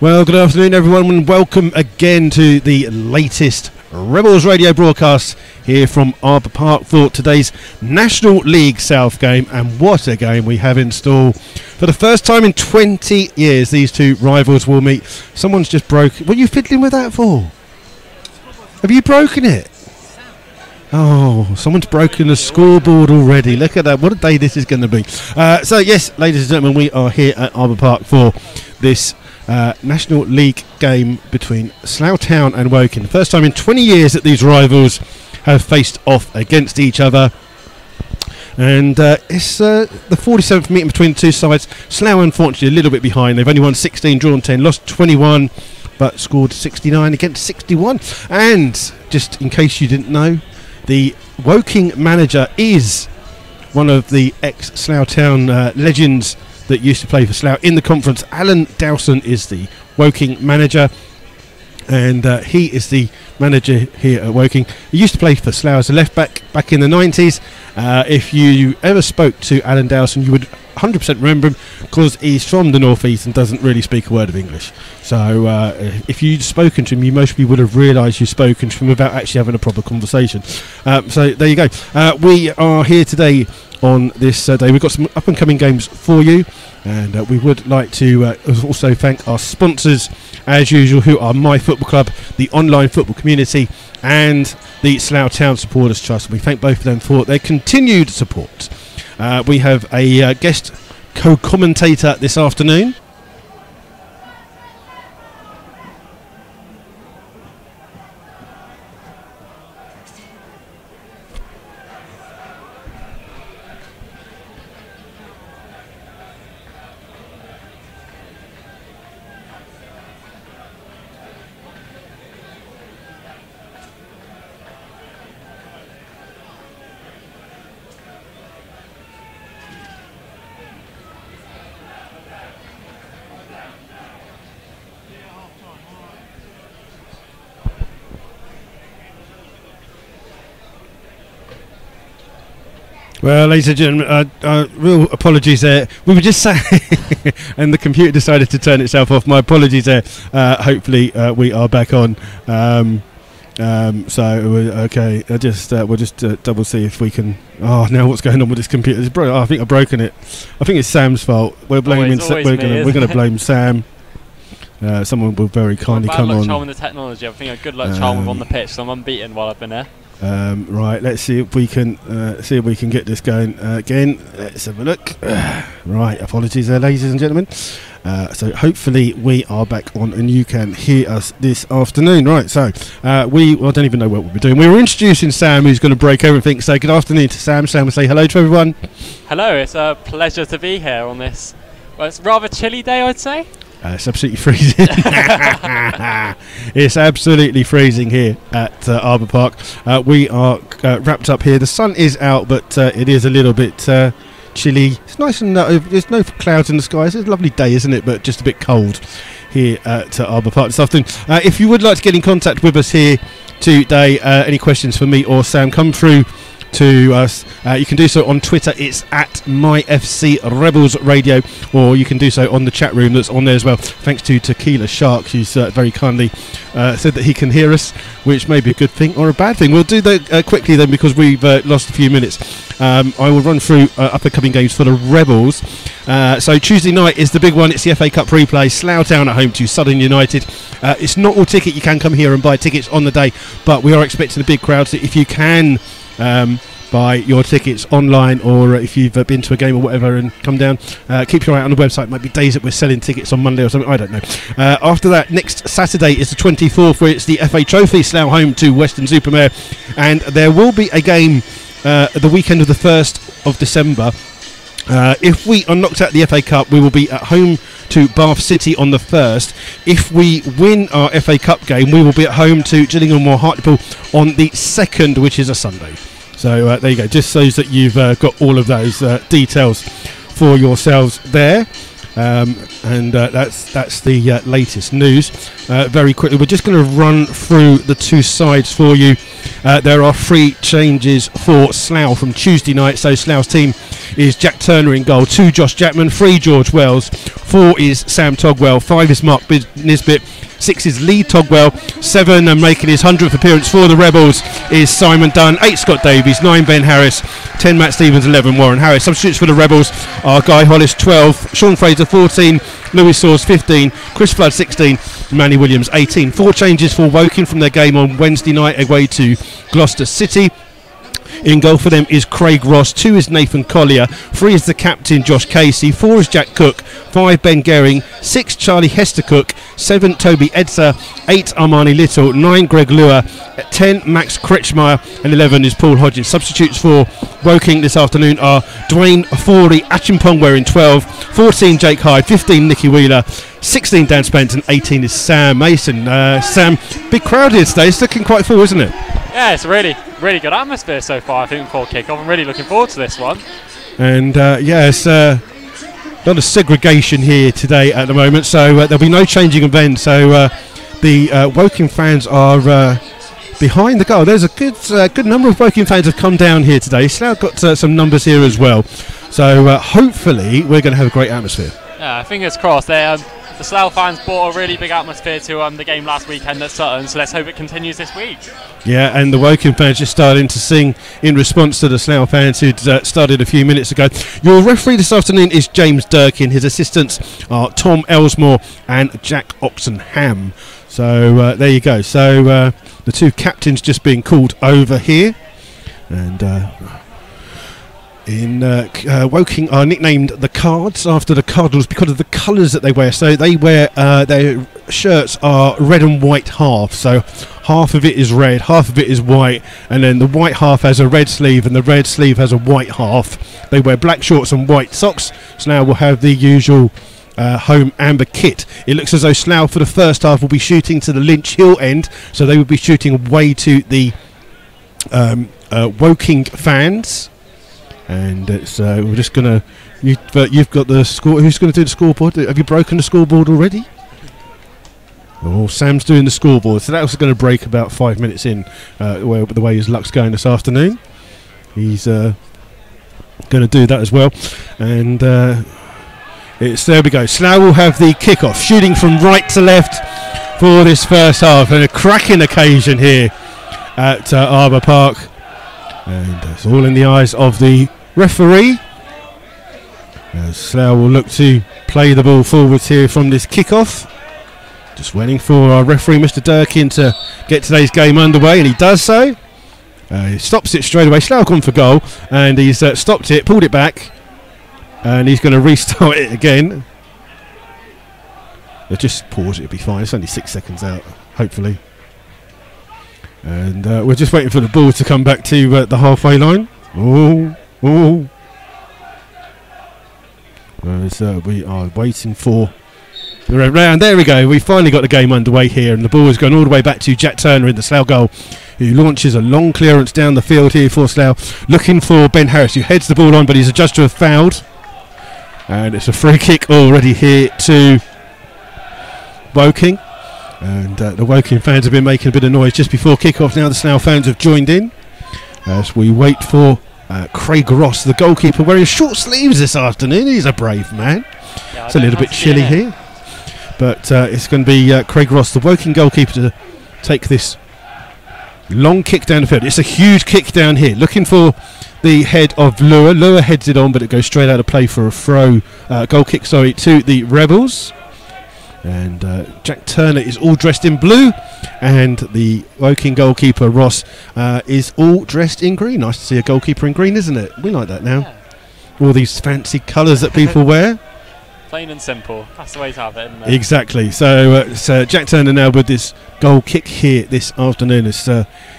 Well, good afternoon, everyone, and welcome again to the latest Rebels radio broadcast here from Arbour Park for today's National League South game. And what a game we have in store. For the first time in 20 years, these two rivals will meet. Someone's just broke. What are you fiddling with that for? Have you broken it? Oh, someone's broken the scoreboard already. Look at that. What a day this is going to be. So, yes, ladies and gentlemen, we are here at Arbour Park for this National League game between Slough Town and Woking. First time in 20 years that these rivals have faced off against each other. And it's the 47th meeting between the two sides. Slough, unfortunately, a little bit behind. They've only won 16, drawn 10, lost 21, but scored 69 against 61. And just in case you didn't know, the Woking manager is one of the ex-Slough Town legends that used to play for Slough in the conference. Alan Dowson is the Woking manager, and he is the manager here at Woking. He used to play for Slough as a left back in the 90s. If you ever spoke to Alan Dowson, you would 100% remember him because he's from the northeast and doesn't really speak a word of English. So if you'd spoken to him, you mostly would have realised you'd spoken to him without actually having a proper conversation. So there you go. We are here today on this day. We've got some up and coming games for you, and we would like to also thank our sponsors as usual, who are My Football Club, the online football community, and the Slough Town Supporters Trust. We thank both of them for their continued support. We have a guest co-commentator this afternoon. Well, ladies and gentlemen, real apologies there. We were just saying, and the computer decided to turn itself off. My apologies there. Hopefully, we are back on. Okay. We'll just double see if we can. Oh, now what's going on with this computer? I think I've broken it. I think it's Sam's fault. We're blaming. We're going to blame Sam. Someone will very kindly come on. Charm with the technology. I think a good luck charm on the pitch. So I'm unbeaten while I've been there. Right, let's see if we can get this going again. Let's have a look. Right, apologies there, ladies and gentlemen. So hopefully we are back on and you can hear us this afternoon. Right, so I don't even know what we'll be doing. We were introducing Sam, who's going to break everything. So good afternoon to Sam. Sam will say hello to everyone. Hello, it's a pleasure to be here on this. Well, it's a rather chilly day, I'd say. It's absolutely freezing. It's absolutely freezing here at Arbour Park. We are wrapped up here. The sun is out, but it is a little bit chilly. It's nice and there's no clouds in the sky. It's a lovely day, isn't it? But just a bit cold here at Arbour Park this afternoon. If you would like to get in contact with us here today, any questions for me or Sam, come through to us. You can do so on Twitter. It's at MyFC Rebels Radio, or you can do so on the chat room that's on there as well. Thanks to Tequila Shark, who's very kindly said that he can hear us, which may be a good thing or a bad thing. We'll do that quickly then, because we've lost a few minutes. I will run through up and coming games for the Rebels. So Tuesday night is the big one. It's the FA Cup replay. Slough Town at home to Southern United. It's not all ticket. You can come here and buy tickets on the day, but we are expecting a big crowd. So if you can buy your tickets online, or if you've been to a game or whatever and come down, keep your eye out on the website. It might be days that we're selling tickets on Monday or something, I don't know. After that, next Saturday is the 24th, where it's the FA Trophy, Slough home to Weston-super-Mare, and there will be a game the weekend of the 1st of December. If we are knocked out of the FA Cup, we will be at home to Bath City on the 1st. If we win our FA Cup game, we will be at home to Gillingham or Hartlepool on the 2nd, which is a Sunday. So there you go, just so that you've got all of those details for yourselves there. That's the latest news. Very quickly, we're just going to run through the two sides for you. There are 3 changes for Slough from Tuesday night. So Slough's team is Jack Turner in goal. 2, Josh Jackman. 3, George Wells. 4 is Sam Togwell. 5 is Mark Nisbet. 6 is Lee Togwell. 7, and making his 100th appearance for the Rebels, is Simon Dunn. 8, Scott Davies. 9, Ben Harris. 10, Matt Stevens. 11, Warren Harris. Substitutes for the Rebels are Guy Hollis, 12, Sean Fraser, 14, Louis Soares, 15, Chris Flood, 16, Manny Williams, 18. 4 changes for Woking from their game on Wednesday night away to Gloucester City. In goal for them is Craig Ross. 2 is Nathan Collier. 3 is the captain, Josh Casey. 4 is Jack Cook. 5, Ben Gehring. 6, Charlie Hestercook. 7, Toby Edser. 8, Armani Little. 9, Greg Lua. 10, Max Kretschmeyer. And 11 is Paul Hodgins. Substitutes for Woking this afternoon are Dwayne Forey, Achimpong in 12. 14, Jake Hyde. 15, Nicky Wheeler. 16, Dan Spence. And 18 is Sam Mason. Sam, big crowd here today. It's looking quite full, isn't it? Yeah, it's a really good atmosphere so far, I think, before kick-off. I'm really looking forward to this one. And it's a lot of segregation here today at the moment, so there'll be no changing of end. So the Woking fans are behind the goal. There's a good number of Woking fans have come down here today. Slough got some numbers here as well. So hopefully we're going to have a great atmosphere. Yeah, fingers crossed. The Slough fans brought a really big atmosphere to the game last weekend at Sutton, so let's hope it continues this week. Yeah, and the Woking fans just starting to sing in response to the Slough fans who'd started a few minutes ago. Your referee this afternoon is James Durkin. His assistants are Tom Elsmore and Jack Oxenham. So there you go. So the 2 captains just being called over here. And in Woking are nicknamed the Cards after the Cardinals because of the colours that they wear. So they wear their shirts are red and white half. So half of it is red, half of it is white, and then the white half has a red sleeve and the red sleeve has a white half. They wear black shorts and white socks. So now we'll have the usual home amber kit. It looks as though Slough for the first half will be shooting to the Lynch Hill end, so they will be shooting away to the Woking fans. And it's we're just going to... You've got the score... Who's going to do the scoreboard? Have you broken the scoreboard already? Oh, Sam's doing the scoreboard. So that was going to break about 5 minutes in, the way his luck's going this afternoon. He's going to do that as well. And there we go. Slough will have the kick-off, shooting from right to left for this first half. And a cracking occasion here at Arbour Park. And it's all in the eyes of the referee. Slough will look to play the ball forwards here from this kick-off. Just waiting for our referee, Mr. Durkin, to get today's game underway, and he does so. He stops it straight away. Slough gone for goal, and he's stopped it, pulled it back, and he's going to restart it again. Just pause it, it'll be fine. It's only 6 seconds out, hopefully. And we're just waiting for the ball to come back to the halfway line. We are waiting for the red round. There we go. We finally got the game underway here, and the ball has gone all the way back to Jack Turner in the Slough goal, who launches a long clearance down the field here for Slough, looking for Ben Harris, who heads the ball on, but he's adjudged to have fouled. And it's a free kick already here to Woking. And the Woking fans have been making a bit of noise just before kick-off. Now the Slough fans have joined in as we wait for Craig Ross, the goalkeeper, wearing short sleeves this afternoon. He's a brave man. Yeah, it's a little bit chilly here. But it's going to be Craig Ross, the Woking goalkeeper, to take this long kick down the field. It's a huge kick down here, looking for the head of Lua. Lua heads it on, but it goes straight out of play for a goal kick, to the Rebels. And Jack Turner is all dressed in blue, and the Woking goalkeeper Ross is all dressed in green. Nice to see a goalkeeper in green, isn't it? We like that now. Yeah. All these fancy colours that people wear. Plain and simple. That's the way to have it, isn't it? Exactly. So Jack Turner now with this goal kick here this afternoon. It's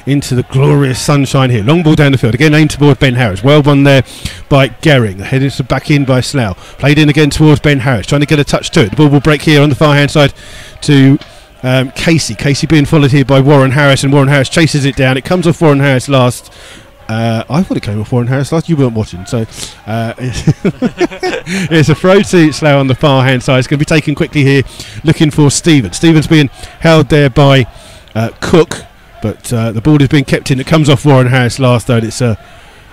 into the glorious sunshine here. Long ball down the field. Again aimed toward Ben Harris. Well won there by Gehring. The head is back in by Slough. Played in again towards Ben Harris. Trying to get a touch to it. The ball will break here on the far hand side to Casey. Casey being followed here by Warren Harris, and Warren Harris chases it down. It comes off Warren Harris last. I thought it came off Warren Harris last. You weren't watching, so it's a throw to Slough on the far hand side. It's going to be taken quickly here, looking for Stevens. Stevens being held there by Cook, but the ball is being kept in. It comes off Warren Harris last, though. And it's a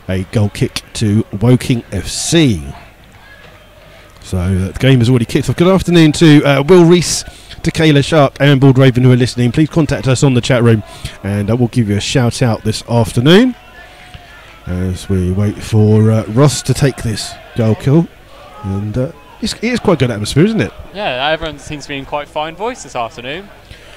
a goal kick to Woking FC. So the game has already kicked off. Good afternoon to Will Rees, to Kayla Sharp and Bald Raven who are listening. Please contact us on the chat room and I will give you a shout out this afternoon as we wait for Ross to take this goal kill. And it is quite good atmosphere, isn't it? Yeah, everyone seems to be in quite fine voice this afternoon.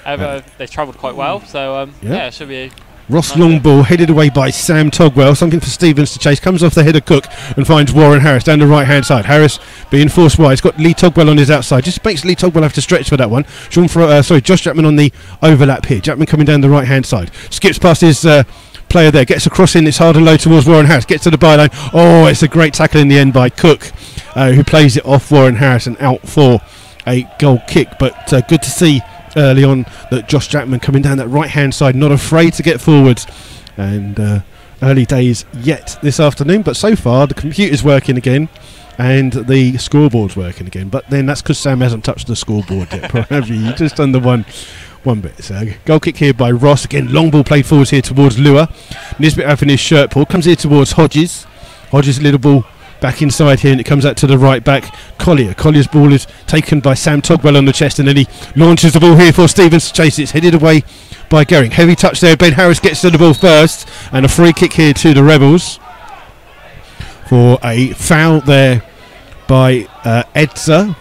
They've travelled quite well, so yeah, it should be. Ross long ball headed away by Sam Togwell. Something for Stevens to chase. Comes off the head of Cook and finds Warren Harris down the right hand side. Harris being forced wide. He's got Lee Togwell on his outside. Just makes Lee Togwell have to stretch for that one. Josh Jackman on the overlap here. Jackman coming down the right hand side. Skips past his player there. Gets across in. It's hard and low towards Warren Harris. Gets to the byline. Oh, it's a great tackle in the end by Cook, who plays it off Warren Harris and out for a goal kick. But good to see early on that Josh Jackman coming down that right hand side, not afraid to get forwards, and early days yet this afternoon, but so far the computer's working again and the scoreboard's working again, but then that's because Sam hasn't touched the scoreboard yet. Probably you just done the one bit. So goal kick here by Ross. Again, long ball played forwards here towards Lua. Nisbet having his shirt pulled, comes here towards Hodges. Hodges little ball back inside here, and it comes out to the right back. Collier's ball is taken by Sam Togwell on the chest, and then he launches the ball here for Stevens to chase it. It's headed away by Gehring. Heavy touch there. Ben Harris gets to the ball first, and a free kick here to the Rebels for a foul there by Edza.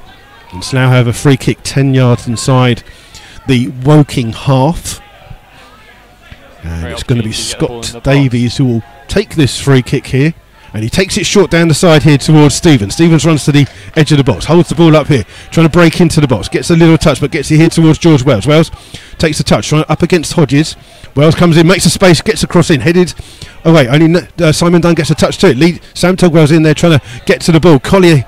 And Slough have a free kick 10 yards inside the Woking half. And it's going to be Scott Davies who will take this free kick here. And he takes it short down the side here towards Stevens. Stevens runs to the edge of the box, holds the ball up here, trying to break into the box. Gets a little touch, but gets it here towards George Wells. Wells takes the touch, trying up against Hodges. Wells comes in, makes a space, gets across in, headed away. Only Simon Dunn gets a touch to it. Sam Togwell's in there trying to get to the ball. Collier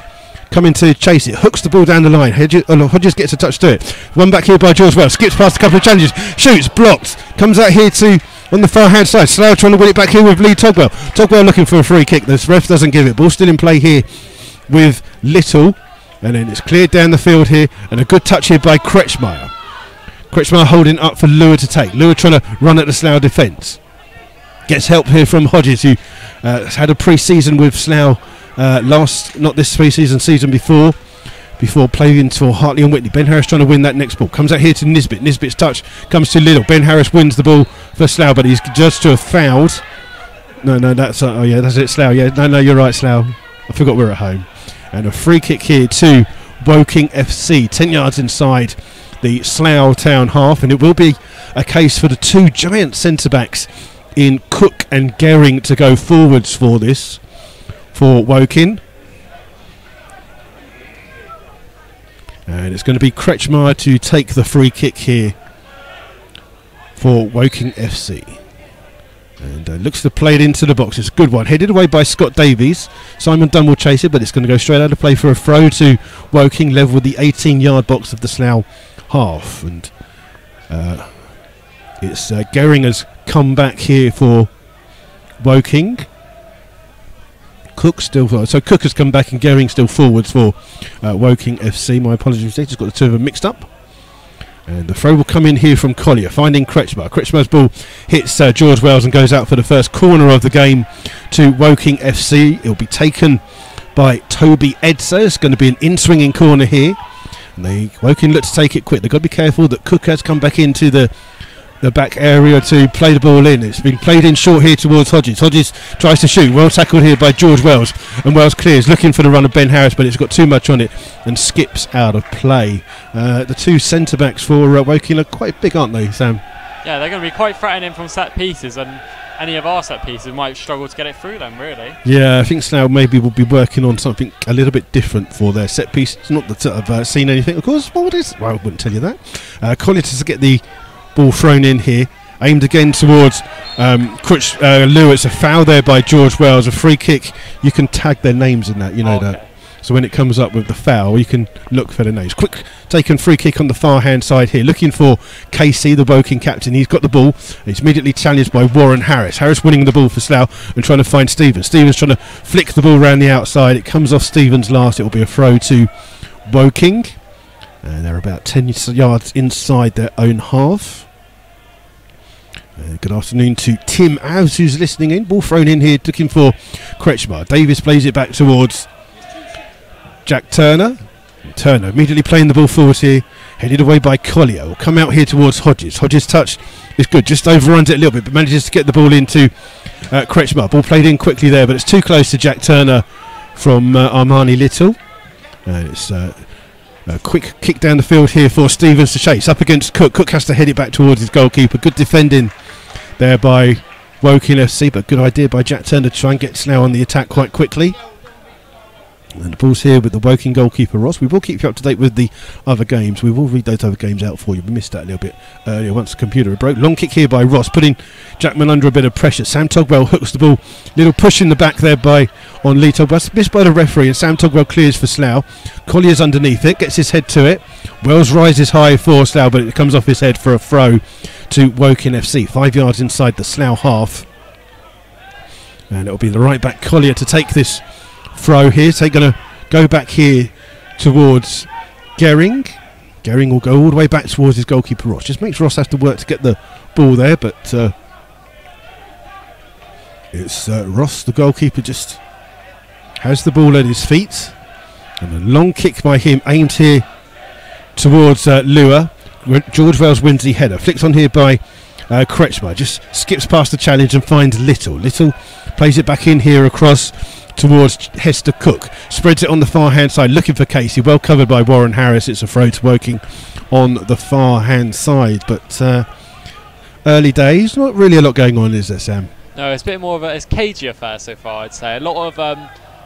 coming to chase it, hooks the ball down the line. Hodges gets a touch to it. One back here by George Wells, skips past a couple of challenges, shoots, blocked, comes out here to on the far hand side. Slough trying to win it back here with Lee Togwell. Togwell looking for a free kick. The ref doesn't give it. Ball still in play here with Little, and then it's cleared down the field here, and a good touch here by Kretschmeyer. Kretschmeyer holding up for Lua to take. Lua trying to run at the Slough defence. Gets help here from Hodges, who has had a pre-season with Slough not this pre-season, season before playing for Hartley and Whitney. Ben Harris trying to win that next ball. Comes out here to Nisbet. Nisbet's touch comes to Little. Ben Harris wins the ball for Slough, but he's judged to have fouled. No, that's that's it, Slough. Yeah, no, you're right, Slough. I forgot we're at home. And a free kick here to Woking FC, 10 yards inside the Slough Town half, and it will be a case for the two giant centre-backs in Cook and Gehring to go forwards for this, for Woking. And it's going to be Kretschmeyer to take the free kick here for Woking FC. And looks to play it into the box. It's a good one. Headed away by Scott Davies. Simon Dunn will chase it, but it's going to go straight out of play for a throw to Woking, level with the 18-yard box of the Slough half. And it's Gehring has come back here for Woking. Cook still forward. So Cook has come back and Gehring still forwards for Woking FC. My apologies, they just got the two of them mixed up. And the throw will come in here from Collier, finding Kretschmer. Kretschmer's ball hits George Wells and goes out for the first corner of the game to Woking FC. It will be taken by Toby Edser. It's going to be an in-swinging corner here. And Woking look to take it quick. They've got to be careful that Cook has come back into the back area to play the ball in. It's been played in short here towards Hodges. Hodges tries to shoot. Well tackled here by George Wells. And Wells clears, looking for the run of Ben Harris, but it's got too much on it and skips out of play. The two centre-backs for Woking are quite big, aren't they, Sam? Yeah, they're going to be quite threatening from set pieces, and any of our set pieces might struggle to get it through them, really. Yeah, I think Slough maybe will be working on something a little bit different for their set piece. It's not that I've seen anything, of course. Well, I wouldn't tell you that. Collier to get the ball thrown in here, aimed again towards Lewis. A foul there by George Wells. A free kick. You can tag their names in that, you know that. So when it comes up with the foul, you can look for the names. Quick taken free kick on the far hand side here, looking for Casey, the Woking captain. He's got the ball. He's immediately challenged by Warren Harris. Harris winning the ball for Slough and trying to find Stevens. Stevens trying to flick the ball around the outside. It comes off Stevens last. It will be a throw to Woking. And they're about 10 yards inside their own half. Good afternoon to Tim Avs, who's listening in. Ball thrown in here, looking for Kretschmar. Davis plays it back towards Jack Turner. Turner immediately playing the ball forward here, headed away by Collier. Will come out here towards Hodges. Hodges' touch is good, just overruns it a little bit, but manages to get the ball into Kretschmar. Ball played in quickly there, but it's too close to Jack Turner from Armani Little. It's a quick kick down the field here for Stevens to chase. Up against Cook. Cook has to head it back towards his goalkeeper. Good defending there by Woking FC, but good idea by Jack Turner to try and get Slough on the attack quite quickly. And the ball's here with the Woking goalkeeper Ross. We will keep you up to date with the other games. We will read those other games out for you. We missed that a little bit earlier once the computer broke. Long kick here by Ross, putting Jackman under a bit of pressure. Sam Togwell hooks the ball. Little push in the back there on Lee Togwell. Missed by the referee, and Sam Togwell clears for Slough. Collier's underneath it, gets his head to it. Wells rises high for Slough, but it comes off his head for a throw to Woking FC. 5 yards inside the Slough half. And it'll be the right back Collier to take this throw here. So they're going to go back here towards Gehring. Gehring will go all the way back towards his goalkeeper Ross. Just makes Ross have to work to get the ball there, but it's Ross, the goalkeeper, just has the ball at his feet. And a long kick by him aimed here towards Lua. George Wells wins the header. Flicked on here by Kretschmar. Just skips past the challenge and finds Little. Little plays it back in here across towards Hester Cook. Spreads it on the far hand side, looking for Casey. Well covered by Warren Harris. It's a throw to Woking on the far hand side. But early days, not really a lot going on, is there, Sam? No, it's a bit more of it's cagey affair so far, I'd say. A lot of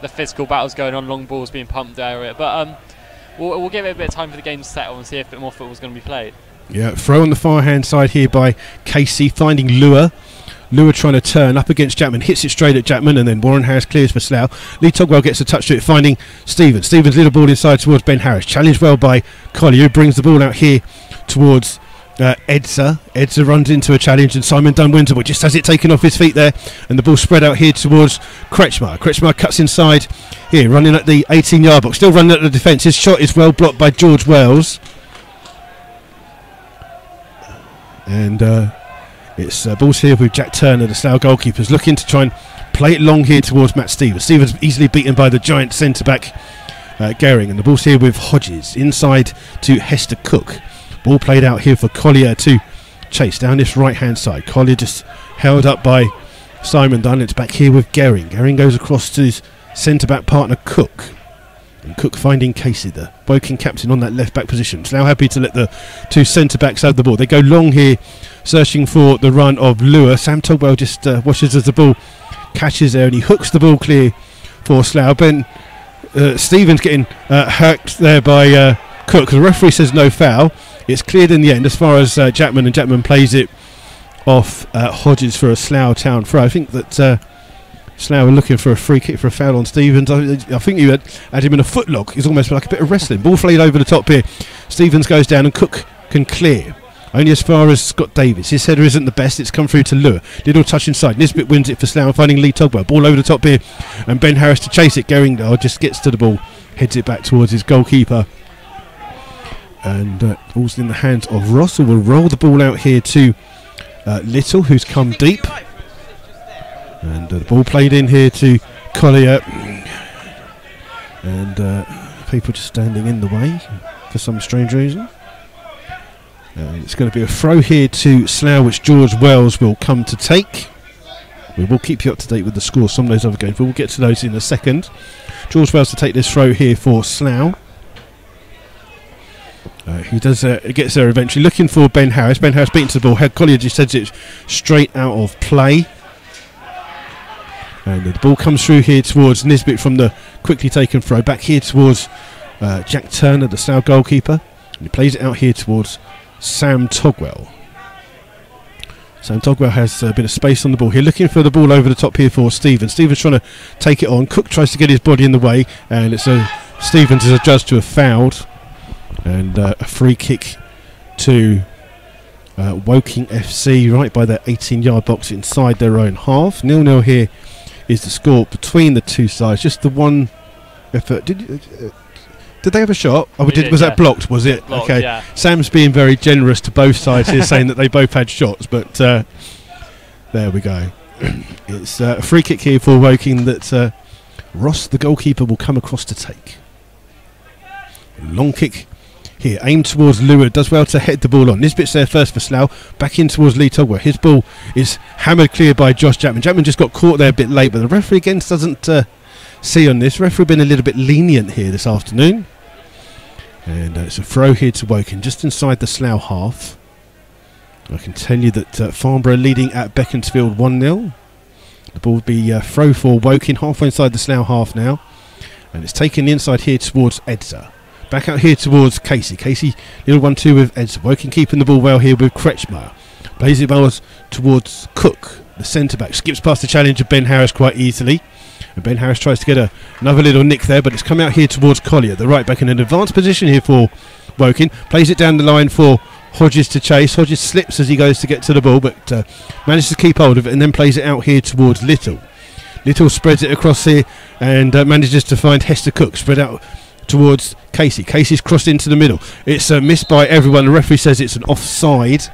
the physical battles going on, long balls being pumped area. But we'll give it a bit of time for the game to settle and see if a bit more football's going to be played. Yeah, throw on the far hand side here by Casey, finding Lua. Lua trying to turn up against Jackman, hits it straight at Jackman, and then Warren Harris clears for Slough. Lee Togwell gets a touch to it, finding Stevens. Stevens little ball inside towards Ben Harris. Challenged well by Collier, who brings the ball out here towards Edsa. Edsa runs into a challenge, and Simon Dunn wins the ball. Just has it taken off his feet there, and the ball spread out here towards Kretschmar. Kretschmar cuts inside here, running at the 18-yard box, still running at the defence. His shot is well blocked by George Wells. And it's balls here with Jack Turner, the Slough goalkeepers, looking to try and play it long here towards Matt Stevens. Stevens easily beaten by the giant centre-back Gehring, and the ball's here with Hodges inside to Hester Cook. Ball played out here for Collier to chase down this right-hand side. Collier just held up by Simon Dunn. It's back here with Gehring. Gehring goes across to his centre-back partner Cook. And Cook finding Casey, the Woking captain, on that left-back position. Slough happy to let the two centre-backs have the ball. They go long here, searching for the run of Lua. Sam Togwell just watches as the ball catches there, and he hooks the ball clear for Slough. Ben Stevens getting hurt there by Cook. The referee says no foul. It's cleared in the end as far as Jackman, and Jackman plays it off Hodges for a Slough Town throw. I think that Slough were looking for a free kick for a foul on Stevens. I think you had him in a footlock. It's almost like a bit of wrestling. Ball flayed over the top here. Stevens goes down, and Cook can clear. Only as far as Scott Davis. His header isn't the best. It's come through to Lure. Little touch inside. Nisbet wins it for Slough, finding Lee Togwell. Ball over the top here, and Ben Harris to chase it. Gehring just gets to the ball, heads it back towards his goalkeeper. And ball's in the hands of Russell. Will roll the ball out here to Little, who's come deep. And the ball played in here to Collier. And people just standing in the way for some strange reason. It's going to be a throw here to Slough, which George Wells will come to take. We will keep you up to date with the scores, some of those other games, but we'll get to those in a second. George Wells to take this throw here for Slough. He does gets there eventually, looking for Ben Harris. Ben Harris beaten to the ball. Collier just sends it straight out of play. And the ball comes through here towards Nisbet from the quickly taken throw. Back here towards Jack Turner, the Slough goalkeeper. And he plays it out here towards Sam Togwell. Sam Togwell has a bit of space on the ball here, looking for the ball over the top here for Stevens. Stevens trying to take it on. Cook tries to get his body in the way, and it's Stevens is adjudged to have fouled. And a free kick to Woking FC right by their 18-yard box inside their own half. 0-0 here is the score between the two sides. Just the one effort. Did they have a shot? Was that blocked? Was it? Blocked, okay. Yeah. Sam's being very generous to both sides here, saying that they both had shots, but There we go. It's a free kick here for Woking that Ross, the goalkeeper, will come across to take. Long kick here, aimed towards Lewis, does well to head the ball on. Nisbet's there first for Slough, back in towards Lee Togwell. His ball is hammered clear by Josh Chapman. Chapman just got caught there a bit late, but the referee again doesn't see on this. Referee been a little bit lenient here this afternoon. And it's a throw here to Woking, just inside the Slough half. I can tell you that Farnborough leading at Beaconsfield 1-0. The ball will be throw for Woking, halfway inside the Slough half now. And it's taken inside here towards Edser. Back out here towards Casey. Casey, little 1-2 with Edser. Woking keeping the ball well here with Kretschmer. Plays it well towards Cook, the centre-back. Skips past the challenge of Ben Harris quite easily. And Ben Harris tries to get another little nick there, but it's come out here towards Collier, the right back, in an advanced position here for Woking. Plays it down the line for Hodges to chase. Hodges slips as he goes to get to the ball, but manages to keep hold of it and then plays it out here towards Little. Little spreads it across here and manages to find Hester Cook, spread out towards Casey. Casey's crossed into the middle. It's missed by everyone. The referee says it's an offside.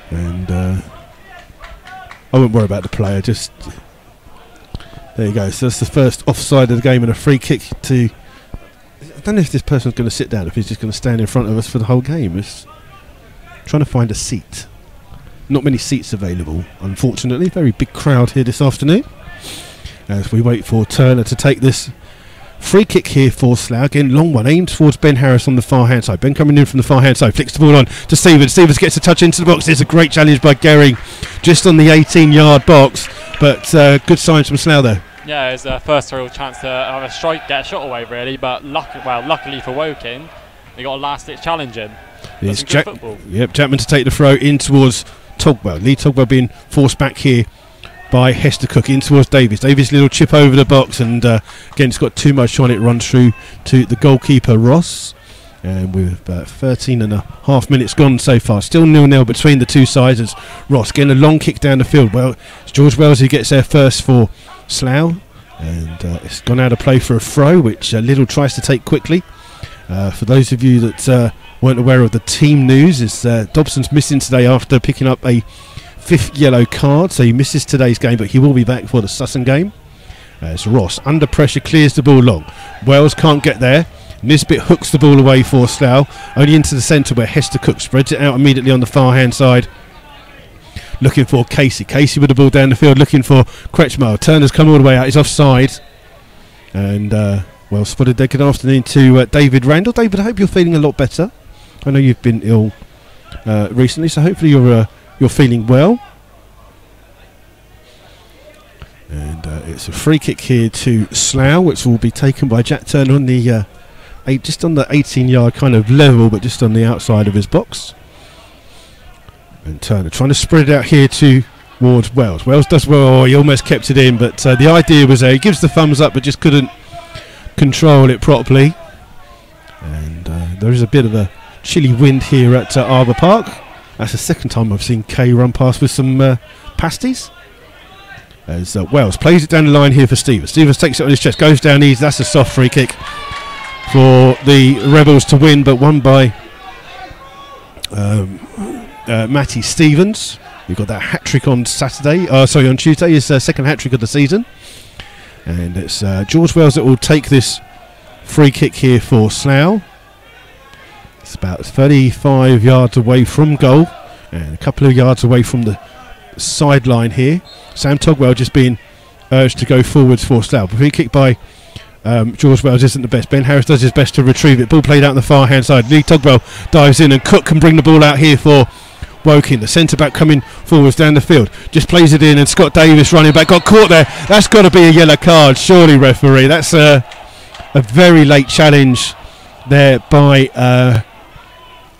And I won't worry about the player, just... There you go. So that's the first offside of the game and a free kick to... I don't know if this person's going to sit down, if he's just going to stand in front of us for the whole game. It's trying to find a seat. Not many seats available, unfortunately. Very big crowd here this afternoon. As we wait for Turner to take this free kick here for Slough. Again, long one, aimed towards Ben Harris on the far hand side. Ben coming in from the far hand side, flicks the ball on to Stevens. Stevens gets a touch into the box. There's a great challenge by Gehring just on the 18-yard box, but good signs from Slough there. Yeah, it's a first real chance to have a strike, get a shot away really, but luckily for Woking, they got a last-ditch challenge in. It's Chapman to take the throw in towards Togwell. Lee Togwell being forced back here by Hester Cook in towards Davies. Davies' little chip over the box, and again, it's got too much on it. Runs through to the goalkeeper Ross, and with 13 and a half minutes gone so far, still 0-0 between the two sides. As Ross getting a long kick down the field. Well, it's George Wells who gets there first for Slough, and it's gone out of play for a throw, which Little tries to take quickly. For those of you that weren't aware of the team news, is Dobson's missing today after picking up a 5th yellow card, so he misses today's game, but he will be back for the Sutton game. As Ross, under pressure, clears the ball long. Wells can't get there. Nisbet hooks the ball away for Slough, only into the centre where Hester Cook spreads it out immediately on the far hand side, looking for Casey. Casey with the ball down the field, looking for Kretschmer. Turner's come all the way out, he's offside. And well spotted there. Good afternoon to David Randall. David, I hope you're feeling a lot better. I know you've been ill recently, so hopefully you're feeling well. And it's a free kick here to Slough, which will be taken by Jack Turner on the just on the 18-yard kind of level, but just on the outside of his box. And Turner trying to spread it out here towards Wells. Wells does well. He almost kept it in, but the idea was there. He gives the thumbs up, but just couldn't control it properly. And there is a bit of a chilly wind here at Arbour Park. That's the second time I've seen Kay run past with some pasties. As Wells plays it down the line here for Stevens. Stevens takes it on his chest, goes down easy. That's a soft free kick for the Rebels to win, but won by Matty Stevens. He got that hat-trick on on Tuesday, his second hat-trick of the season. And it's George Wells that will take this free kick here for Slough. It's about 35 yards away from goal and a couple of yards away from the sideline here. Sam Togwell just being urged to go forwards for Slough. Free kick by George Wells isn't the best. Ben Harris does his best to retrieve it. Ball played out on the far hand side. Lee Togwell dives in and Cook can bring the ball out here for Woking. The centre back coming forwards down the field. Just plays it in and Scott Davis running back. Got caught there. That's got to be a yellow card, surely, referee. That's a very late challenge there by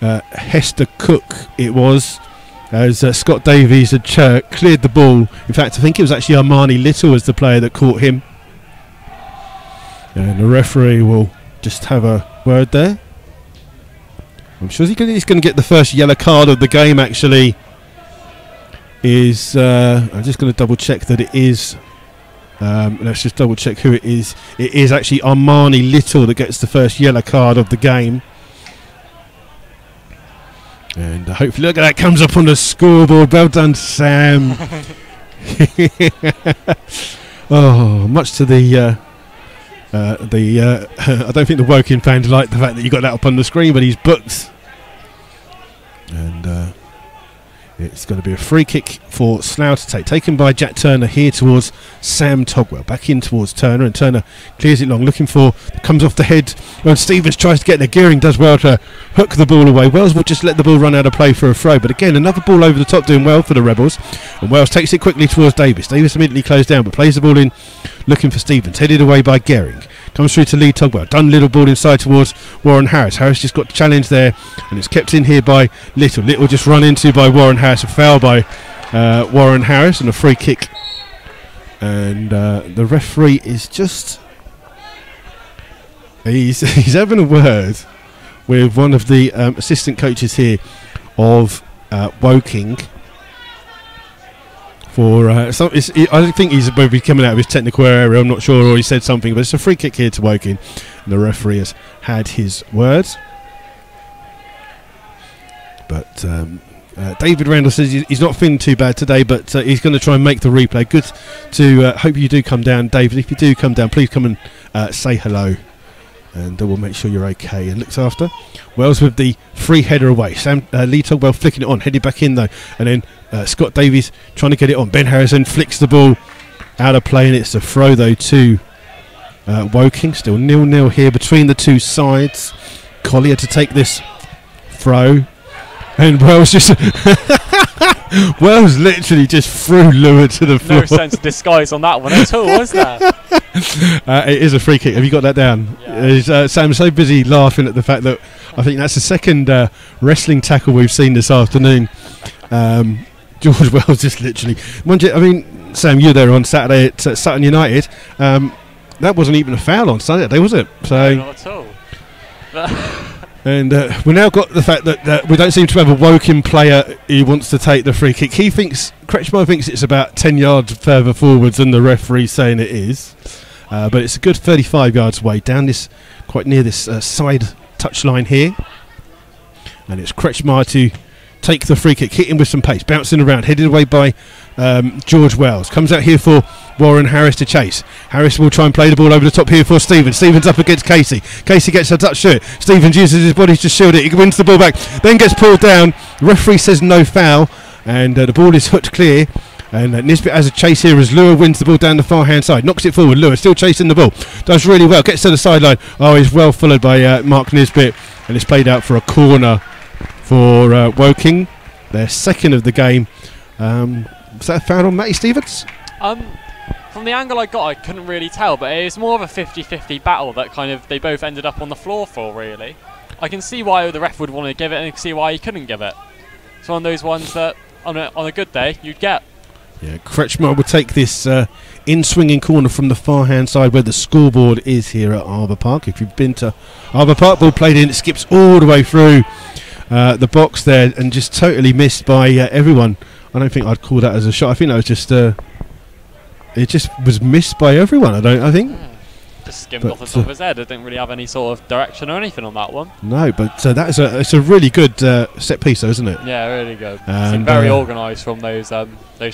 Hester Cook, it was, as Scott Davies had cleared the ball. In fact, I think it was actually Armani Little as the player that caught him. And the referee will just have a word there. I'm sure he's going to get the first yellow card of the game, actually. I'm just going to double check that it is. Let's just double check who it is. It is actually Armani Little that gets the first yellow card of the game. And hopefully, look at that, comes up on the scoreboard. Well done, Sam. Oh, much to the I don't think the Woking fans like the fact that you got that up on the screen, but he's booked. And it's going to be a free kick for Slough to take, taken by Jack Turner here towards Sam Togwell. Back in towards Turner, and Turner clears it long, looking for, comes off the head when Stevens tries to get there. Gearing does well to hook the ball away. Wells will just let the ball run out of play for a throw, but again another ball over the top doing well for the Rebels, and Wells takes it quickly towards Davis. Davis immediately closed down but plays the ball in looking for Stevens, headed away by Gearing. Comes through to Lee Togwell. Done little ball inside towards Warren Harris. Harris just got the challenge there, and it's kept in here by Little. Little just run into by Warren Harris. A foul by Warren Harris and a free kick. And the referee is just... He's having a word with one of the assistant coaches here of Woking. For I think he's maybe coming out of his technical area, I'm not sure, or he said something, but it's a free kick here to Woking, and the referee has had his words. But David Randall says he's not feeling too bad today, but he's going to try and make the replay. Good to hope you do come down, David. If you do come down, please come and say hello, and we'll make sure you're okay and looked after. Wells with the free header away. Lee Togwell flicking it on, headed back in though, and then Scott Davies trying to get it on. Ben Harrison flicks the ball out of play, and it's a throw though to Woking. Still 0-0 here between the two sides. Collier to take this throw, and Wells just Wells literally just threw Lua to the floor. No sense of disguise on that one at all, was there? It is a free kick. Have you got that down? Yeah. Sam's so busy laughing at the fact that I think that's the second wrestling tackle we've seen this afternoon. George Wells just literally... I mean, Sam, you were there on Saturday at Sutton United. That wasn't even a foul on Saturday, was it? So, no, not at all. And we now got the fact that we don't seem to have a Woking player who wants to take the free kick. Kretschmar thinks it's about 10 yards further forwards than the referee saying it is. But it's a good 35 yards away, down this, quite near this side touchline here. And it's Kretschmar to take the free kick, hitting with some pace, bouncing around, headed away by George Wells. Comes out here for Warren Harris to chase. Harris will try and play the ball over the top here for Stevens. Stevens up against Casey. Casey gets a touch to it. Stevens uses his body to shield it. He wins the ball back, then gets pulled down. The referee says no foul, and the ball is hooked clear. And Nisbet has a chase here as Lua wins the ball down the far hand side. Knocks it forward. Lua still chasing the ball. Does really well. Gets to the sideline. Oh, he's well followed by Mark Nisbet. And it's played out for a corner for Woking. Their second of the game. Was that a foul on Matty Stevens? From the angle I got, I couldn't really tell, but it was more of a 50-50 battle that kind of they both ended up on the floor for, really. I can see why the ref would want to give it, and I can see why he couldn't give it. It's one of those ones that, on a good day, you'd get. Yeah, Kretschmar will take this in-swinging corner from the far-hand side where the scoreboard is here at Arbour Park. If you've been to Arbour Park, ball played in, it skips all the way through the box there and just totally missed by everyone. I don't think I'd call that as a shot. I think that was just... it just was missed by everyone, I think. Just skimmed off the top of his head. It didn't really have any sort of direction or anything on that one. No, but it's a really good set piece, though, isn't it? Yeah, really good. And very organised from those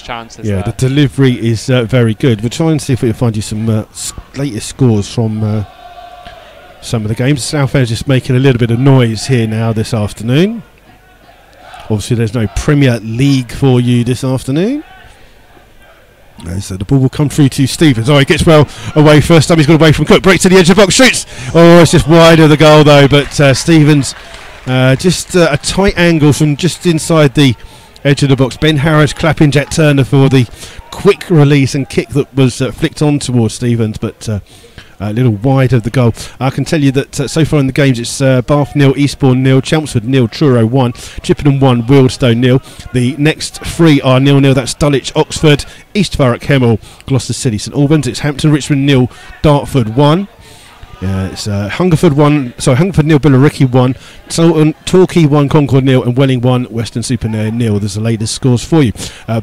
chances. Yeah, there. The delivery is very good. We'll try and see if we can find you some latest scores from some of the games. Southend just making a little bit of noise here now this afternoon. Obviously, there's no Premier League for you this afternoon. So the ball will come through to Stevens. Oh, he gets well away first time. He's got away from Cook. Breaks to the edge of the box. Shoots. Oh, it's just wide of the goal though. But Stevens just a tight angle from just inside the edge of the box. Ben Harris clapping Jack Turner for the quick release and kick that was flicked on towards Stevens, but a little wide of the goal. I can tell you that so far in the games it's Bath 0, Eastbourne 0, Chelmsford 0, Truro 1, Chippenham 1, Wealdstone 0. The next three are 0-0. That's Dulwich, Oxford, East Thurrock, Hemel, Gloucester City, St Albans. It's Hampton, Richmond 0, Dartford 1. It's Hungerford 0, Billericay 1, Torquay 1, Concord 0, and Welling 1, Weston-super-Mare 0. There's the latest scores for you.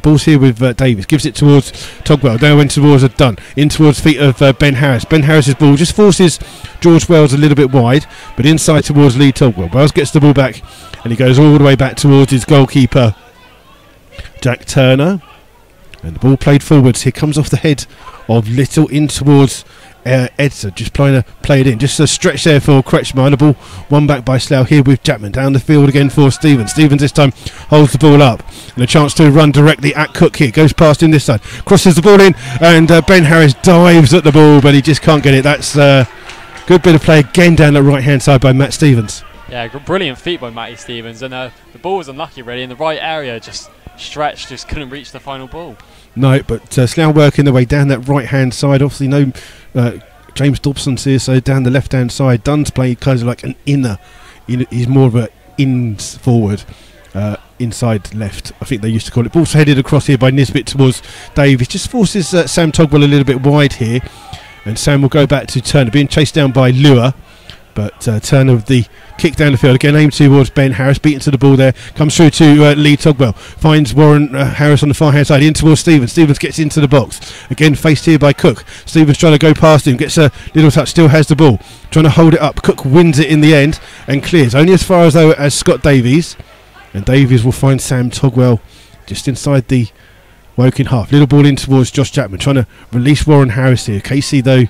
Ball's here with Davis, gives it towards Togwell, down went towards Dunn, in towards feet of Ben Harris. Ben Harris's ball just forces George Wells a little bit wide, but inside towards Lee Togwell. Wells gets the ball back and he goes all the way back towards his goalkeeper, Jack Turner. And the ball played forwards. Here comes off the head of Little in towards Edson, just trying to play it in. Just a stretch there for Kretschmer. The ball won back by Slough here with Chapman. Down the field again for Stevens. Stevens this time holds the ball up. And a chance to run directly at Cook here. Goes past him this side. Crosses the ball in. And Ben Harris dives at the ball, but he just can't get it. That's a good bit of play again down the right-hand side by Matt Stevens. Yeah, brilliant feat by Matty Stevens. And the ball was unlucky really in the right area. Just stretched, just couldn't reach the final ball. No, but Slough working their way down that right-hand side. Obviously, no James Dobson's here, so down the left-hand side. Dunn's playing kind of like an inner. He's more of a ins forward, inside left, I think they used to call it. Ball's headed across here by Nisbet towards Davies. Just forces Sam Togwell a little bit wide here. And Sam will go back to Turner, being chased down by Lua. But Turner with the kick down the field again, aimed towards Ben Harris, beaten to the ball there, comes through to Lee Togwell, finds Warren Harris on the far hand side, in towards Stevens. Stevens gets into the box, again faced here by Cook. Stevens trying to go past him, gets a little touch, still has the ball, trying to hold it up. Cook wins it in the end and clears, only as far as Scott Davies, and Davies will find Sam Togwell just inside the Woking half. Little ball in towards Josh Chapman, trying to release Warren Harris here. Casey though,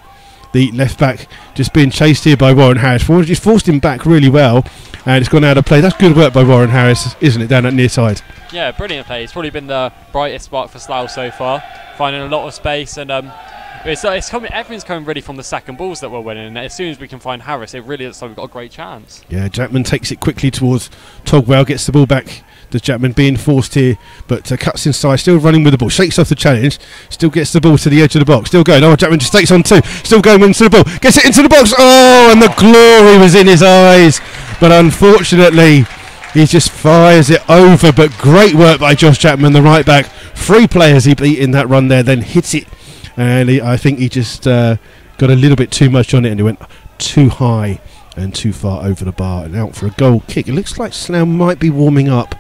the left back, just being chased here by Warren Harris. Warren just forced him back really well, and it's gone out of play. That's good work by Warren Harris, isn't it, down that near side? Yeah, brilliant play. He's probably been the brightest spark for Slough so far, finding a lot of space, and everything's coming really from the second balls that we're winning. And as soon as we can find Harris, it really looks like we've got a great chance. Yeah, Chapman takes it quickly towards Togwell, gets the ball back. Does Chapman being forced here, but cuts inside, still running with the ball, shakes off the challenge, still gets the ball to the edge of the box, still going. Oh, Chapman just takes on two, still going into the ball, gets it into the box. Oh, and the glory was in his eyes, but unfortunately he just fires it over. But great work by Josh Chapman, the right back. 3 players he beat in that run there, then hits it, and I think he just got a little bit too much on it, and he went too high and too far over the bar and out for a goal kick. It looks like Slough might be warming up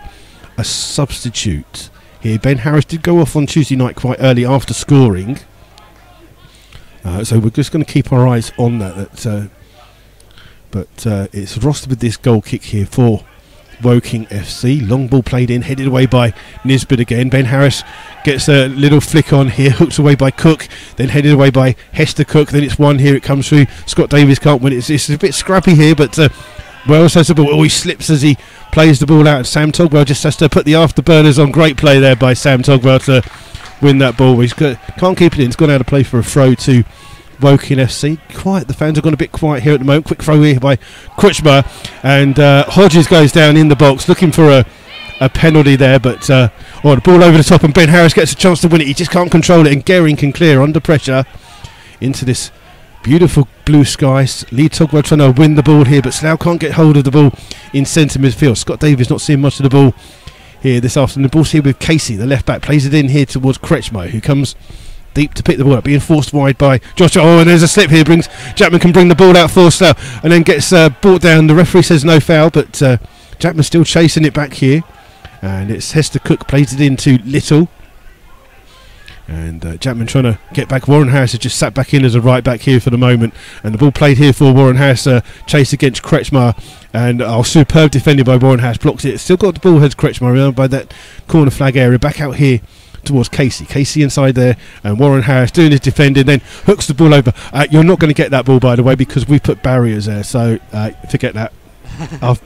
a substitute here. Ben Harris did go off on Tuesday night quite early after scoring, so we're just going to keep our eyes on that. But it's rostered with this goal kick here for Woking FC. Long ball played in, headed away by Nisbet again. Ben Harris gets a little flick on here, hooks away by Cook, then headed away by Hester Cook. Then it's one here, it comes through. Scott Davies can't win it. It's a bit scrappy here, but Wells has the ball. Oh, he slips as he plays the ball out. Sam Togwell just has to put the afterburners on. Great play there by Sam Togwell to win that ball. Can't keep it in. It's gone out of play for a throw to Woking FC. Quiet. The fans have gone a bit quiet here at the moment. Quick throw here by Kretschmer, and Hodges goes down in the box looking for a penalty there, but the ball over the top, and Ben Harris gets a chance to win it. He just can't control it, and Gehring can clear under pressure into this beautiful blue skies. Lee Togwell trying to win the ball here, but Slough can't get hold of the ball in centre midfield. Scott Davies not seeing much of the ball here this afternoon. The ball's here with Casey, the left back, plays it in here towards Kretschmer, who comes deep to pick the ball up, being forced wide by Josh. Oh, and there's a slip here. Chapman can bring the ball out for Slough, and then gets brought down. The referee says no foul, but Chapman's still chasing it back here, and it's Hester Cook plays it into Little. And Chapman trying to get back. Warren Harris has just sat back in as a right back here for the moment. And the ball played here for Warren Harris. Chase against Kretschmer. And superb defending by Warren Harris. Blocks it. Still got the ball, heads Kretschmer around by that corner flag area. Back out here towards Casey. Casey inside there. And Warren Harris doing his defending. Then hooks the ball over. You're not going to get that ball, by the way, because we put barriers there. So forget that.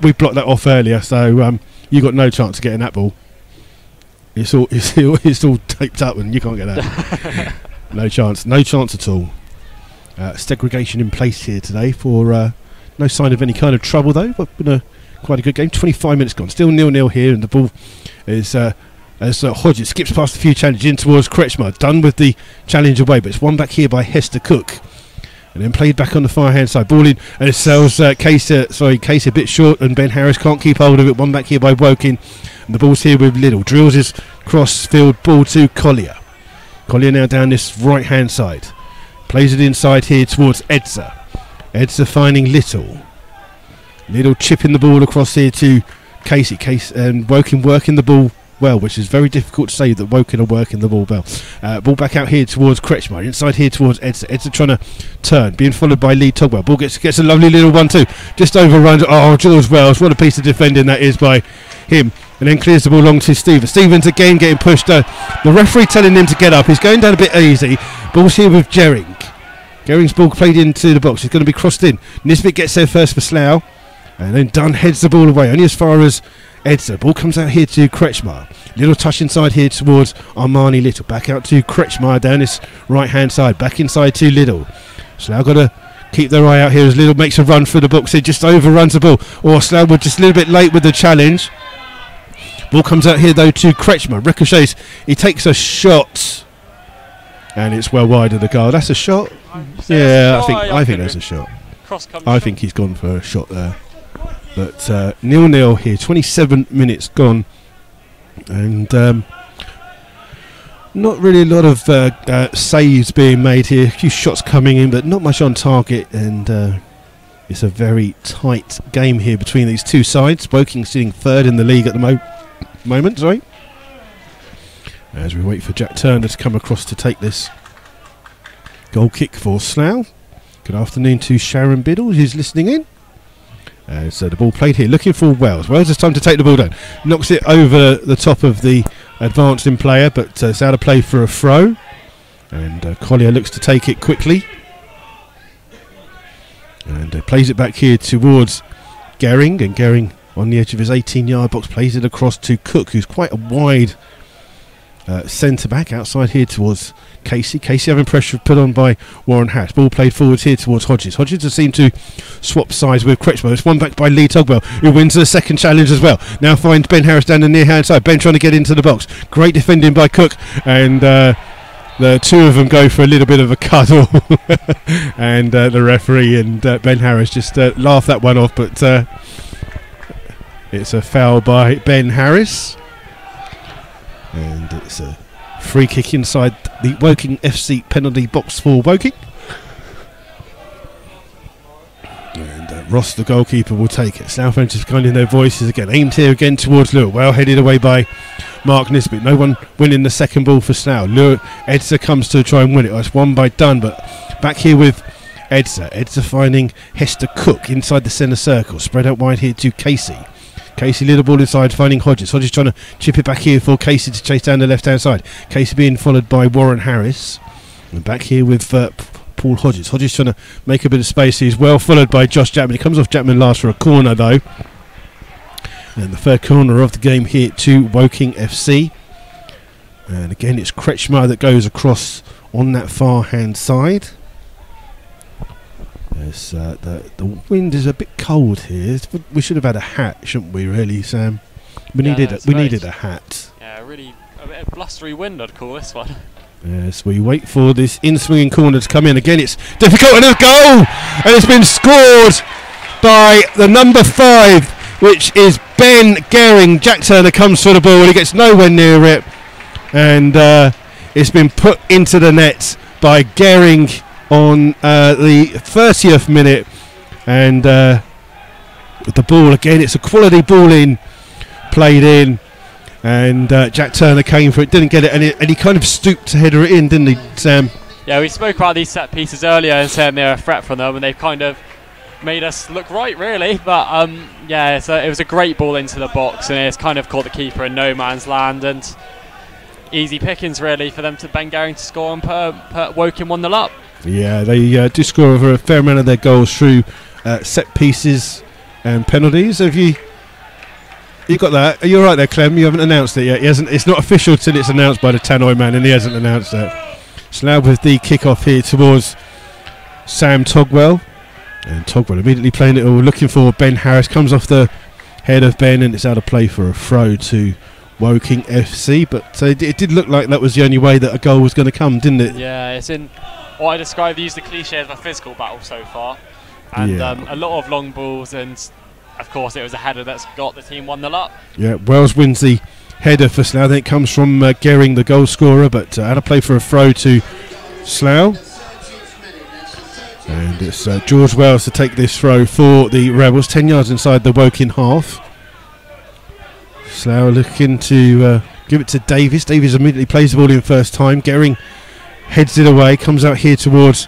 We blocked that off earlier. So you got no chance of getting that ball. It's all taped up and you can't get that. No chance at all. Segregation in place here today for no sign of any kind of trouble though, but been quite a good game. 25 minutes gone, still 0-0 here, and the ball is as Hodges skips past a few challenges in towards Kretschmer, done with the challenge away, but it's won back here by Hester Cook, and then played back on the far hand side. Ball in, and it sells Case a bit short, and Ben Harris can't keep hold of it. Won back here by Woking. And the ball's here with Little. Drills his cross-field ball to Collier. Collier now down this right-hand side. Plays it inside here towards Edser. Edser finding Little. Little chipping the ball across here to Casey. And Woking working the ball well, which is very difficult to say that Woking are working the ball well. Ball back out here towards Kretschmer, inside here towards Edser. Edser trying to turn, being followed by Lee Togwell. Ball gets a lovely little 1-2, just overruns. Oh, George Wells, what a piece of defending that is by him. And then clears the ball along to Stevens. Stevens again getting pushed. The referee telling him to get up. He's going down a bit easy. Ball's here with Gering. Gering's ball played into the box. It's going to be crossed in. Nisbet gets there first for Slough. And then Dunn heads the ball away, only as far as Edser. Ball comes out here to Kretschmer. Little touch inside here towards Armani Little. Back out to Kretschmer down this right-hand side. Back inside to Little. Slough got to keep their eye out here as Little makes a run for the box. He just overruns the ball. Or Slough were just a little bit late with the challenge. Ball comes out here though to Kretschmer. Ricochets. He takes a shot. And it's well wide of the goal. That's a shot? Yeah, I think that's a shot. I think he's gone for a shot there. But 0-0 here. 27 minutes gone. And not really a lot of saves being made here. A few shots coming in, but not much on target. And it's a very tight game here between these two sides. Woking sitting third in the league at the moment. As we wait for Jack Turner to come across to take this goal kick for Slough. Good afternoon to Sharon Biddle, who's listening in. So the ball played here, looking for Wells. Wells has time to take the ball down. Knocks it over the top of the advancing player, but it's out of play for a throw. And Collier looks to take it quickly. And plays it back here towards Gering. And Gering on the edge of his 18-yard box plays it across to Cook, who's quite a wide centre-back outside here towards Casey. Casey having pressure put on by Warren Hatch. Ball played forwards here towards Hodges. Hodges has seemed to swap sides with Kretschmer. It's one back by Lee Togwell, who wins the second challenge as well. Now finds Ben Harris down the near-hand side. Ben trying to get into the box. Great defending by Cook. And the two of them go for a little bit of a cuddle. And the referee and Ben Harris just laugh that one off. But it's a foul by Ben Harris. And it's a free kick inside the Woking FC penalty box for Woking. And Ross, the goalkeeper, will take it. Slough just finding their voices again. Aimed here again towards Lure. Well headed away by Mark Nisbet. No one winning the second ball for Slough. Lure, Edser comes to try and win it. Oh, it's won by Dunn, but back here with Edser. Edser finding Hester Cook inside the centre circle. Spread out wide here to Casey. Casey, little ball inside, finding Hodges. Hodges trying to chip it back here for Casey to chase down the left-hand side. Casey being followed by Warren Harris. And back here with Paul Hodges. Hodges trying to make a bit of space. He's well followed by Josh Chapman. He comes off Chapman last for a corner, though. And the third corner of the game here to Woking FC. And again, it's Kretschmer that goes across on that far-hand side. Yes, the wind is a bit cold here. We should have had a hat, shouldn't we? Really, Sam. We needed a hat. Yeah, really a bit of blustery wind, I'd call this one. Yes, we wait for this in-swinging corner to come in. Again, it's difficult, and a goal, and it's been scored by the number 5, which is Ben Gering. Jack Turner comes for the ball, and he gets nowhere near it, and it's been put into the net by Gering on the 30th minute. And with the ball again, it's a quality ball in, played in, and Jack Turner came for it, didn't get it, and he kind of stooped to header it in, didn't he, Sam? Yeah, we spoke about these set pieces earlier and saying they're a threat from them, and they've kind of made us look right, really. But yeah, it was a great ball into the box, and it's kind of caught the keeper in no man's land, and easy pickings really for them to Ben Gering to score and put Woking 1-0 up. Yeah, they do score over a fair amount of their goals through set pieces and penalties. Have you got that? Are you all right there, Clem? You haven't announced it yet. He hasn't. It's not official till it's announced by the Tannoy man, and he hasn't announced that. Slough with the kick-off here towards Sam Togwell. And Togwell immediately playing it all, looking for Ben Harris. Comes off the head of Ben, and it's out of play for a throw to Woking FC. But it did look like that was the only way that a goal was going to come, didn't it? Yeah, it's in what I describe the cliche as a physical battle so far. And a lot of long balls, and of course it was a header that's got the team 1-0 up. Yeah, Wells wins the header for Slough. Then it comes from Gering, the goal scorer, but out of play for a throw to Slough. And it's George Wells to take this throw for the Rebels, 10 yards inside the Woking half. Slough looking to Give it to Davies. Davies immediately plays the ball in first time. Gehring heads it away. Comes out here towards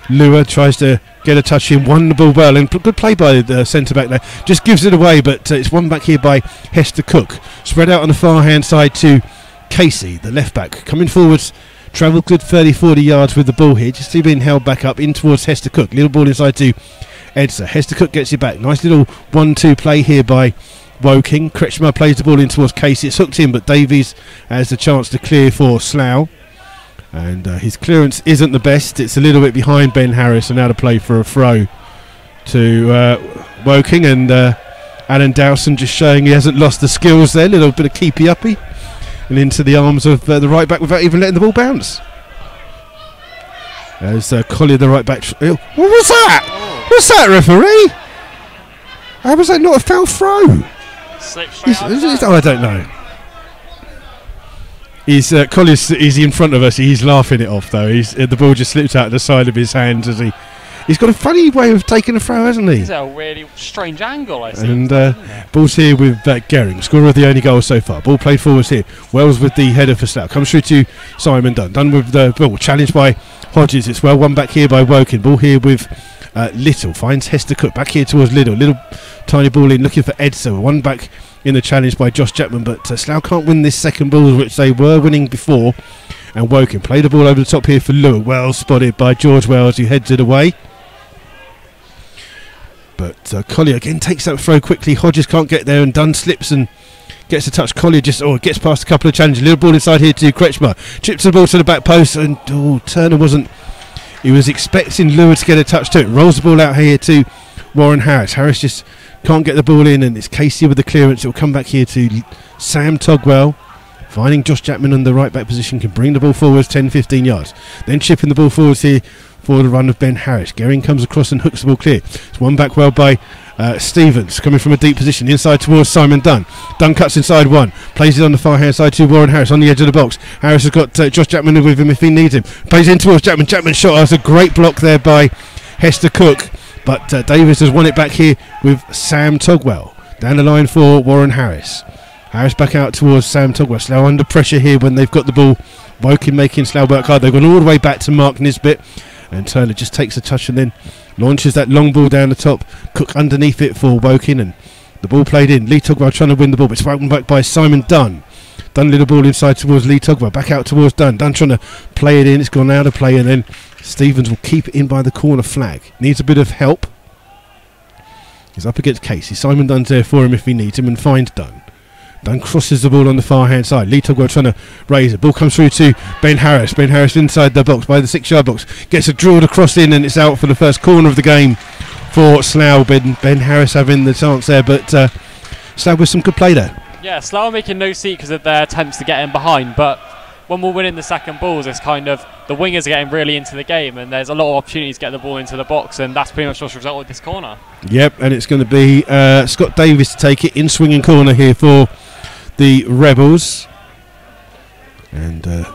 Lua. Tries to get a touch in. Won the ball well. And good play by the centre-back there. Just gives it away, but it's won back here by Hester Cook. Spread out on the far-hand side to Casey, the left-back. Coming forwards. Travelled good 30-40 yards with the ball here. Just being held back up in towards Hester Cook. Little ball inside to Edsa. Hester Cook gets it back. Nice little 1-2 play here by Woking. Kretschmer plays the ball in towards Casey. It's hooked in, but Davies has the chance to clear for Slough. And his clearance isn't the best. It's a little bit behind Ben Harris, and now to play for a throw to Woking. And Alan Dowson just showing he hasn't lost the skills there. A little bit of keepy-uppy. And into the arms of the right back without even letting the ball bounce. As Collier, the right back. What was that? Oh. What's that, referee? How was that not a foul throw? I don't know. Collier's in front of us. He's laughing it off though. The ball just slipped out the side of his hands as he's got a funny way of taking a throw, hasn't he? It's a really strange angle, I see. And ball's here with Gehring, scorer of the only goal so far. Ball played forwards here. Wells with the header for Slough. Comes through to Simon Dunn. Dunn with the ball. Challenged by Hodges. It's well won back here by Woking. Ball here with Little. Finds Hester Cook. Back here towards Little. Little tiny ball in looking for Edsa. One back in the challenge by Josh Chapman. But Slough can't win this second ball, which they were winning before. And Woking play the ball over the top here for Lua. Well spotted by George Wells, who heads it away. But Collier again takes that throw quickly. Hodges can't get there, and Dunn slips and gets a touch. Collier just gets past a couple of challenges. Little ball inside here to Kretschmer. Chips the ball to the back post, and Turner wasn't. He was expecting Lua to get a touch to it. Rolls the ball out here to Warren Harris. Harris just can't get the ball in, and it's Casey with the clearance. It will come back here to Sam Togwell. Finding Josh Chapman in the right back position, can bring the ball forwards 10-15 yards. Then chipping the ball forwards here for the run of Ben Harris. Gehring comes across and hooks the ball clear. It's won back well by Stevens, coming from a deep position inside towards Simon Dunn. Dunn cuts inside one, plays it on the far hand side to Warren Harris on the edge of the box. Harris has got Josh Chapman with him if he needs him. Plays in towards Chapman. Chapman's shot. That's a great block there by Hester Cook, but Davis has won it back here with Sam Togwell. Down the line for Warren Harris. Harris back out towards Sam Togwell. Slough under pressure here when they've got the ball. Woking making Slough work hard. They've gone all the way back to Mark Nisbet. And Turner just takes a touch and then launches that long ball down the top. Cook underneath it for Woking, and the ball played in. Lee Togwell trying to win the ball, but it's welcomed back by Simon Dunn. Dunn little ball inside towards Lee Togwell. Back out towards Dunn. Dunn trying to play it in. It's gone out of play, and then Stevens will keep it in by the corner flag. Needs a bit of help. He's up against Casey. Simon Dunn's there for him if he needs him, and finds Dunn. Dunn crosses the ball on the far hand side. Lee Togwell trying to raise it. Ball comes through to Ben Harris. Ben Harris inside the box by the 6-yard box. Gets a drilled across in, and it's out for the first corner of the game for Slough. Ben Harris having the chance there, but Slough with some good play there. Yeah, Slough are making no seat because of their attempts to get in behind, but when we're winning the second balls, it's kind of the wingers are getting really into the game, and there's a lot of opportunities to get the ball into the box, and that's pretty much what's resulted with this corner. Yep, and it's going to be Scott Davis to take it in swinging corner here for the Rebels. And the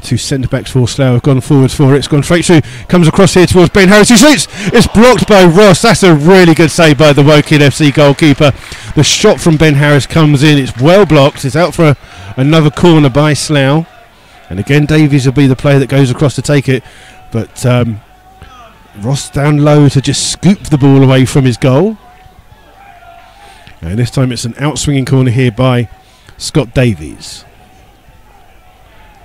two centre-backs for Slough have gone forwards for it. It's gone straight through. Comes across here towards Ben Harris. He shoots. It's blocked by Ross. That's a really good save by the Woking FC goalkeeper. The shot from Ben Harris comes in. It's well blocked. It's out for another corner by Slough. And again, Davies will be the player that goes across to take it. But Ross down low to just scoop the ball away from his goal. And this time it's an out-swinging corner here by Scott Davies.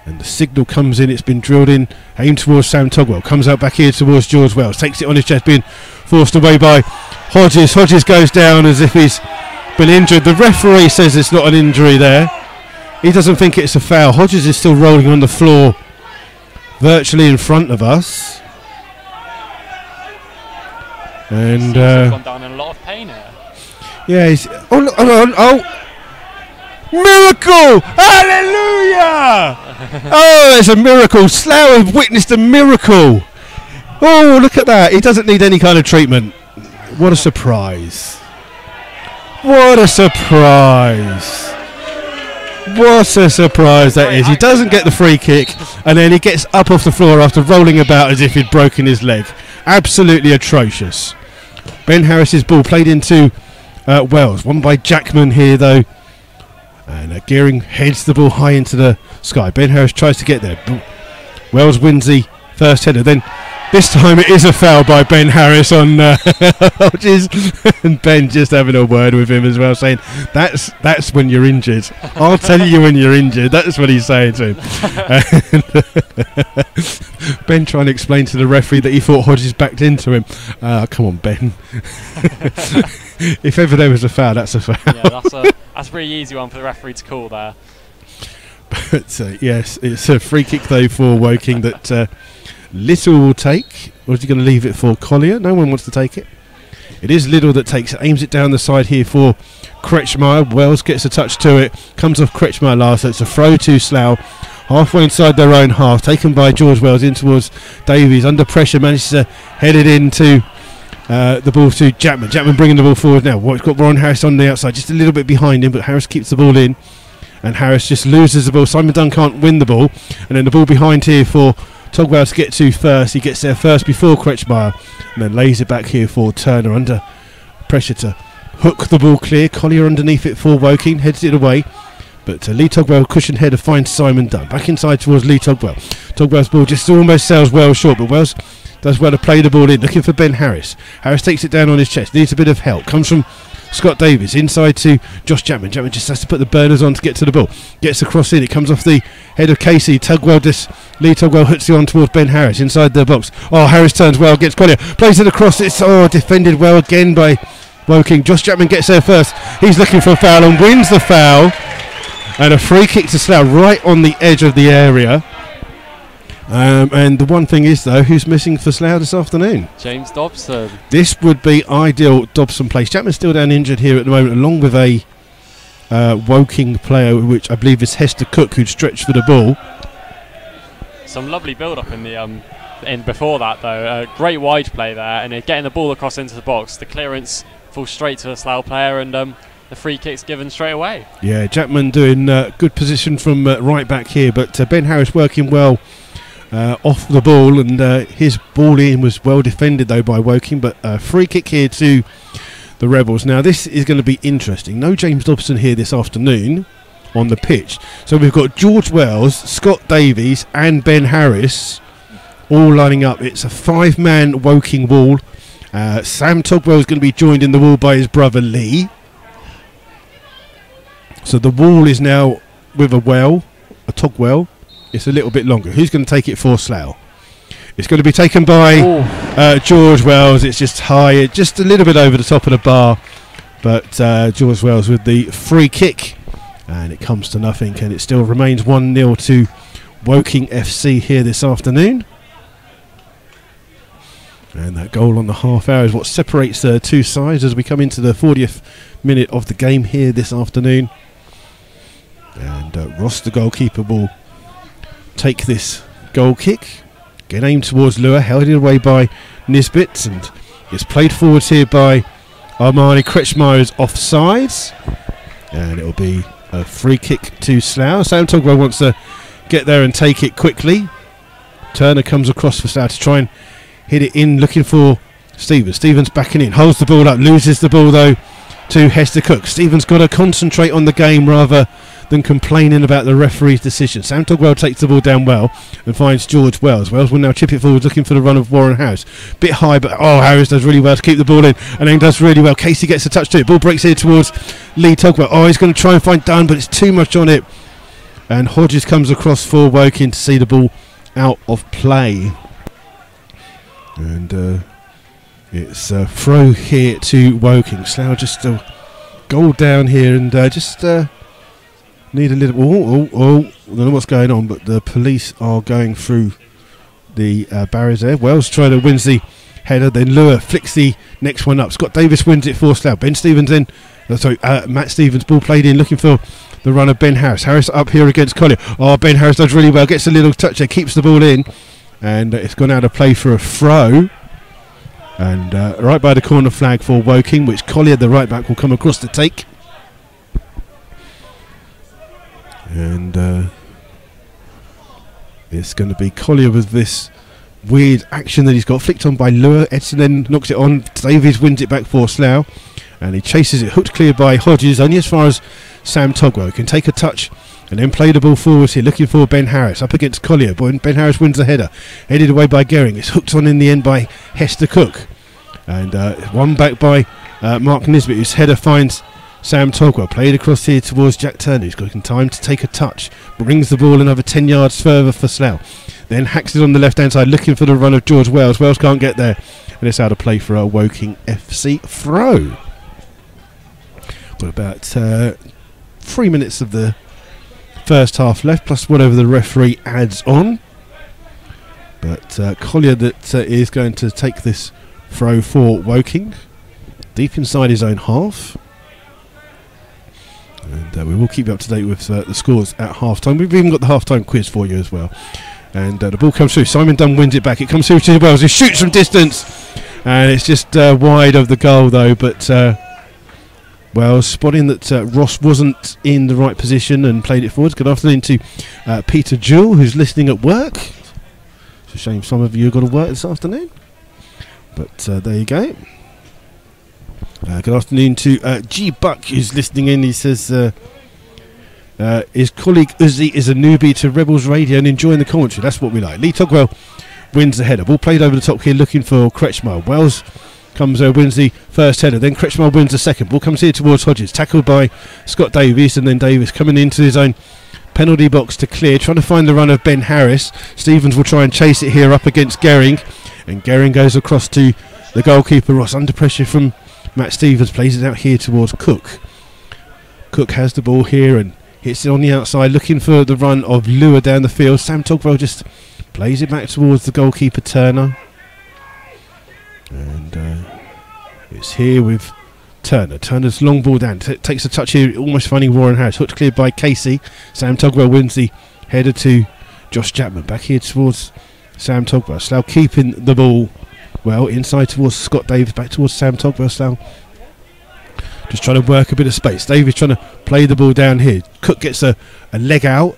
And the signal comes in. It's been drilled in, aimed towards Sam Togwell. Comes out back here towards George Wells. Takes it on his chest, being forced away by Hodges. Hodges goes down as if he's been injured. The referee says it's not an injury there. He doesn't think it's a foul. Hodges is still rolling on the floor virtually in front of us. And gone down in a lot of pain here. Yeah, he's miracle! Hallelujah! Oh, it's a miracle. Slough have witnessed a miracle. Oh, look at that. He doesn't need any kind of treatment. What a surprise. What a surprise. What a surprise that is. He doesn't get the free kick, and then he gets up off the floor after rolling about as if he'd broken his leg. Absolutely atrocious. Ben Harris's ball played into Wells. Won by Jackman here, though. And Gearing heads the ball high into the sky. Ben Harris tries to get there. Wells wins the first header. Then this time it is a foul by Ben Harris on Hodges. And Ben just having a word with him as well, saying, that's when you're injured. I'll tell you when you're injured. That's what he's saying to him. Ben trying to explain to the referee that he thought Hodges backed into him. Come on, Ben. If ever there was a foul, that's a foul. Yeah, that's a pretty easy one for the referee to call there. But yes, it's a free kick though for Woking that Little will take. Or is he going to leave it for Collier? No one wants to take it. It is Little that takes it, aims it down the side here for Kretschmar. Wells gets a touch to it, comes off Kretschmar last, so it's a throw to Slough. Halfway inside their own half, taken by George Wells in towards Davies. Under pressure, manages to head it into the ball to Chapman. Chapman bringing the ball forward now. It's got Warren Harris on the outside, just a little bit behind him, but Harris keeps the ball in. And Harris just loses the ball. Simon Dunn can't win the ball. And then the ball behind here for Togwell to get to first. He gets there first before Kretschmar. And then lays it back here for Turner under pressure to hook the ball clear. Collier underneath it for Woking. Heads it away. But Lee Togwell, cushion header, finds Simon Dunn. Back inside towards Lee Togwell. Togwell's ball just almost sails Wells short. But Wells does well to play the ball in. Looking for Ben Harris. Harris takes it down on his chest. Needs a bit of help. Comes from Scott Davies inside to Josh Chapman. Chapman just has to put the burners on to get to the ball. Gets across in. It comes off the head of Casey. Lee Togwell hooks it on towards Ben Harris inside the box. Oh, Harris turns well, gets Collier, plays it across. It's defended well again by Woking. Josh Chapman gets there first. He's looking for a foul and wins the foul. And a free kick to Slough right on the edge of the area. And the one thing is, though, who's missing for Slough this afternoon? James Dobson. This would be ideal. Dobson plays. Chapman's still down injured here at the moment, along with a Woking player, which I believe is Hester Cook, who'd stretched for the ball. Some lovely build-up in the in before that, though. Great wide play there, and getting the ball across into the box. The clearance falls straight to a Slough player, and the free kick's given straight away. Yeah, Chapman doing good position from right back here, but Ben Harris working well off the ball, and his ball in was well defended though by Woking, but free kick here to the Rebels. Now this is going to be interesting. No James Dobson here this afternoon on the pitch, so we've got George Wells, Scott Davies and Ben Harris all lining up. It's a 5-man Woking wall. Sam Togwell is going to be joined in the wall by his brother Lee. So the wall is now with a Togwell. It's a little bit longer. Who's going to take it for Slough? It's going to be taken by George Wells. It's just high, just a little bit over the top of the bar. But George Wells with the free kick. And it comes to nothing. And it still remains 1-0 to Woking FC here this afternoon. And that goal on the half hour is what separates the two sides as we come into the 40th minute of the game here this afternoon. And Ross, the goalkeeper, will take this goal kick. Get aimed towards Lure, held it away by Nisbet, and it's played forwards here by Armani. Kretschmar is offsides, and it'll be a free kick to Slough. Sam Togwell wants to get there and take it quickly. Turner comes across for Slough to try and hit it in, looking for Stevens. Stevens backing in, holds the ball up, loses the ball though to Hester Cook. Stevens got to concentrate on the game rather than complaining about the referee's decision. Sam Togwell takes the ball down well and finds George Wells. Wells will now chip it forward, looking for the run of Warren Harris. Bit high, but Harris does really well to keep the ball in, and then does really well. Casey gets a touch to it. Ball breaks here towards Lee Togwell. He's going to try and find Dunn, but it's too much on it. And Hodges comes across for Woking to see the ball out of play. And it's a throw here to Woking. Slough just a goal down here, and just need a little. I don't know what's going on, but the police are going through the barriers there. Wells trying to wins the header, then Lure flicks the next one up. Scott Davis wins it for Slough. Ben Stevens in. Matt Stevens, ball played in, looking for the run of Ben Harris. Harris up here against Collier. Ben Harris does really well, gets a little touch there, keeps the ball in, and it's gone out of play for a throw. And right by the corner flag for Woking, which Collier, the right back, will come across to take. And it's going to be Collier with this weird action that he's got, flicked on by Lure. Edson then knocks it on. Davies wins it back for Slough. and he chases it, hooked clear by Hodges, only as far as Sam Togwell. He can take a touch and then play the ball forwards here, looking for Ben Harris up against Collier. Ben Harris wins the header, headed away by Gehring. It's hooked on in the end by Hester Cook, and one back by Mark Nisbet, whose header finds Sam Togwell. Played across here towards Jack Turner, who's got time to take a touch, brings the ball another 10 yards further for Slough, then hacks it on the left hand side, looking for the run of George Wells. Wells can't get there, and it's out of play for a Woking FC throw. Got about 3 minutes of the first half left, plus whatever the referee adds on. But Collier that is going to take this throw for Woking, deep inside his own half. And we will keep you up to date with the scores at half time. We've even got the half time quiz for you as well. And the ball comes through. Simon Dunn wins it back. It comes through to Wells. He shoots from distance, and it's just wide of the goal though. But Wells spotting that Ross wasn't in the right position and played it forwards. Good afternoon to Peter Jewell, who's listening at work. It's a shame some of you have got to work this afternoon, but there you go. Good afternoon to G Buck, who's listening in. He says his colleague Uzi is a newbie to Rebels Radio and enjoying the commentary. That's what we like. Lee Togwell wins the header. Ball played over the top here, looking for Kretschmar. Wells comes wins the first header. Then Kretschmar wins the second. Ball comes here towards Hodges, tackled by Scott Davies, and then Davies coming into his own penalty box to clear, trying to find the run of Ben Harris. Stevens will try and chase it here up against Gehring, and Gehring goes across to the goalkeeper Ross under pressure from Matt Stevens. Plays it out here towards Cook. Cook has the ball here and hits it on the outside, looking for the run of Lure down the field. Sam Togwell just plays it back towards the goalkeeper Turner, and it's here with Turner. Turner's long ball down, takes a touch here, almost finding Warren Harris. Hooked cleared by Casey. Sam Togwell wins the header to Josh Chapman. Back here towards Sam Togwell. Slough keeping the ball well inside towards Scott Davis. Back towards Sam Togwell. Slough just trying to work a bit of space. Davis trying to play the ball down here. Cook gets a leg out,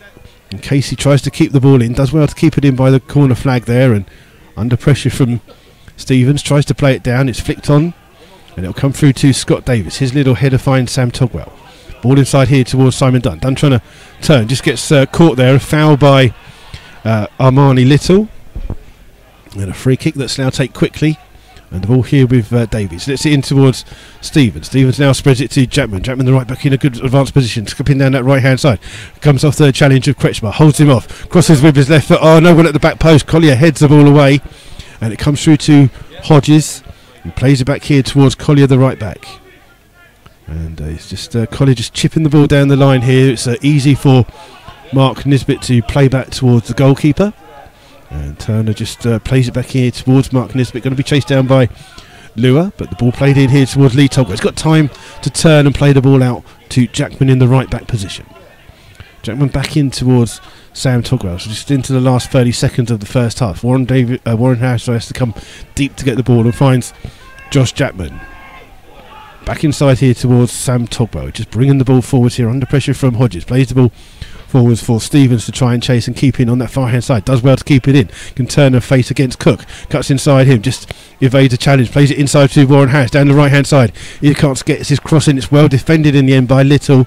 and Casey tries to keep the ball in. Does well to keep it in by the corner flag there, and under pressure from Stevens tries to play it down. It's flicked on, and it'll come through to Scott Davis. His little header finds Sam Togwell. Ball inside here towards Simon Dunn. Dunn trying to turn, just gets caught there. A foul by Armani Little, and a free kick that Slough take quickly. And the ball here with Davies. Let's it in towards Stevens. Stevens now spreads it to Chapman. Chapman the right back in a good advanced position, skipping down that right hand side. Comes off the challenge of Kretschmar, holds him off, crosses with his left foot. Oh, no one at the back post. Collier heads the ball away, and it comes through to Hodges, and plays it back here towards Collier the right back. And it's just Collier just chipping the ball down the line here. It's easy for Mark Nisbet to play back towards the goalkeeper. And Turner just plays it back here towards Mark Nisbet. Going to be chased down by Lua, but the ball played in here towards Lee Togwell. He's got time to turn and play the ball out to Jackman in the right back position. Jackman back in towards Sam Togwell. So just into the last 30 seconds of the first half. Warren Harris has to come deep to get the ball and finds Josh Jackman. Back inside here towards Sam Togwell. Just bringing the ball forwards here under pressure from Hodges. Plays the ball forwards for Stevens to try and chase and keep in on that far hand side. Does well to keep it in. Can turn her face against Cook. Cuts inside him. Just evades a challenge. Plays it inside to Warren Harris down the right hand side. He can't get his cross in. It's well defended in the end by Little,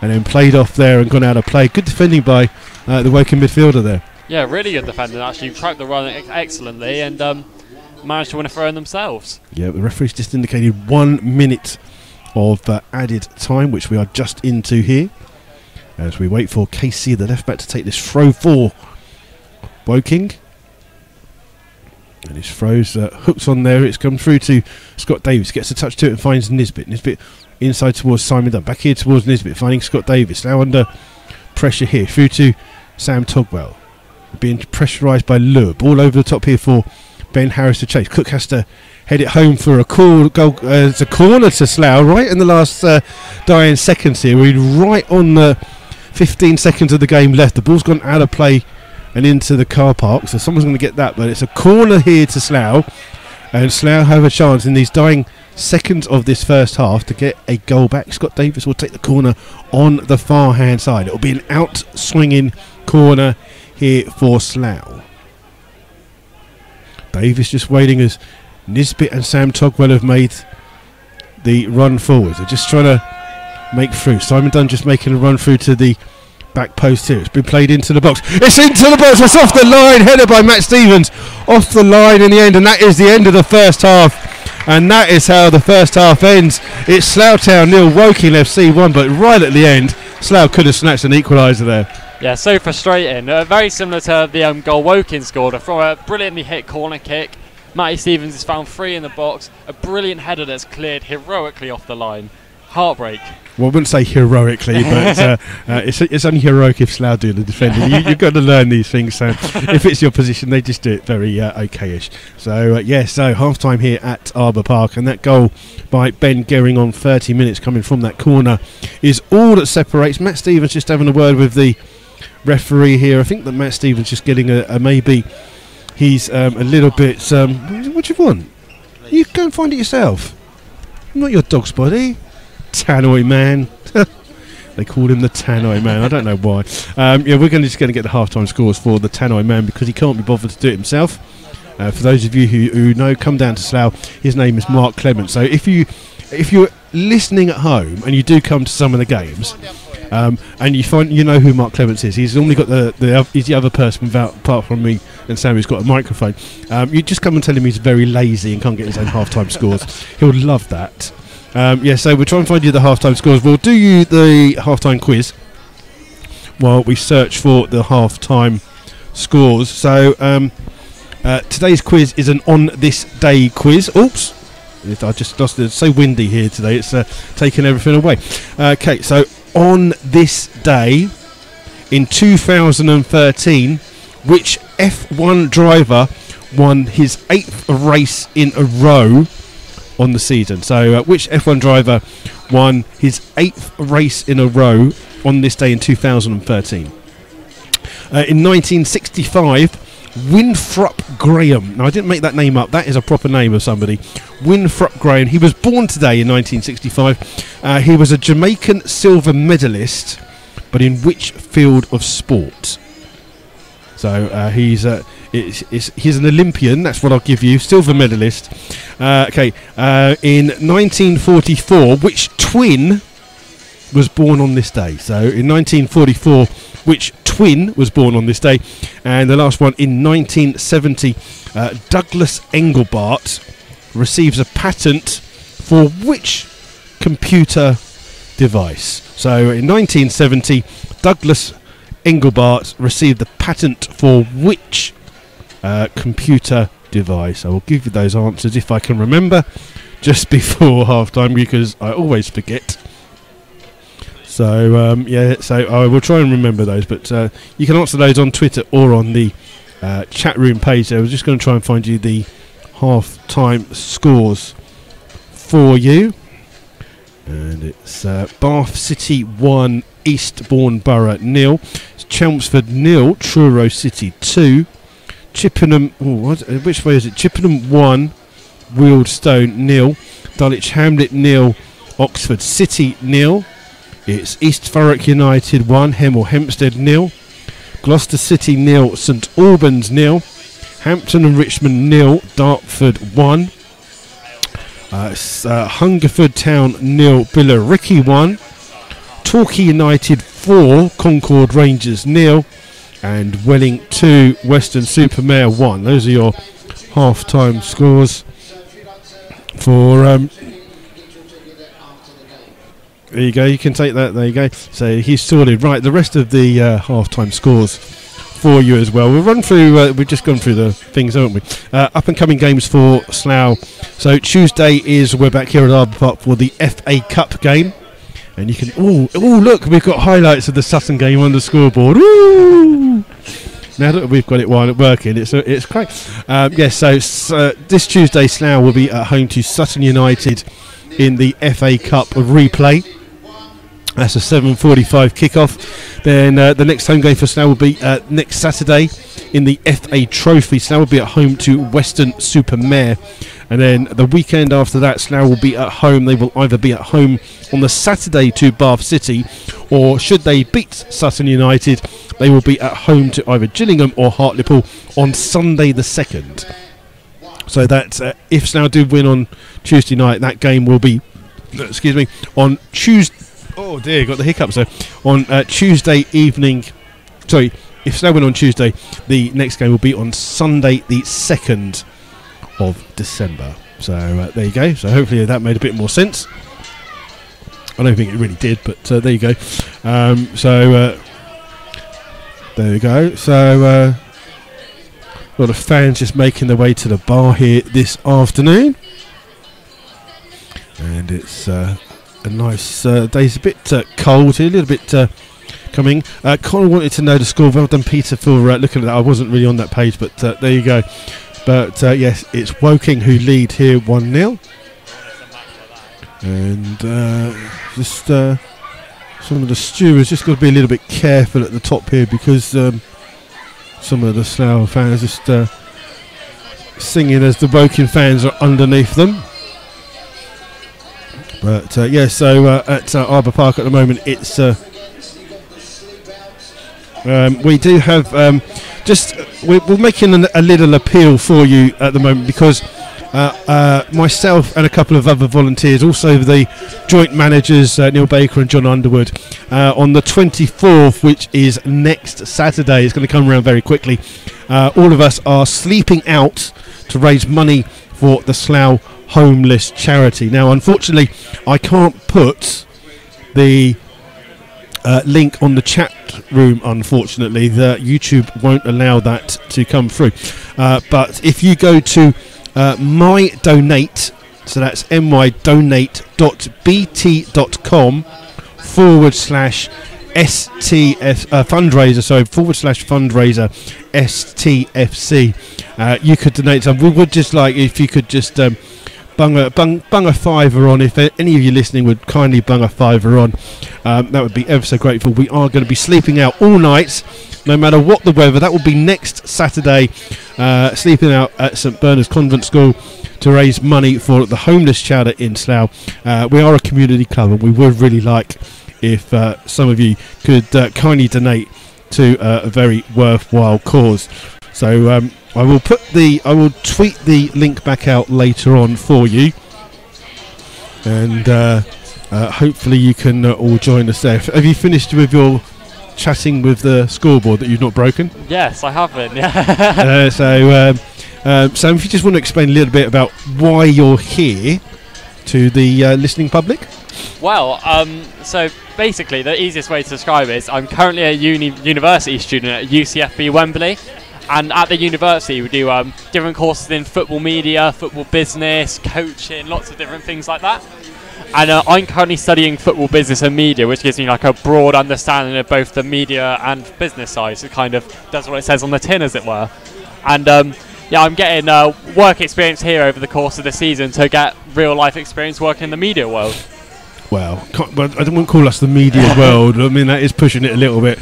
and then played off there and gone out of play. Good defending by the Woking midfielder there. Yeah, really good defending actually. Tracked the run excellently and managed to win a throw in themselves. Yeah, the referee's just indicated 1 minute of added time, which we are just into here, as we wait for KC, the left back, to take this throw for Woking. And his throws hooks on there. It's come through to Scott Davis. Gets a touch to it and finds Nisbet. Nisbet inside towards Simon Dunn. Back here towards Nisbet, finding Scott Davis. Now under pressure here. Through to Sam Togwell. Being pressurised by Lure. Ball over the top here for Ben Harris to chase. Cook has to head it home for a goal. It's a corner to Slough right in the last dying seconds here. We're right on the 15 seconds of the game left. The ball's gone out of play and into the car park, so someone's going to get that, but it's a corner here to Slough, and Slough have a chance in these dying seconds of this first half to get a goal back. Scott Davis will take the corner on the far hand side. It'll be an out swinging corner here for Slough. Davis just waiting as Nisbet and Sam Togwell have made the run forwards. They're just trying to make through. Simon Dunn just making a run through to the back post here. It's been played into the box. It's into the box. It's off the line. Headed by Matt Stevens. Off the line in the end. And that is the end of the first half. And that is how the first half ends. It's Slough Town 0, Woking FC 1. But right at the end, Slough could have snatched an equaliser there. Yeah, so frustrating. Very similar to the goal Woking scored from a brilliantly hit corner kick. Matty Stevens has found 3 in the box. A brilliant header that's cleared heroically off the line. Heartbreak. Well, I wouldn't say heroically, but it's only heroic if Slough do the defending. You've got to learn these things. So if it's your position, they just do it very okay-ish. So, so half-time here at Arbour Park. And that goal by Ben Gehring on 30 minutes coming from that corner is all that separates. Matt Stevens just having a word with the referee here. I think that Matt Stevens just getting a maybe. He's a little bit... what do you want? You go and find it yourself. I'm not your dog's body. Tannoy man. They call him the Tannoy man. I don't know why. We're just going to get the half-time scores for the Tannoy man because he can't be bothered to do it himself. For those of you who know, come down to Slough. His name is Mark Clement. So if you're listening at home and you do come to some of the games, and you know who Mark Clements is. He's only got he's the other person apart from me and Sam who's got a microphone. You just come and tell him he's very lazy and can't get his own half-time scores. He'll love that. So we'll try and find you the half-time scores. We'll do you the half-time quiz while we search for the half-time scores. So today's quiz is an on this day quiz. Oops, I just lost it. It's so windy here today. It's taking everything away. Okay, so on this day in 2013, which F1 driver won his 8th race in a row on the season? So which F1 driver won his 8th race in a row on this day in 2013? In 1965, Winthrop Graham. Now, I didn't make that name up. That is a proper name of somebody. Winthrop Graham. He was born today in 1965. He was a Jamaican silver medalist, but in which field of sport? So he's an Olympian. That's what I'll give you. Silver medalist. In 1944, which twin was born on this day? So in 1944, which twin was born on this day? And the last one, in 1970, Douglas Engelbart receives a patent for which computer device? So in 1970, Douglas Engelbart received the patent for which computer device? I will give you those answers if I can remember just before half time, because I always forget. So so I will try and remember those, but you can answer those on Twitter or on the chat room page there. I was just going to try and find you the half-time scores for you. And it's Bath City 1, Eastbourne Borough 0. It's Chelmsford 0, Truro City 2. Chippenham, which way is it? Chippenham 1, Wealdstone 0. Dulwich Hamlet 0, Oxford City 0. It's East Thurrock United 1, Hemel Hempstead 0. Gloucester City 0, St Albans 0. Hampton and Richmond 0, Dartford 1. Hungerford Town 0, Billericay 1. Torquay United 4, Concord Rangers 0. And Welling 2, Weston-super-Mare 1. Those are your half-time scores for... there you go, you can take that, there you go. So he's sorted. Right, the rest of the half-time scores for you as well. We'll run through, we've just gone through the things, haven't we? Up-and-coming games for Slough. So Tuesday we're back here at Arbour Park for the FA Cup game. And you can, look, we've got highlights of the Sutton game on the scoreboard. Ooh! Now that we've got it working, it's great. So this Tuesday, Slough will be at home to Sutton United in the FA Cup replay. That's a 7:45 kickoff. Then the next home game for Slough will be next Saturday in the FA Trophy. Slough will be at home to Weston-super-Mare. And then the weekend after that, Slough will be at home. They will either be at home on the Saturday to Bath City, or should they beat Sutton United, they will be at home to either Gillingham or Hartlepool on Sunday the 2nd. So that if Slough do win on Tuesday night, that game will be excuse me, on Tuesday. Oh dear, got the hiccups there. On Tuesday evening. Sorry, if Slough win on Tuesday, the next game will be on Sunday, the 2nd of December. So there you go. So hopefully that made a bit more sense. I don't think it really did, but there you go. There you go. So a lot of fans just making their way to the bar here this afternoon, and it's a nice day. It's a bit cold here, a little bit coming. Connor wanted to know the score. Well done, Peter, for looking at that. I wasn't really on that page, but there you go. But yes, it's Woking who lead here 1-0. And just some of the stewards just got to be a little bit careful at the top here, because some of the Slough fans just singing as the Woking fans are underneath them. But yeah, so at Arbour Park at the moment, it's we do have we're making a little appeal for you at the moment, because myself and a couple of other volunteers, also the joint managers Neil Baker and John Underwood, on the 24th, which is next Saturday, it's going to come around very quickly, all of us are sleeping out to raise money for the Slough Homeless Charity. Now unfortunately I can't put the link on the chat room, unfortunately. The YouTube won't allow that to come through, but if you go to my donate, so that's mydonate.bt.com/STF fundraiser, so /fundraiser STFC, you could donate some. We would just like if you could just bung a fiver on. If any of you listening would kindly bung a fiver on, that would be ever so grateful. We are going to be sleeping out all night, no matter what the weather. That will be next Saturday, sleeping out at St Bernard's Convent School to raise money for the homeless charity in Slough. We are a community club, and we would really like if some of you could kindly donate to a very worthwhile cause. So I will tweet the link back out later on for you, and hopefully you can all join us there. Have you finished with your chatting with the scoreboard that you've not broken? Yes, I have been. Yeah. So if you just want to explain a little bit about why you're here to the listening public. Well, so basically the easiest way to describe it is I'm currently a university student at UCFB Wembley, and at the university we do different courses in football media, football business, coaching, lots of different things like that. And I'm currently studying football business and media, which gives me like a broad understanding of both the media and business side. So it kind of does what it says on the tin, as it were. And yeah, I'm getting work experience here over the course of the season to get real life experience working in the media world. Well, I don't want to call us the media world. I mean, that is pushing it a little bit.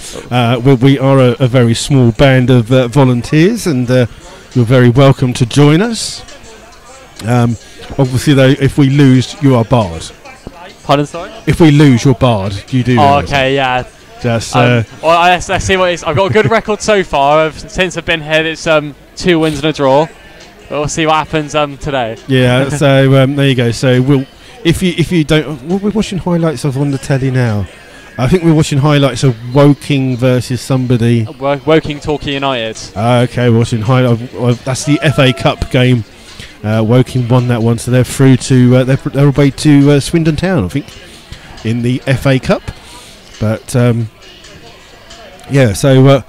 We are a very small band of volunteers, and you're very welcome to join us. Obviously, though, if we lose, you are barred. Pardon, sorry? If we lose, you're barred. You do. Oh, okay, yeah. Just. Well, I see what it is. I've got a good record so far. Since I've been here, it's 2 wins and a draw. But we'll see what happens today. Yeah. So there you go. So we'll. If you don't, we're watching highlights of on the telly now. I think we're watching highlights of Woking versus somebody. Woking Torquay United. Okay, we're watching highlights. That's the FA Cup game. Woking won that one, so they're through to they're away to Swindon Town, I think, in the FA Cup. But yeah, so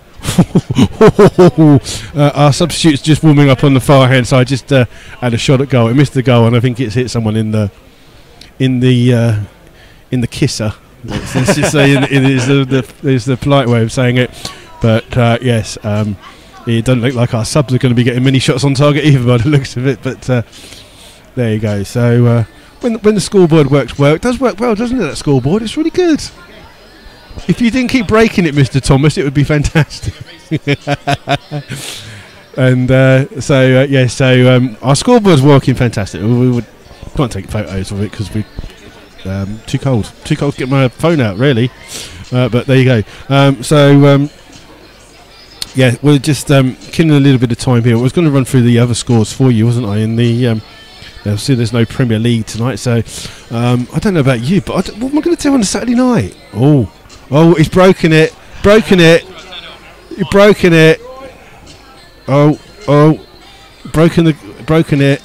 our substitute's just warming up on the far hand side. Just had a shot at goal. It missed the goal, and I think it's hit someone in the kisser. Is the polite way of saying it. But yes, it doesn't look like our subs are going to be getting many shots on target either by the looks of it. But there you go. So when the scoreboard works well, it does work well, doesn't it? That scoreboard, it's really good. If you didn't keep breaking it, Mr. Thomas, it would be fantastic. And so our scoreboard's working fantastic. We can't take photos of it because we too cold to get my phone out, really. But there you go. Yeah, we're just killing a little bit of time here. I was going to run through the other scores for you, wasn't I, in the See, there's no Premier League tonight, so I don't know about you, but what am I going to do on a Saturday night? Oh, he's broken it. You've broken it. Oh, broken it.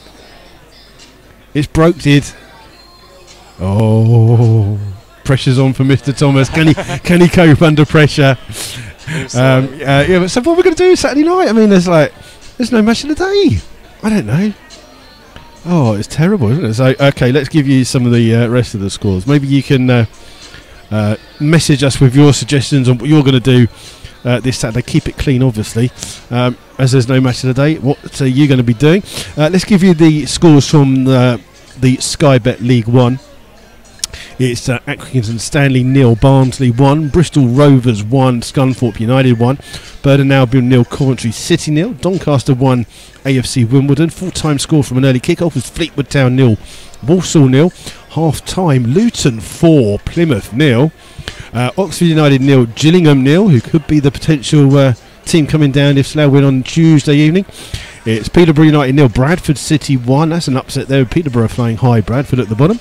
It's broked it. Oh, pressure's on for Mr. Thomas. Can he cope under pressure? But so what are we going to do Saturday night? I mean, there's no match of the day. I don't know. Oh, it's terrible, isn't it? So, okay, let's give you some of the rest of the scores. Maybe you can message us with your suggestions on what you're going to do this Saturday. Keep it clean, obviously, as there's no match of the day. What are you going to be doing? Let's give you the scores from the Sky Bet League 1. It's Accrington Stanley 0, Barnsley 1, Bristol Rovers 1, Scunthorpe United 1, Burton Albion 0, Coventry City 0, Doncaster 1, AFC Wimbledon. Full-time score from an early kick-off was Fleetwood Town 0, Walsall 0. Half-time, Luton 4, Plymouth 0, Oxford United 0, Gillingham 0, who could be the potential team coming down if Slough win on Tuesday evening. It's Peterborough United 0, Bradford City 1. That's an upset there. Peterborough flying high, Bradford at the bottom.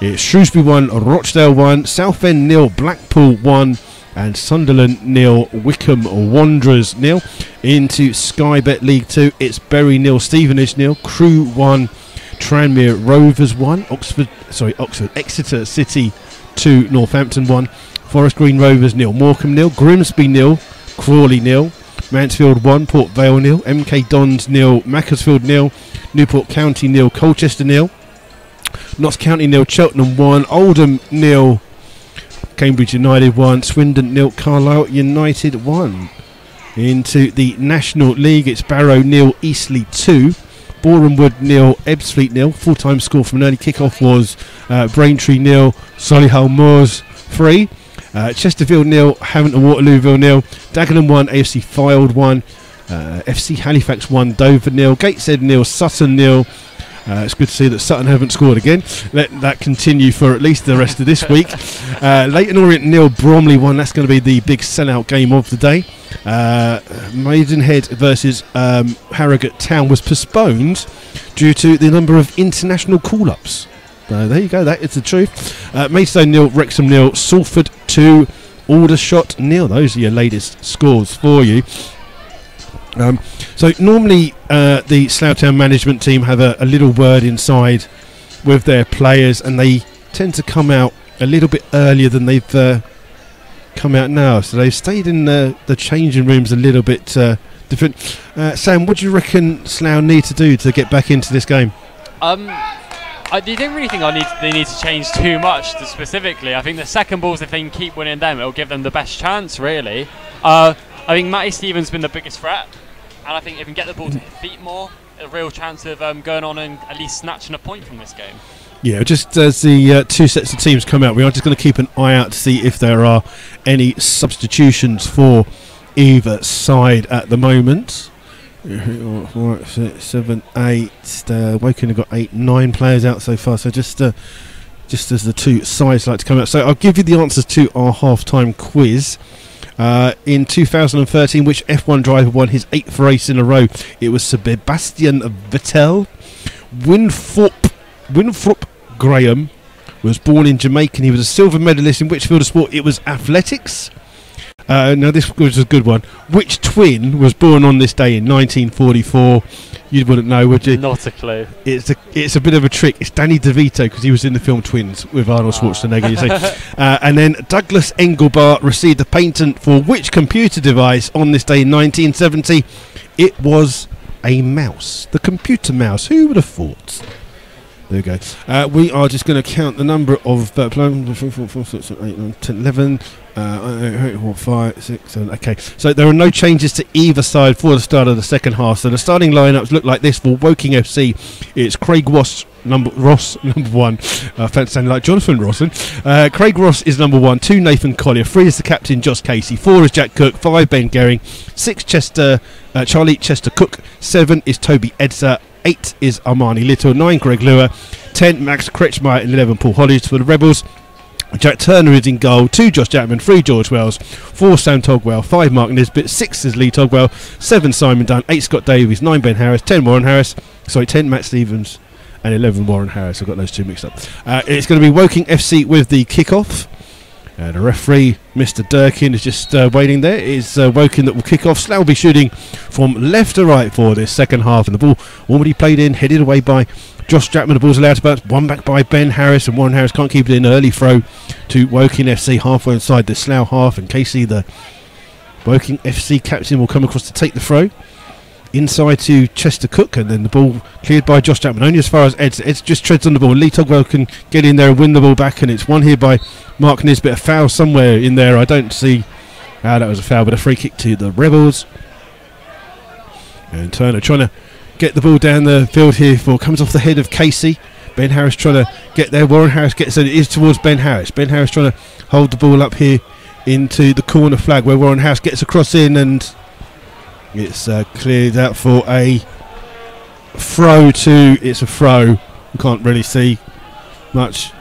It's Shrewsbury 1, Rochdale 1, Southend 0, Blackpool 1, and Sunderland 0, Wickham Wanderers 0. Into Sky Bet League 2, it's Bury 0, Stevenage 0, Crewe 1, Tranmere Rovers 1, Exeter City 2, Northampton 1, Forest Green Rovers 0, Morecambe 0, Grimsby 0, Crawley 0, Mansfield 1, Port Vale 0, MK Dons 0, Macclesfield 0, Newport County 0, Colchester 0, Notts County 0, Cheltenham 1, Oldham 0, Cambridge United 1, Swindon 0, Carlisle United 1. Into the National League, it's Barrow 0, Eastleigh 2, Borehamwood 0, Ebbsfleet 0. Full-time score from an early kick-off was Braintree 0, Solihull Moors 3, Chesterfield 0, Hampton Waterlooville 0, Dagenham 1, AFC Fylde 1, FC Halifax 1, Dover 0, Gateshead 0, Sutton 0. It's good to see that Sutton haven't scored again. Let that continue for at least the rest of this week. Leyton Orient 0, Bromley 1. That's going to be the big sellout game of the day. Maidenhead versus Harrogate Town was postponed due to the number of international call-ups. There you go, that is the truth. Maidstone 0, Wrexham 0, Salford 2, Aldershot 0. Those are your latest scores for you. So normally the Slough Town management team have a little word inside with their players, and they tend to come out a little bit earlier than they've come out now. So they've stayed in the changing rooms a little bit different. Sam, what do you reckon Slough need to do to get back into this game? I don't really think they need to change too much specifically. I think the second balls, if they can keep winning them, it'll give them the best chance, really. I think Matty Stevens has been the biggest threat, and I think if we can get the ball to his feet more, a real chance of going on and at least snatching a point from this game. Yeah, just as the two sets of teams come out, we are just going to keep an eye out to see if there are any substitutions for either side at the moment. 4, 6, 7, 8. Woking have got 8, 9 players out so far. So just as the two sides like to come out. So I'll give you the answers to our half-time quiz. In 2013, which F1 driver won his 8th race in a row? It was Sebastian Vettel. Winthrop Graham was born in Jamaica, and he was a silver medalist in which field of sport? It was athletics. Now this was a good one. Which twin was born on this day in 1944? You wouldn't know, would you? Not a clue. It's a bit of a trick. It's Danny DeVito, because he was in the film Twins with Arnold Schwarzenegger. You see. And then Douglas Engelbart received a patent for which computer device on this day in 1970? It was a mouse. The computer mouse. Who would have thought? There we go. We are just going to count the number of 3, 4, 5, 6, 7, 8, 9, 10, 11, 5, 6, 7. Okay, so there are no changes to either side for the start of the second half. So the starting lineups look like this for Woking FC. It's Craig Ross, number 1. Fancy sounding like Jonathan Rawson. Craig Ross is number 1. 2, Nathan Collier. 3 is the captain, Josh Casey. 4 is Jack Cook. 5, Ben Gehring. 6, Charlie Chester Cook. 7 is Toby Edser. 8 is Armani Little. 9, Greg Lure. 10, Max Kretschmeyer. And 11, Paul Hodges for the Rebels. Jack Turner is in goal. 2, Josh Jackman. 3, George Wells. 4, Sam Togwell. 5, Mark Nisbet. 6 is Lee Togwell. 7, Simon Dunn. 8, Scott Davies. 9, Ben Harris. 10, Warren Harris. 10, Matt Stevens. and 11 Warren Harris. I've got those two mixed up. It's going to be Woking FC with the kick-off. The referee, Mr. Durkin, is just waiting there. It's Woking that will kick off. Slough will be shooting from left to right for this second half. And the ball already played in, headed away by Josh Jackman. The ball's allowed to bounce. One back by Ben Harris, and Warren Harris can't keep it in. Early throw to Woking FC halfway inside the Slough half. And Casey, the Woking FC captain, will come across to take the throw. Inside to Chester Cook, and then the ball cleared by Josh Jackman, only as far as Eds. Eds just treads on the ball. Lee Togwell can get in there and win the ball back, and it's won here by Mark Nisbet. A foul somewhere in there. I don't see how that was a foul, but a free kick to the Rebels. And Turner trying to get the ball down the field here. Comes off the head of Casey. Ben Harris trying to get there. Warren Harris gets it. It is towards Ben Harris. Ben Harris trying to hold the ball up here into the corner flag where Warren Harris gets across in, and it's cleared out for a throw to... It's a throw. You can't really see much.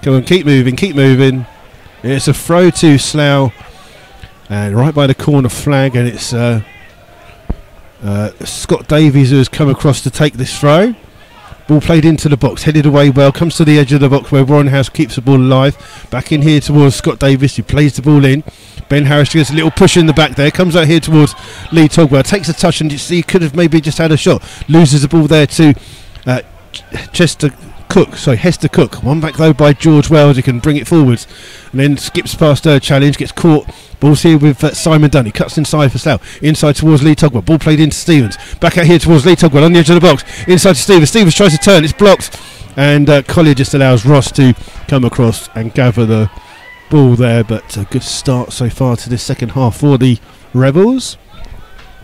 Come on, keep moving. It's a throw to Slough, and right by the corner flag, and it's Scott Davies who has come across to take this throw. Ball played into the box, headed away well, comes to the edge of the box where Warren Harris keeps the ball alive. Back in here towards Scott Davies, who plays the ball in. Ben Harris gets a little push in the back there, comes out here towards Lee Togwell, takes a touch, and he could have maybe just had a shot. Loses the ball there to Hester Cook. One back though by George Wells, who can bring it forwards. And then skips past her challenge, gets caught. Ball's here with Simon Dunn. He cuts inside for Slough. Inside towards Lee Togwell. Ball played into Stevens. Back out here towards Lee Togwell on the edge of the box. Inside to Stevens. Stevens tries to turn. It's blocked. And Collier just allows Ross to come across and gather the ball there. But a good start so far to this second half for the Rebels.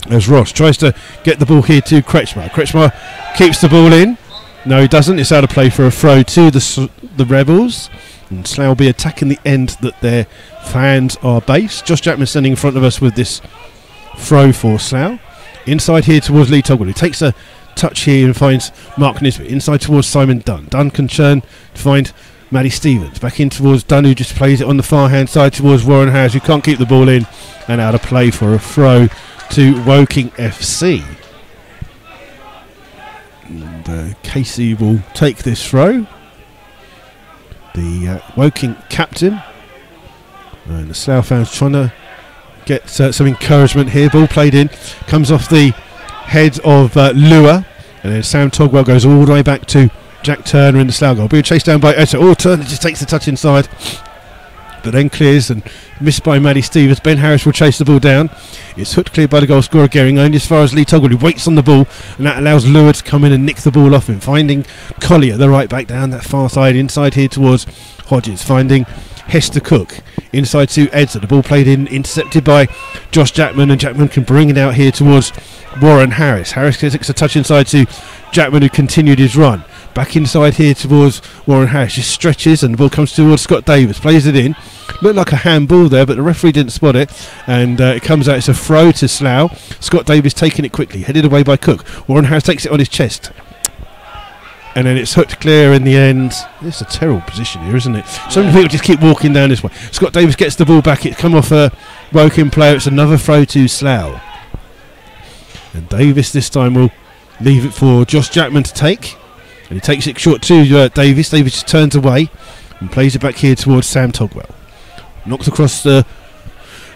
As Ross tries to get the ball here to Kretschmar. Kretschmar keeps the ball in. No, he doesn't. It's out of play for a throw to the Rebels. And Slough will be attacking the end that their fans are based. Josh Jackman standing in front of us with this throw for Slough. Inside here towards Lee Togwell. He takes a touch here and finds Mark Nisbet. Inside towards Simon Dunn. Dunn can turn to find Maddie Stevens. Back in towards Dunn, who just plays it on the far hand side towards Warren Harris, who can't keep the ball in. And out of play for a throw to Woking FC. And Casey will take this throw. The Woking captain. And the Slough fans trying to get some encouragement here. Ball played in. Comes off the head of Lua. And then Sam Togwell goes all the way back to Jack Turner in the Slough goal. Being chased down by Etta. Oh, Turner just takes the touch inside. But then clears and missed by Maddie Stevens. Ben Harris will chase the ball down. It's hooked clear by the goal scorer Gehring, only as far as Lee Togwell, who waits on the ball, and that allows Lua to come in and nick the ball off him. Finding Collier, the right back, down that far side, inside here towards Hodges. Finding Hester Cook, inside to Edson. The ball played in, intercepted by Josh Jackman, and Jackman can bring it out here towards Warren Harris. Harris takes a touch inside to Jackman, who continued his run. Back inside here towards Warren Harris, just stretches and the ball comes towards Scott Davis, plays it in. Looked like a handball there, but the referee didn't spot it, and it comes out. It's a throw to Slough. Scott Davis taking it quickly, headed away by Cook. Warren Harris takes it on his chest, and then it's hooked clear in the end. It's a terrible position here, isn't it? So many people just keep walking down this way. Scott Davis gets the ball back. It's come off a Woking player. It's another throw to Slough, and Davis this time will leave it for Josh Jackman to take. And he takes it short to Davis. Davis just turns away and plays it back here towards Sam Togwell. Knocked across the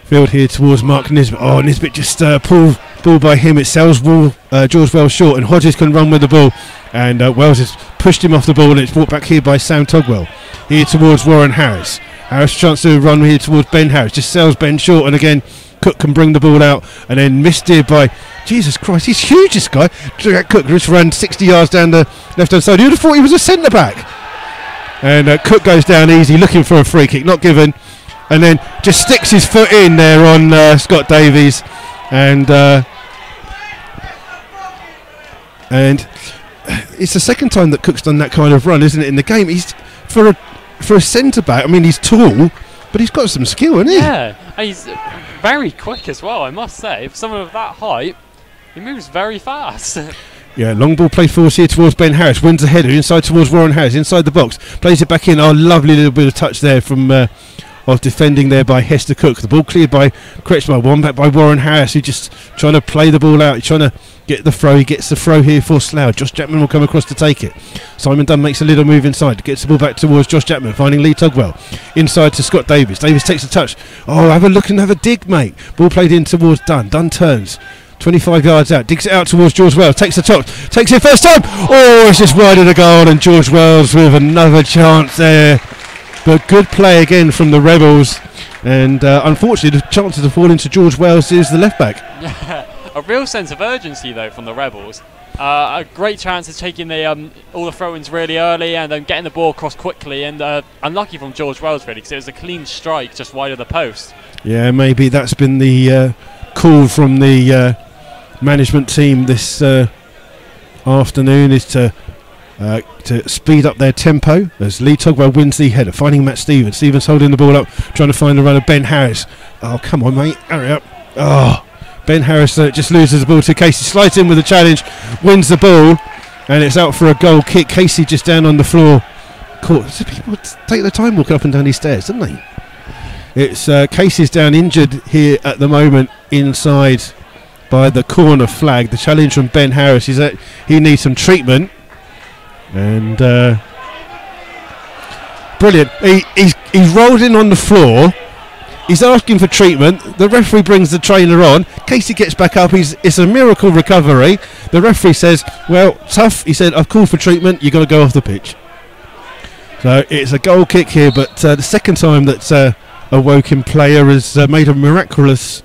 field here towards Mark Nisbet. Oh, Nisbet just pulled ball by him. It sells George Wells short, and Hodges can run with the ball. And Wells has pushed him off the ball, and it's brought back here by Sam Togwell. Here towards Warren Harris. Harris chance to run here towards Ben Harris. Just sells Ben short, and again Cook can bring the ball out, and then missed here by... Jesus Christ, he's huge, this guy. Cook just ran 60 yards down the left-hand side. You'd have thought he was a centre-back. And Cook goes down easy, looking for a free kick, not given. And then just sticks his foot in there on Scott Davies. And it's the second time that Cook's done that kind of run, isn't it, in the game? He's for a centre-back, I mean, he's tall, but he's got some skill, hasn't he? Yeah, and he's very quick as well, I must say. For someone of that height, he moves very fast. Yeah, long ball played forward here towards Ben Harris. Wins the header inside towards Warren Harris. Inside the box. Plays it back in. Oh, lovely little bit of touch there from of defending there by Hester Cook. The ball cleared by Kretschmer, one back by Warren Harris, who just trying to play the ball out. He's trying to get the throw. He gets the throw here for Slough. Josh Jackman will come across to take it. Simon Dunn makes a little move inside, gets the ball back towards Josh Jackman, finding Lee Tugwell. Inside to Scott Davis. Davis takes a touch. Oh, have a look and have a dig, mate. Ball played in towards Dunn. Dunn turns 25 yards out, digs it out towards George Wells, takes the top, takes it first time. Oh, it's just wide of the goal, and George Wells with another chance there. But good play again from the Rebels, and unfortunately the chances of falling to George Wells is the left back. A real sense of urgency though from the Rebels. A great chance of taking the all the throw-ins really early and then getting the ball across quickly, and unlucky from George Wells really, because it was a clean strike just wide of the post. Yeah, maybe that's been the call from the management team this afternoon, is to speed up their tempo as Lee Tugwell wins the header, finding Matt Stevens. Stevens holding the ball up, trying to find the runner, Ben Harris. Oh, come on, mate, hurry up. Oh, Ben Harris just loses the ball to Casey, slides in with a challenge, wins the ball, and it's out for a goal kick. Casey just down on the floor. So people take their time walking up and down these stairs, don't they? It's Casey's down injured here at the moment inside by the corner flag. The challenge from Ben Harris is that he needs some treatment, and brilliant. He's rolled in on the floor. He's asking for treatment. The referee brings the trainer on. Casey gets back up. It's a miracle recovery. The referee says, well, tough. He said, I've called for treatment. You've got to go off the pitch. So it's a goal kick here, but the second time that a Woking player has made a miraculous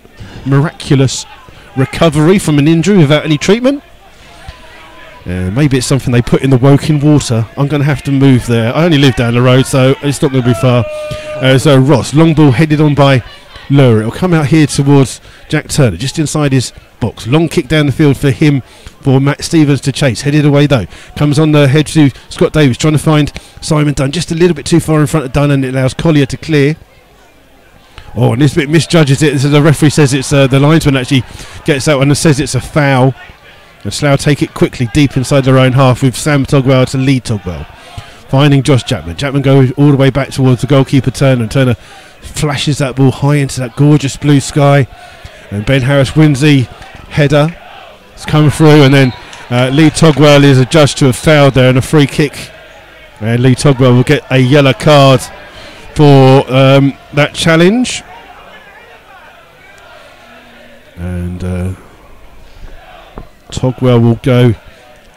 recovery from an injury without any treatment. Maybe it's something they put in the Woking water. I'm going to have to move there. I only live down the road, so it's not going to be far. So Ross, long ball headed on by Lure. It'll come out here towards Jack Turner, just inside his box. Long kick down the field for him, for Matt Stevens to chase. Headed away though. Comes on the head to Scott Davis, trying to find Simon Dunn. Just a little bit too far in front of Dunn, and it allows Collier to clear. Oh, and this bit misjudges it. So the referee says it's the linesman actually gets that one and says it's a foul. And Slough take it quickly deep inside their own half with Sam Tugwell to lead Tugwell. Finding Josh Jackman. Jackman goes all the way back towards the goalkeeper Turner, and Turner flashes that ball high into that gorgeous blue sky. And Ben Harris wins the header. It's come through, and then Lee Tugwell is adjudged to have fouled there, and a free kick. And Lee Tugwell will get a yellow card for that challenge. And Tugwell will go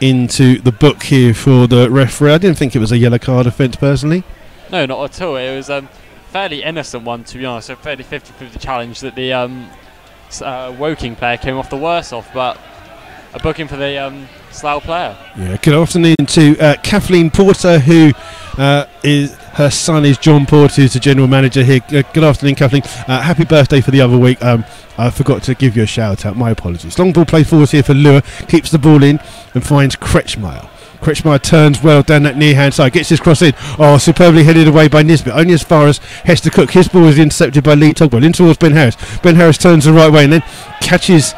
into the book here for the referee. I didn't think it was a yellow card offence personally. No, not at all. It was a fairly innocent one, to be honest. A fairly 50-50 challenge that the Woking player came off the worse off, but a booking for the Slough player. Yeah. Good afternoon to Kathleen Porter, who her son is John Porter, who's the general manager here. Good afternoon, Kathleen. Happy birthday for the other week. I forgot to give you a shout out. My apologies. Long ball play forward here for Lure. Keeps the ball in and finds Kretschmeyer. Kretschmeyer turns well down that near hand side. Gets his cross in. Oh, superbly headed away by Nisbet. Only as far as Hester Cook. His ball is intercepted by Lee Tugwell. In towards Ben Harris. Ben Harris turns the right way and then catches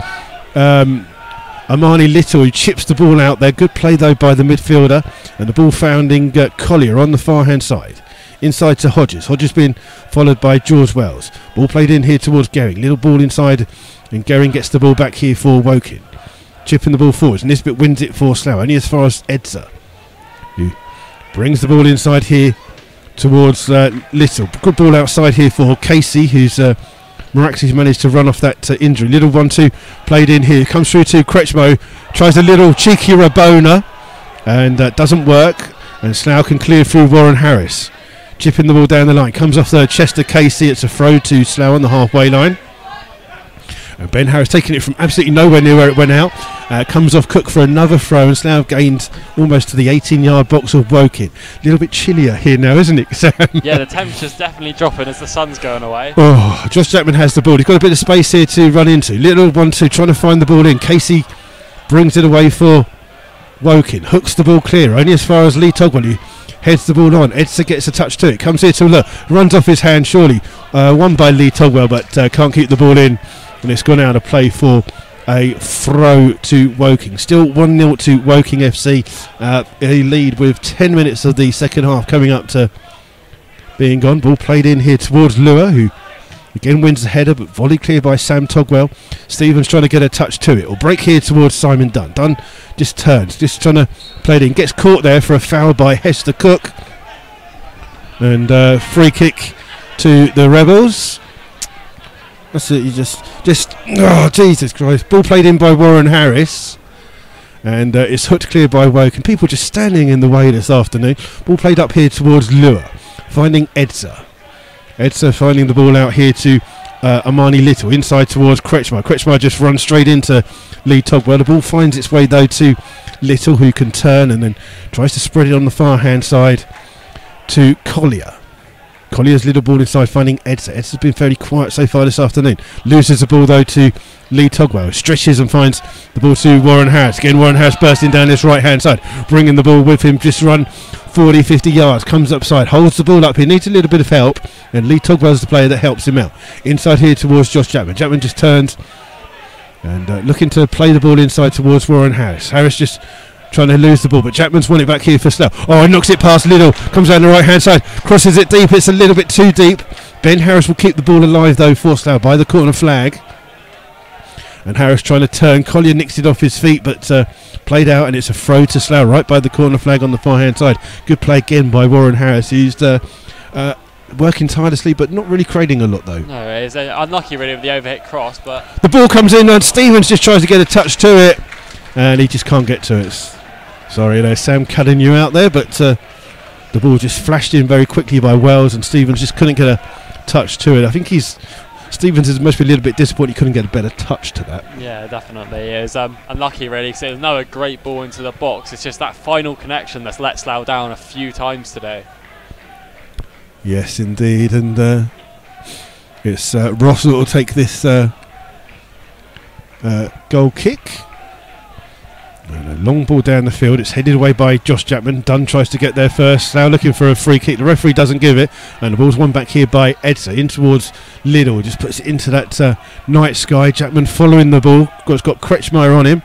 Amani Little, who chips the ball out there. Good play though by the midfielder. And the ball finding Collier on the far hand side. Inside to Hodges. Hodges being followed by George Wells. Ball played in here towards Gehring. Little ball inside, and Gehring gets the ball back here for Woking. Chipping the ball forwards. Nisbet wins it for Slough, only as far as Edzer, who brings the ball inside here towards Little. Good ball outside here for Casey, who's miraculously managed to run off that injury. Little 1-2 played in here. Comes through to Kretschmo. Tries a little cheeky Rabona, and doesn't work. And Slough can clear through Warren Harris. Chipping the ball down the line. Comes off the chest of Casey. It's a throw to Slough on the halfway line. And Ben Harris taking it from absolutely nowhere near where it went out. Comes off Cook for another throw, and Slough gains almost to the 18-yard box of Woking. A little bit chillier here now, isn't it, Sam? Yeah, the temperature's definitely dropping as the sun's going away. Oh, Josh Jackman has the ball. He's got a bit of space here to run into. Little 1-2 trying to find the ball in. Casey brings it away for Woking. Hooks the ball clear, only as far as Lee Tugwell, who heads the ball on. Edser gets a touch to it. Comes here to look. Runs off his hand, surely. Won by Lee Tugwell, but can't keep the ball in. And it's gone out of play for a throw to Woking. Still 1-0 to Woking FC. A lead with 10 minutes of the second half coming up to being gone. Ball played in here towards Lure, who again wins the header, but volley clear by Sam Togwell. Stevens trying to get a touch to it. Or break here towards Simon Dunn. Dunn just turns, just trying to play it in. Gets caught there for a foul by Hester Cook. And free kick to the Rebels. That's it, you just oh Jesus Christ. Ball played in by Warren Harris. And it's hooked clear by Woking. People just standing in the way this afternoon. Ball played up here towards Lure, finding Edzer. Edzer finding the ball out here to Amani Little, inside towards Kretschmar. Kretschmar just runs straight into Lee Togwell. The ball finds its way though to Little, who can turn and then tries to spread it on the far hand side to Collier. Collier's little ball inside, finding Edzer. Edzer's been fairly quiet so far this afternoon. Loses the ball though to Lee Togwell. Stretches and finds the ball to Warren Harris. Again, Warren Harris bursting down this right hand side, bringing the ball with him. Just run 40-50 yards, comes upside, holds the ball up. He needs a little bit of help, and Lee Togwell's the player that helps him out. Inside here towards Josh Chapman. Chapman just turns and looking to play the ball inside towards Warren Harris. Harris just trying to lose the ball, but Chapman's won it back here for Slough. Oh, he knocks it past Little, comes down the right hand side, crosses it deep. It's a little bit too deep. Ben Harris will keep the ball alive though for Slough by the corner flag. And Harris trying to turn. Collier nicks it off his feet, but played out, and it's a throw to Slough right by the corner flag on the far hand side. Good play again by Warren Harris. He's working tirelessly, but not really creating a lot though. No, it's unlucky really with the overhit cross, but the ball comes in and Stevens just tries to get a touch to it, and he just can't get to it. Sorry there, Sam, cutting you out there, but the ball just flashed in very quickly by Wells, and Stevens just couldn't get a touch to it. I think Stevens is must be a little bit disappointed he couldn't get a better touch to that. Yeah, definitely. It was unlucky really, because it was no great ball into the box. It's just that final connection that's let Slough down a few times today. Yes, indeed, and it's Ross that will take this goal kick. And a long ball down the field. It's headed away by Josh Chapman. Dunn tries to get there first. Now looking for a free kick. The referee doesn't give it, and the ball's won back here by Edzer in towards Little. Just puts it into that night sky. Chapman following the ball. It's got Kretschmar on him,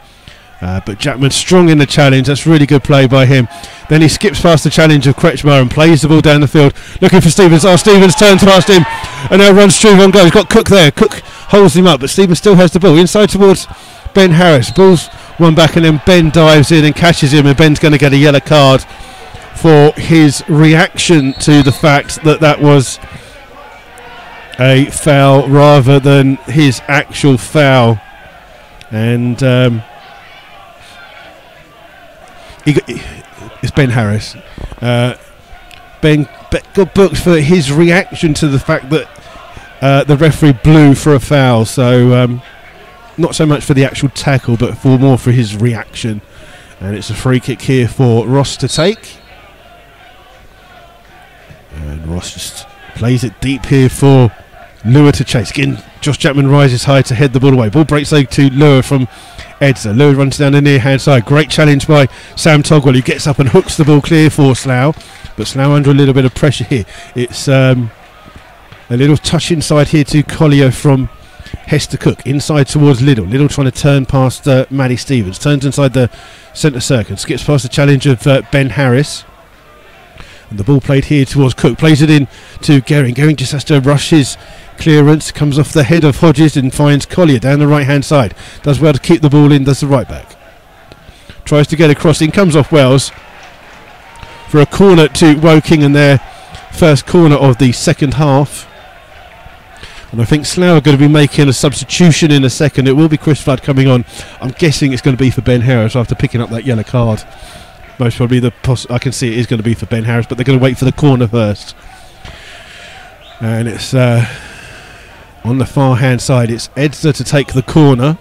but Chapman strong in the challenge. That's really good play by him. Then he skips past the challenge of Kretschmar and plays the ball down the field, looking for Stevens. Oh, Stevens turns past him and now runs through on goal. He's got Cook there. Cook holds him up, but Stevens still has the ball inside towards Ben Harris. Ball's one back, and then Ben dives in and catches him, and Ben's going to get a yellow card for his reaction to the fact that that was a foul rather than his actual foul. And it's Ben Harris. Ben got booked for his reaction to the fact that the referee blew for a foul, so not so much for the actual tackle, but more for his reaction. And it's a free kick here for Ross to take. And Ross just plays it deep here for Lure to chase. Again, Josh Chapman rises high to head the ball away. Ball breaks over to Lure from Edzer. Lure runs down the near hand side. Great challenge by Sam Togwell, who gets up and hooks the ball clear for Slough. But Slough under a little bit of pressure here. It's a little touch inside here to Collier from Hester Cook, inside towards Little. Little trying to turn past Maddie Stevens. Turns inside the centre circle. Skips past the challenge of Ben Harris. And the ball played here towards Cook. Plays it in to Gehring. Gehring just has to rush his clearance. Comes off the head of Hodges and finds Collier down the right hand side. Does well to keep the ball in. Does the right back. Tries to get a cross in. Comes off Wells for a corner to Woking, and their first corner of the second half. And I think Slough are going to be making a substitution in a second. It will be Chris Flood coming on. I'm guessing it's going to be for Ben Harris after picking up that yellow card. Most probably I can see it is going to be for Ben Harris, but they're going to wait for the corner first. And it's on the far hand side. It's Edzer to take the corner.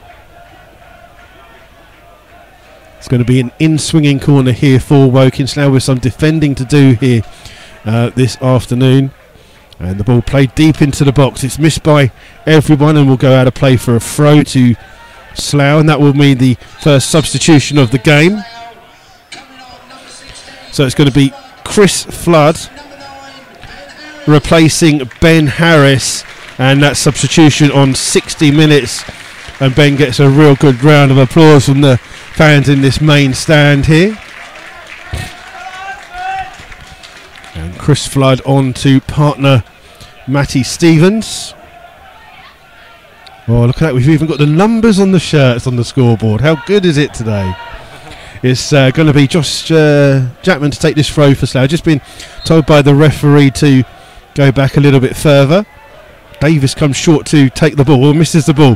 It's going to be an in-swinging corner here for Woking. Slough with some defending to do here this afternoon. And the ball played deep into the box. It's missed by everyone and will go out of play for a throw to Slough, and that will mean the first substitution of the game. So it's going to be Chris Flood replacing Ben Harris, and that substitution on 60 minutes. And Ben gets a real good round of applause from the fans in this main stand here. And Chris Flood on to partner Matty Stevens. Oh, look at that. We've even got the numbers on the shirts on the scoreboard. How good is it today? It's going to be Josh Jackman to take this throw for Slough. Just been told by the referee to go back a little bit further. Davis comes short to take the ball, misses the ball,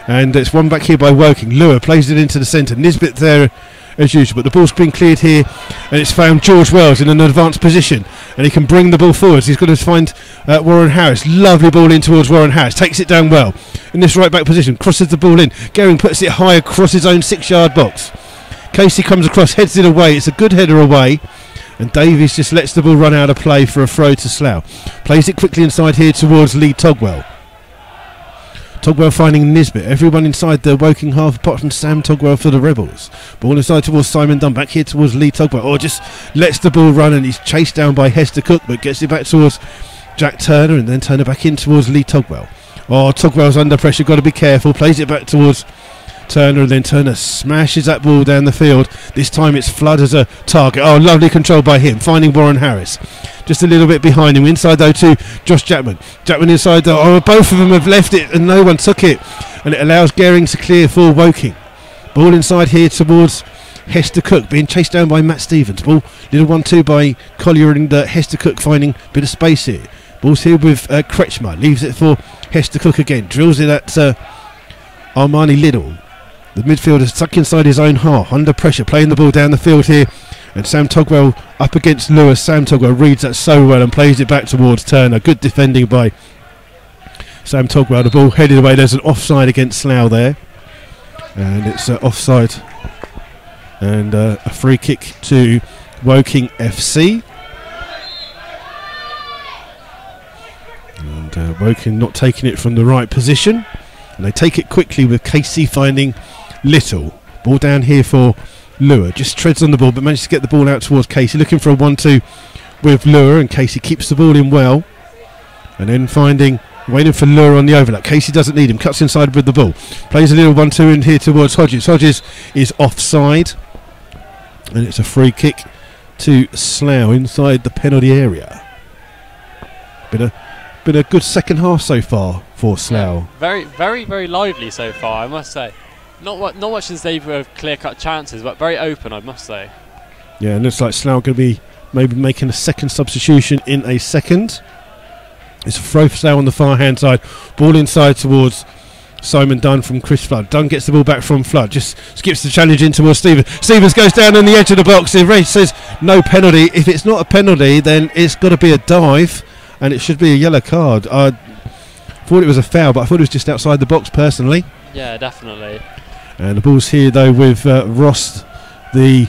and it's one back here by Woking. Lure plays it into the centre. Nisbet there as usual, but the ball's been cleared here, and it's found George Wells in an advanced position, and he can bring the ball forwards. He's got to find Warren Harris. Lovely ball in towards Warren Harris. Takes it down well in this right back position. Crosses the ball in. Gehring puts it high across his own 6-yard box. Casey comes across, heads it away. It's a good header away. And Davies just lets the ball run out of play for a throw to Slough. Plays it quickly inside here towards Lee Togwell. Togwell finding Nisbet. Everyone inside the Woking half apart from Sam Togwell for the Rebels. Ball inside towards Simon Dunn. Back here towards Lee Togwell. Oh, just lets the ball run, and he's chased down by Hester Cook, but gets it back towards Jack Turner, and then Turner back in towards Lee Togwell. Oh, Togwell's under pressure. Got to be careful. Plays it back towards Turner, and then Turner smashes that ball down the field. This time it's Flood as a target. Oh, lovely control by him, finding Warren Harris. Just a little bit behind him. Inside though to Josh Jackman. Jackman inside though. Oh, both of them have left it and no one took it. And it allows Gehring to clear for Woking. Ball inside here towards Hester Cook, being chased down by Matt Stevens. Ball, little 1-2 by Collier, and Hester Cook finding a bit of space here. Ball's here with Kretschmer. Leaves it for Hester Cook again. Drills it at Armani Liddell. The midfielder stuck inside his own half, under pressure, playing the ball down the field here. And Sam Togwell up against Lewis. Sam Togwell reads that so well and plays it back towards Turner. Good defending by Sam Togwell. The ball headed away. There's an offside against Slough there. And it's offside. And a free kick to Woking FC. And Woking not taking it from the right position. And they take it quickly with Casey finding Little. Ball down here for Lure. Just treads on the ball but manages to get the ball out towards Casey. Looking for a 1-2 with Lure, and Casey keeps the ball in well. And then waiting for Lure on the overlap. Casey doesn't need him. Cuts inside with the ball. Plays a little 1-2 in here towards Hodges. Hodges is offside. And it's a free kick to Slough inside the penalty area. Been a good second half so far for Slough. Yeah, very, very, very lively so far, I must say. Not much since they've clear-cut chances, but very open, I must say. Yeah, and looks like Slough going to be maybe making a second substitution in a second. It's a throw for Slough on the far-hand side. Ball inside towards Simon Dunn from Chris Flood. Dunn gets the ball back from Flood. Just skips the challenge in towards Stevens. Stevens goes down on the edge of the box. The ref says no penalty. If it's not a penalty, then it's got to be a dive, and it should be a yellow card. I thought it was a foul, but I thought it was just outside the box personally. Yeah, definitely. And the ball's here though with Ross, the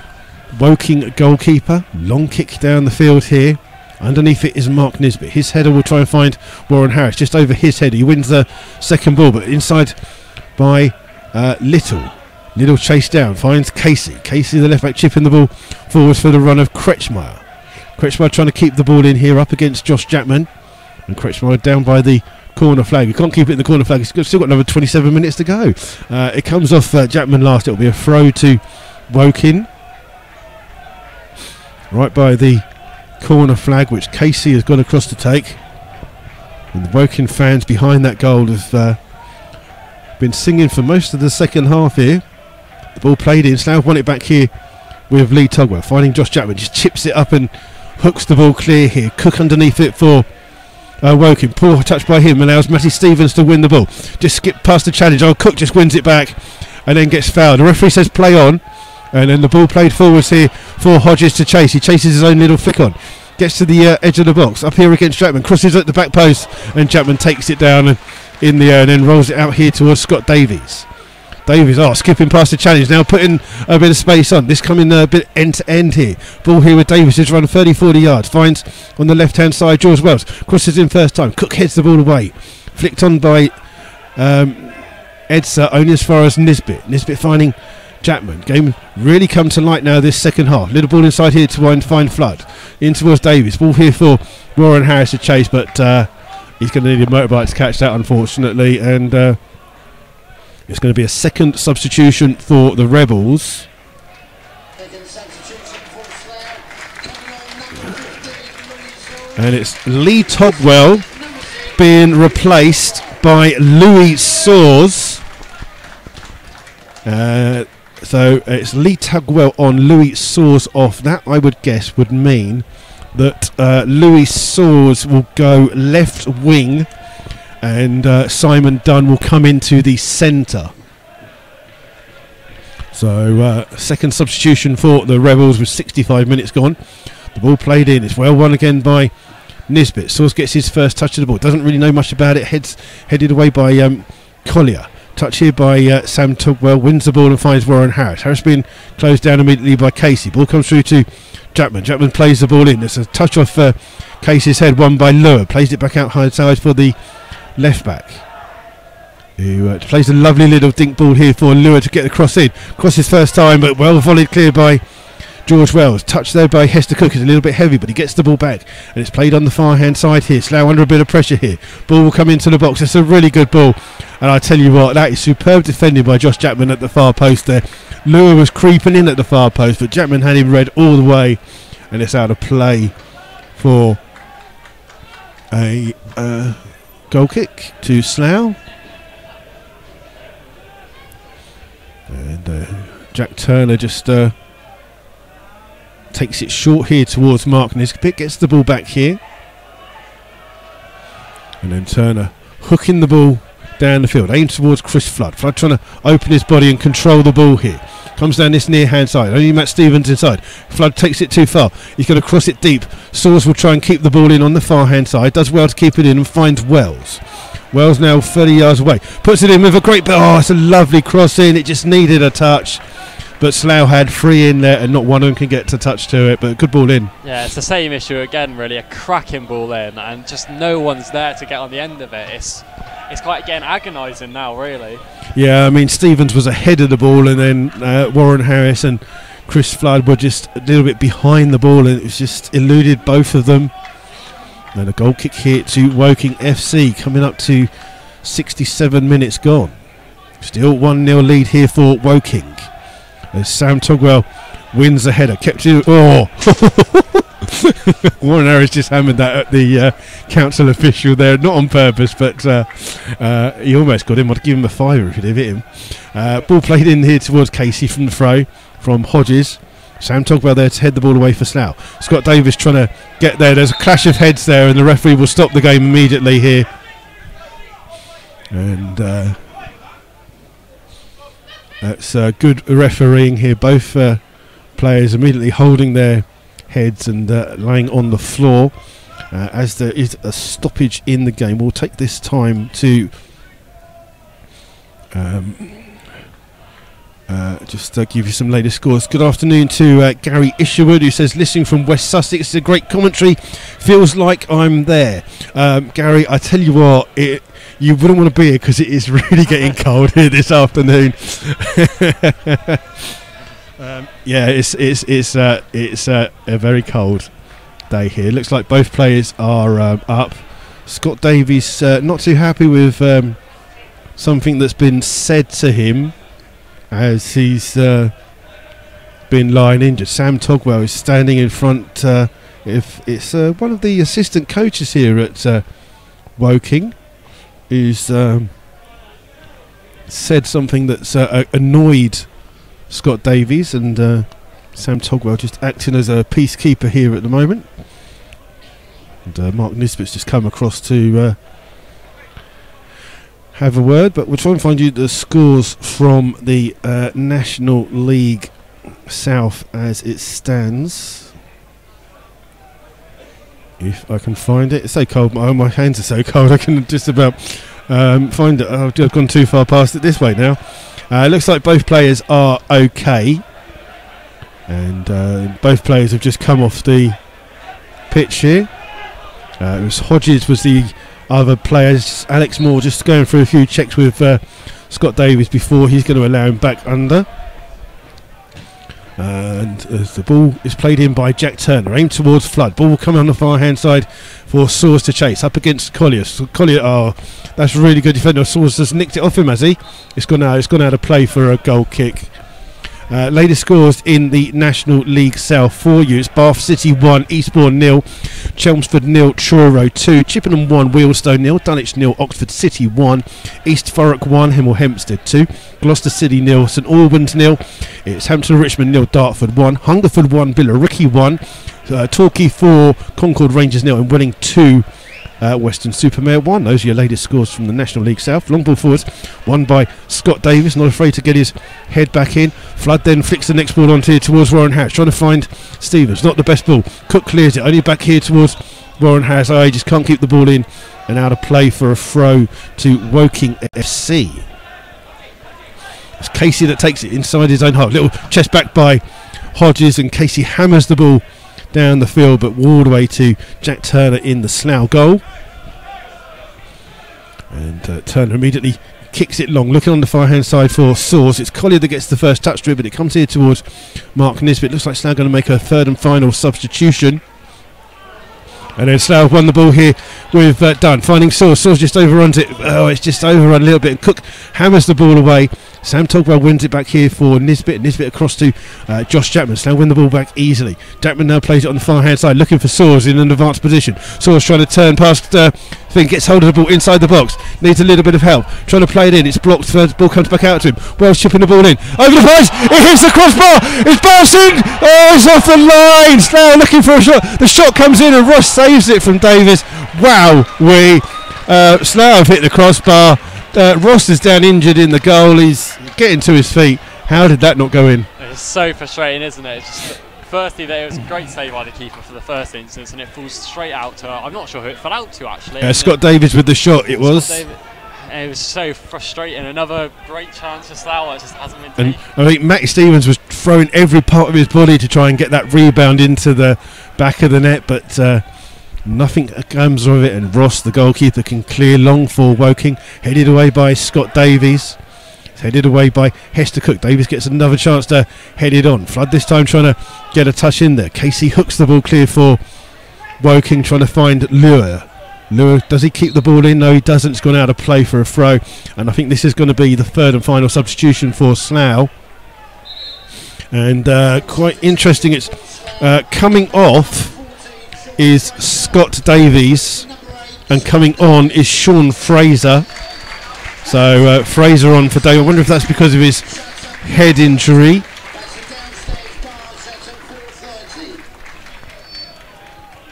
Woking goalkeeper. Long kick down the field here. Underneath it is Mark Nisbet. His header will try and find Warren Harris. Just over his head. He wins the second ball, but inside by Little. Little chased down. Finds Casey. Casey, the left back, chipping the ball forwards for the run of Kretschmer. Kretschmer trying to keep the ball in here up against Josh Jackman. And Kretschmer down by the corner flag. He can't keep it in the corner flag. He's still got another 27 minutes to go. It comes off Jackman last. It'll be a throw to Woking. Right by the corner flag, which Casey has gone across to take. And the Woking fans behind that goal have been singing for most of the second half here. The ball played in. Slough won it back here with Lee Togwell. Finding Josh Jackman. Just chips it up and hooks the ball clear here. Cook underneath it for Woking. Poor touch by him allows Matty Stevens to win the ball. Just skip past the challenge. Cook just wins it back and then gets fouled. The referee says play on, and then the ball played forwards here for Hodges to chase. He chases his own little flick on. Gets to the edge of the box. Up here against Jackman. Crosses at the back post, and Jackman takes it down and in the air and then rolls it out here towards Scott Davies. Davies, skipping past the challenge, now putting a bit of space on. This coming a bit end to end here. Ball here with Davies, just run 30-40 yards. Finds on the left hand side George Wells. Crosses in first time. Cook heads the ball away. Flicked on by Edsa, only as far as Nisbet. Nisbet finding Jackman. Game really come to light now this second half. Little ball inside here to find Flood. In towards Davies. Ball here for Warren Harris to chase, but he's going to need a motorbike to catch that, unfortunately. And it's going to be a second substitution for the Rebels. And it's Lee Togwell being replaced by Louis Soers. So it's Lee Tugwell on, Louis Soers off. That, I would guess, would mean that Louis Soers will go left wing and Simon Dunn will come into the centre. So second substitution for the Rebels with 65 minutes gone. The ball played in. It's well won again by Nisbet. Soers gets his first touch of the ball. Doesn't really know much about it. Headed away by Collier. Touch here by Sam Tugwell. Wins the ball and finds Warren Harris. Harris being closed down immediately by Casey. Ball comes through to Jackman. Jackman plays the ball in. There's a touch off Casey's head, won by Lure. Plays it back out high side for the left back, who plays a lovely little dink ball here for Lure to get the cross in. Cross his first time, but well volleyed clear by George Wells. Touched there by Hester Cook. Is a little bit heavy, but he gets the ball back, and it's played on the far hand side here. Slough under a bit of pressure here. Ball will come into the box. It's a really good ball, and I tell you what, that is superb defending by Josh Jackman at the far post there. Lure was creeping in at the far post, but Jackman had him read all the way, and it's out of play for a goal kick to Slough. And Jack Turner just takes it short here towards Mark Nisbet, gets the ball back here, and then Turner hooking the ball down the field, aimed towards Chris Flood. Flood trying to open his body and control the ball here. Comes down this near hand side, only Matt Stevens inside. Flood takes it too far, he's going to cross it deep. Soers will try and keep the ball in on the far hand side, does well to keep it in and finds Wells. Wells now 30 yards away, puts it in with a great ball. Oh, it's a lovely cross in, it just needed a touch, but Slough had three in there and not one of them can get to touch to it, but good ball in. Yeah, it's the same issue again, really, a cracking ball in and just no one's there to get on the end of it. It's quite, again, agonising now, really. Yeah, I mean, Stevens was ahead of the ball, and then Warren Harris and Chris Flood were just a little bit behind the ball, and it was just eluded both of them. And a goal kick here to Woking FC, coming up to 67 minutes gone. Still 1-0 lead here for Woking, as Sam Tugwell wins the header. Kept it. Oh! Warren Harris just hammered that at the council official there, not on purpose, but he almost got him. I'd give him a fiver if he'd have hit him. Ball played in here towards Casey from the throw from Hodges. Sam Tugwell there to head the ball away for Slough. Scott Davis trying to get there. There's a clash of heads there, and the referee will stop the game immediately here. And that's good refereeing here. Both players immediately holding their heads and lying on the floor as there is a stoppage in the game. We'll take this time to just give you some latest scores. Good afternoon to Gary Isherwood, who says, listening from West Sussex, it's a great commentary, feels like I'm there. Gary, I tell you what, you wouldn't want to be here because it is really getting cold here this afternoon. Yeah, it's a very cold day here. Looks like both players are up. Scott Davies not too happy with something that's been said to him as he's been lying injured. Sam Tugwell is standing in front. If it's one of the assistant coaches here at Woking, who's said something that's annoyed Scott Davies, and Sam Tugwell just acting as a peacekeeper here at the moment. And Mark Nisbet's just come across to have a word, but we'll try and find you the scores from the National League South as it stands, if I can find it. It's so cold, my hands are so cold I can just about find it. I've gone too far past it this way now. Looks like both players are okay, and both players have just come off the pitch here. It was Hodges was the other players. Alex Moore just going through a few checks with Scott Davies before he's going to allow him back under. And as the ball is played in by Jack Turner, aimed towards Flood. Ball will come on the far hand side for Soers to chase up against Collier. So Collier, oh, that's really good defender. Soers has nicked it off him, has he? It's gone out of play for a goal kick. Latest scores in the National League South for you. It's Bath City 1, Eastbourne 0. Chelmsford 0, Truro 2, Chippenham 1, Wealdstone 0, Dulwich 0, Oxford City 1, East Thurrock 1, Hemel Hempstead 2, Gloucester City 0, St Albans 0, it's Hampton Richmond 0, Dartford 1, Hungerford 1, Billericay 1, Torquay 4, Concord Rangers 0, and Welling 2, Weston-super-Mare 1. Those are your latest scores from the National League South. Long ball forwards, won by Scott Davis, not afraid to get his head back in. Flood then flicks the next ball on here towards Warren Harris, trying to find Stevens. Not the best ball. Cook clears it, only back here towards Warren Harris. He just can't keep the ball in, and out of play for a throw to Woking FC. It's Casey that takes it inside his own half. Little chest back by Hodges, and Casey hammers the ball down the field, but all the way to Jack Turner in the Slough goal. And Turner immediately kicks it long, looking on the far hand side for Soars. It's Collier that gets the first touch to it, but it comes here towards Mark Nisbet. Looks like Slough going to make a third and final substitution. And then Slough won the ball here with Dunn, finding Soars. Soars just overruns it. Oh, it's just overrun a little bit, and Cook hammers the ball away. Sam Togwell wins it back here for Nisbet. Nisbet across to Josh Chapman. Slough win the ball back easily. Chapman now plays it on the far hand side, looking for Soars in an advanced position. Soars trying to turn past Finn, gets hold of the ball inside the box. Needs a little bit of help. Trying to play it in. It's blocked. First ball comes back out to him. Wells chipping the ball in. Over the post. It hits the crossbar. It's bouncing. Oh, it's off the line. Slough looking for a shot. The shot comes in and Ross saves it from Davis. Wow. Slough have hit the crossbar. Ross is down injured in the goal. He's getting to his feet. How did that not go in? It's so frustrating, isn't it? It's just, firstly, it was a great save by the keeper for the first instance, and it falls straight out to, I'm not sure who it fell out to actually. Scott Davis with the shot, it was. It was so frustrating. Another great chance for Slough, it just hasn't been taken. I think Matt Stevens was throwing every part of his body to try and get that rebound into the back of the net, but nothing comes of it, and Ross, the goalkeeper, can clear long for Woking. Headed away by Scott Davies. It's headed away by Hester Cook. Davies gets another chance to head it on. Flood this time trying to get a touch in there. Casey hooks the ball clear for Woking, trying to find Lure. Lure, does he keep the ball in? No, he doesn't. It's gone out of play for a throw, and I think this is going to be the third and final substitution for Slough. And quite interesting, it's coming off is Scott Davies, and coming on is Sean Fraser. So Fraser on for Davies. I wonder if that's because of his head injury.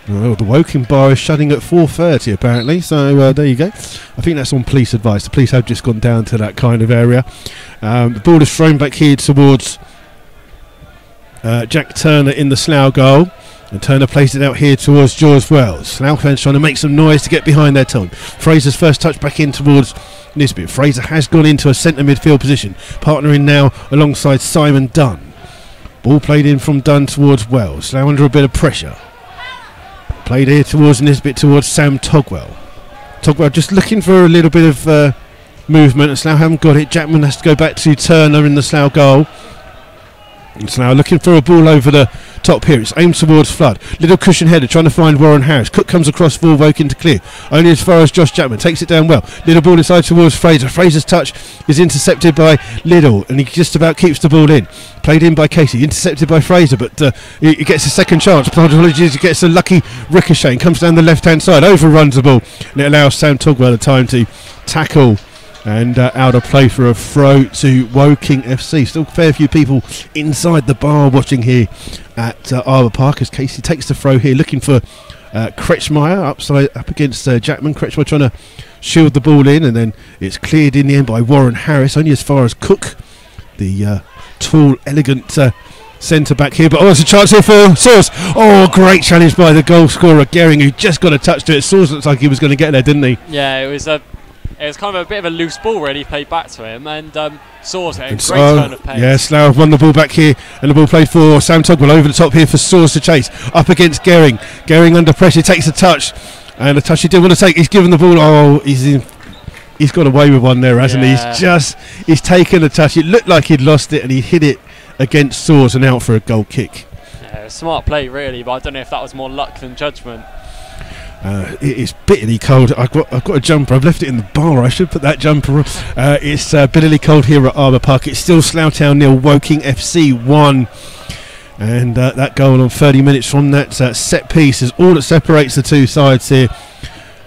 Well, the Woking bar is shutting at 4:30 apparently, so there you go. I think that's on police advice. The police have just gone down to that kind of area. The ball is thrown back here towards Jack Turner in the Slough goal, and Turner plays it out here towards George Wells. Slough fans trying to make some noise to get behind their team. Fraser's first touch back in towards Nisbet. Fraser has gone into a centre midfield position, partnering now alongside Simon Dunn. Ball played in from Dunn towards Wells. Slough under a bit of pressure. Played here towards Nisbet, towards Sam Togwell. Togwell just looking for a little bit of movement, and Slough haven't got it. Jackman has to go back to Turner in the Slough goal. And Slough looking for a ball over the top here. It's aimed towards Flood. Little cushion header trying to find Warren Harris. Cook comes across for Woking to clear. Only as far as Josh Jackman. Takes it down well. Little ball inside towards Fraser. Fraser's touch is intercepted by Liddell, and he just about keeps the ball in. Played in by Casey. Intercepted by Fraser, but he gets a second chance. Apologies, he gets a lucky ricochet and comes down the left-hand side. Overruns the ball, and it allows Sam Togwell the time to tackle. And out of play for a throw to Woking FC. Still a fair few people inside the bar watching here at Arbour Park as Casey takes the throw here, looking for Kretschmeyer up against Jackman. Kretschmeyer trying to shield the ball in, and then it's cleared in the end by Warren Harris, only as far as Cook, the tall, elegant centre back here. But there's a chance here for Soars. Oh, great challenge by the goal scorer Gehring, who just got a touch to it. Soars looks like he was going to get there, didn't he? Yeah, it was kind of a bit of a loose ball really played back to him, and Soars had a great turn of pace. Yeah, Slough won the ball back here, and the ball played for Sam Togwell over the top here for Soars to chase. Up against Gehring. Gehring under pressure, takes a touch, and a touch he didn't want to take. He's given the ball. Oh, he's got away with one there, hasn't he? He's taken a touch. It looked like he'd lost it, and he hit it against Soars and out for a goal kick. Yeah, smart play really, but I don't know if that was more luck than judgment. It is bitterly cold. I've got a jumper. I've left it in the bar. I should put that jumper on. It's bitterly cold here at Arbour Park. It's still Slough Town 0, Woking FC 1. And that goal on 30 minutes from that set piece is all that separates the two sides here,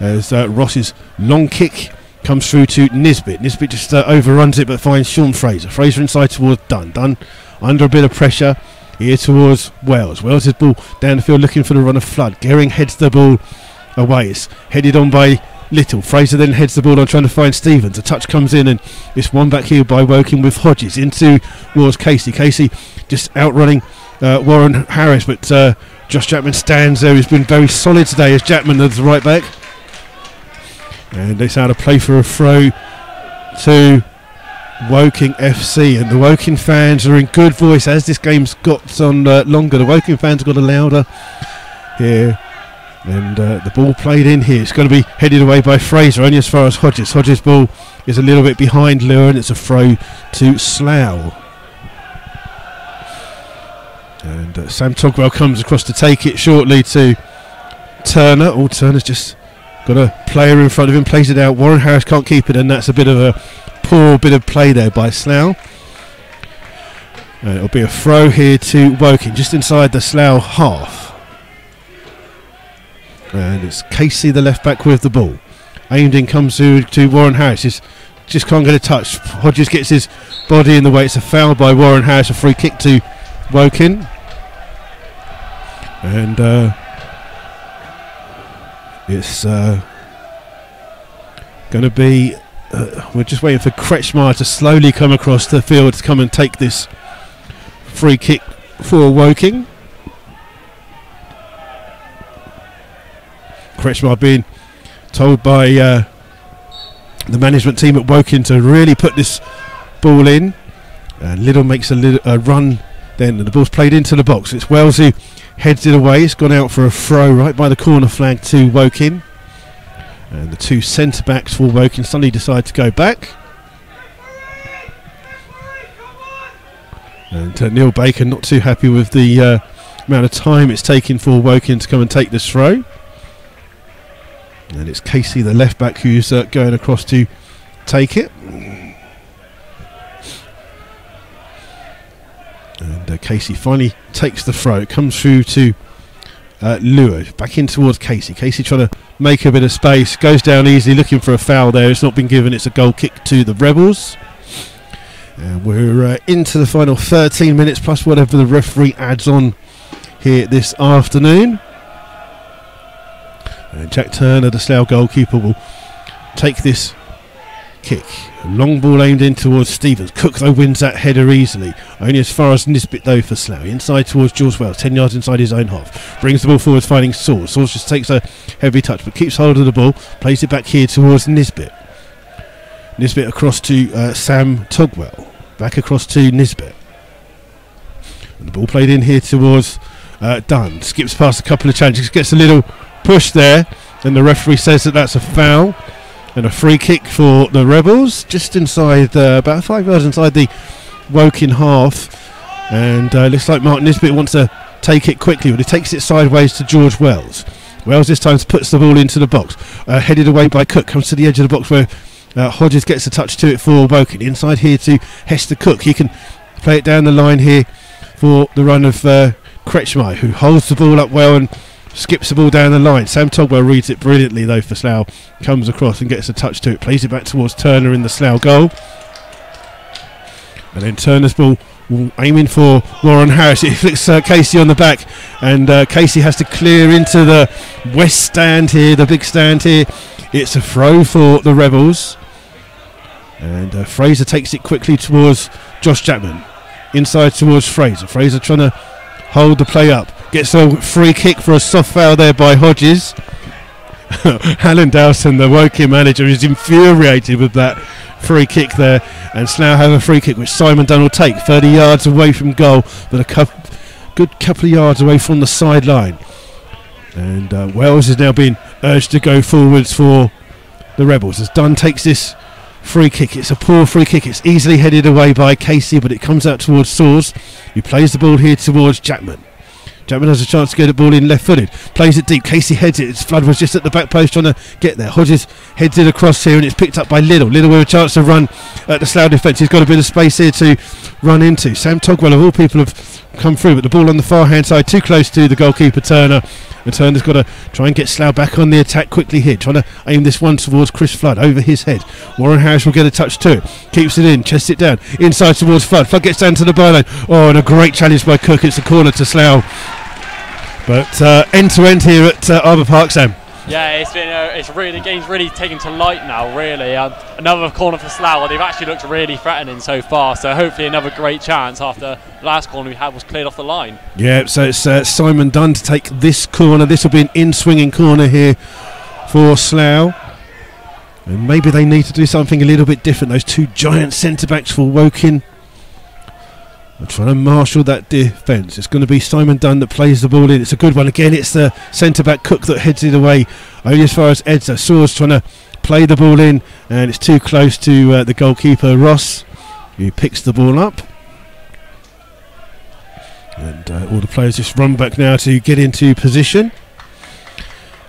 as Ross's long kick comes through to Nisbet. Nisbet just overruns it but finds Sean Fraser. Fraser inside towards Dunn. Dunn under a bit of pressure here towards Wells. Wells' ball down the field looking for the run of Flood. Gehring heads the ball away. It's headed on by Little. Fraser then heads the ball on trying to find Stevens. A touch comes in and it's won back here by Woking with Hodges into towards Casey. Casey just outrunning Warren Harris, but Josh Chapman stands there. He's been very solid today as Chapman as the right back. And it's out of play for a throw to Woking FC, and the Woking fans are in good voice as this game's got on longer. The Woking fans got louder here, and the ball played in here. It's going to be headed away by Fraser, only as far as Hodges. Hodges' ball is a little bit behind Lure, and it's a throw to Slough. And Sam Togwell comes across to take it shortly to Turner. Oh, Turner's just got a player in front of him, plays it out. Warren Harris can't keep it, and that's a bit of a poor bit of play there by Slough. And it'll be a throw here to Woking, just inside the Slough half. And it's Casey, the left back, with the ball. Aimed in comes to Warren Harris. He's just can't get a touch. Hodges gets his body in the way. It's a foul by Warren Harris, a free kick to Woking. And it's going to be we're just waiting for Kretschmar to slowly come across the field to come and take this free kick for Woking. Kretschmar being told by the management team at Woking to really put this ball in. Little makes a run then, and the ball's played into the box. It's Wells who heads it away. It's gone out for a throw right by the corner flag to Woking. And the two centre-backs for Woking suddenly decide to go back. And Neil Baker not too happy with the amount of time it's taking for Woking to come and take this throw. And it's Casey, the left-back, who's going across to take it. And Casey finally takes the throw. It comes through to Lure, back in towards Casey. Casey trying to make a bit of space, goes down easily, looking for a foul there. It's not been given. It's a goal kick to the Rebels. And we're into the final 13 minutes plus whatever the referee adds on here this afternoon. And Jack Turner, the Slough goalkeeper, will take this kick. A long ball aimed in towards Stevens. Cook though wins that header easily. Only as far as Nisbet though for Slough. Inside towards George Wells, 10 yards inside his own half. Brings the ball forward, finding Sauce. Sauce just takes a heavy touch but keeps hold of the ball. Plays it back here towards Nisbet. Nisbet across to Sam Togwell. Back across to Nisbet. And the ball played in here towards Dunn. Skips past a couple of challenges. Gets a little push there. And the referee says that that's a foul. And a free kick for the Rebels, just inside, about 5 yards inside the Woking half. And looks like Mark Nisbet wants to take it quickly, but he takes it sideways to George Wells. Wells this time puts the ball into the box. Headed away by Cook, comes to the edge of the box where Hodges gets a touch to it for Woking. Inside here to Hester Cook. He can play it down the line here for the run of Kretschmar, who holds the ball up well and skips the ball down the line. Sam Togwell reads it brilliantly though for Slough. Comes across and gets a touch to it. Plays it back towards Turner in the Slough goal. And then Turner's ball aiming for Warren Harris. It flicks Casey on the back. And Casey has to clear into the west stand here, the big stand here. It's a throw for the Rebels. And Fraser takes it quickly towards Josh Chapman. Inside towards Fraser. Fraser trying to hold the play up. Gets a free kick for a soft foul there by Hodges. Alan Dowson, the Woking manager, is infuriated with that free kick there. And Slough have a free kick which Simon Dunn will take 30 yards away from goal, but a good couple of yards away from the sideline. And Wells is now being urged to go forwards for the Rebels as Dunn takes this free kick. It's a poor free kick. It's easily headed away by Casey, but it comes out towards Saws, who plays the ball here towards Chapman. Chapman has a chance to get the ball in left-footed. Plays it deep. Casey heads it. Flood was just at the back post trying to get there. Hodges heads it across here and it's picked up by Little. Little with a chance to run at the Slough defence. He's got a bit of space here to run into. Sam Togwell, of all people, have come through, but the ball on the far hand side, too close to the goalkeeper Turner. And Turner's got to try and get Slough back on the attack quickly here, trying to aim this one towards Chris Flood over his head. Warren Harris will get a touch to it, keeps it in, chests it down, inside towards Flood. Flood gets down to the byline. Oh, and a great challenge by Cook. It's a corner to Slough. But end to end here at Arbour Park, Sam. Yeah, the game's really taken to light now, really. Another corner for Slough. They've actually looked really threatening so far, so hopefully another great chance after the last corner we had was cleared off the line. Yeah, so it's Simon Dunn to take this corner. This will be an in-swinging corner here for Slough. And maybe they need to do something a little bit different. Those two giant centre-backs for Woking. I'm trying to marshal that defence. It's going to be Simon Dunn that plays the ball in. It's a good one. Again, it's the centre-back Cook that heads it away. Only as far as Edza. Saw's trying to play the ball in, and it's too close to the goalkeeper, Ross, who picks the ball up. And all the players just run back now to get into position.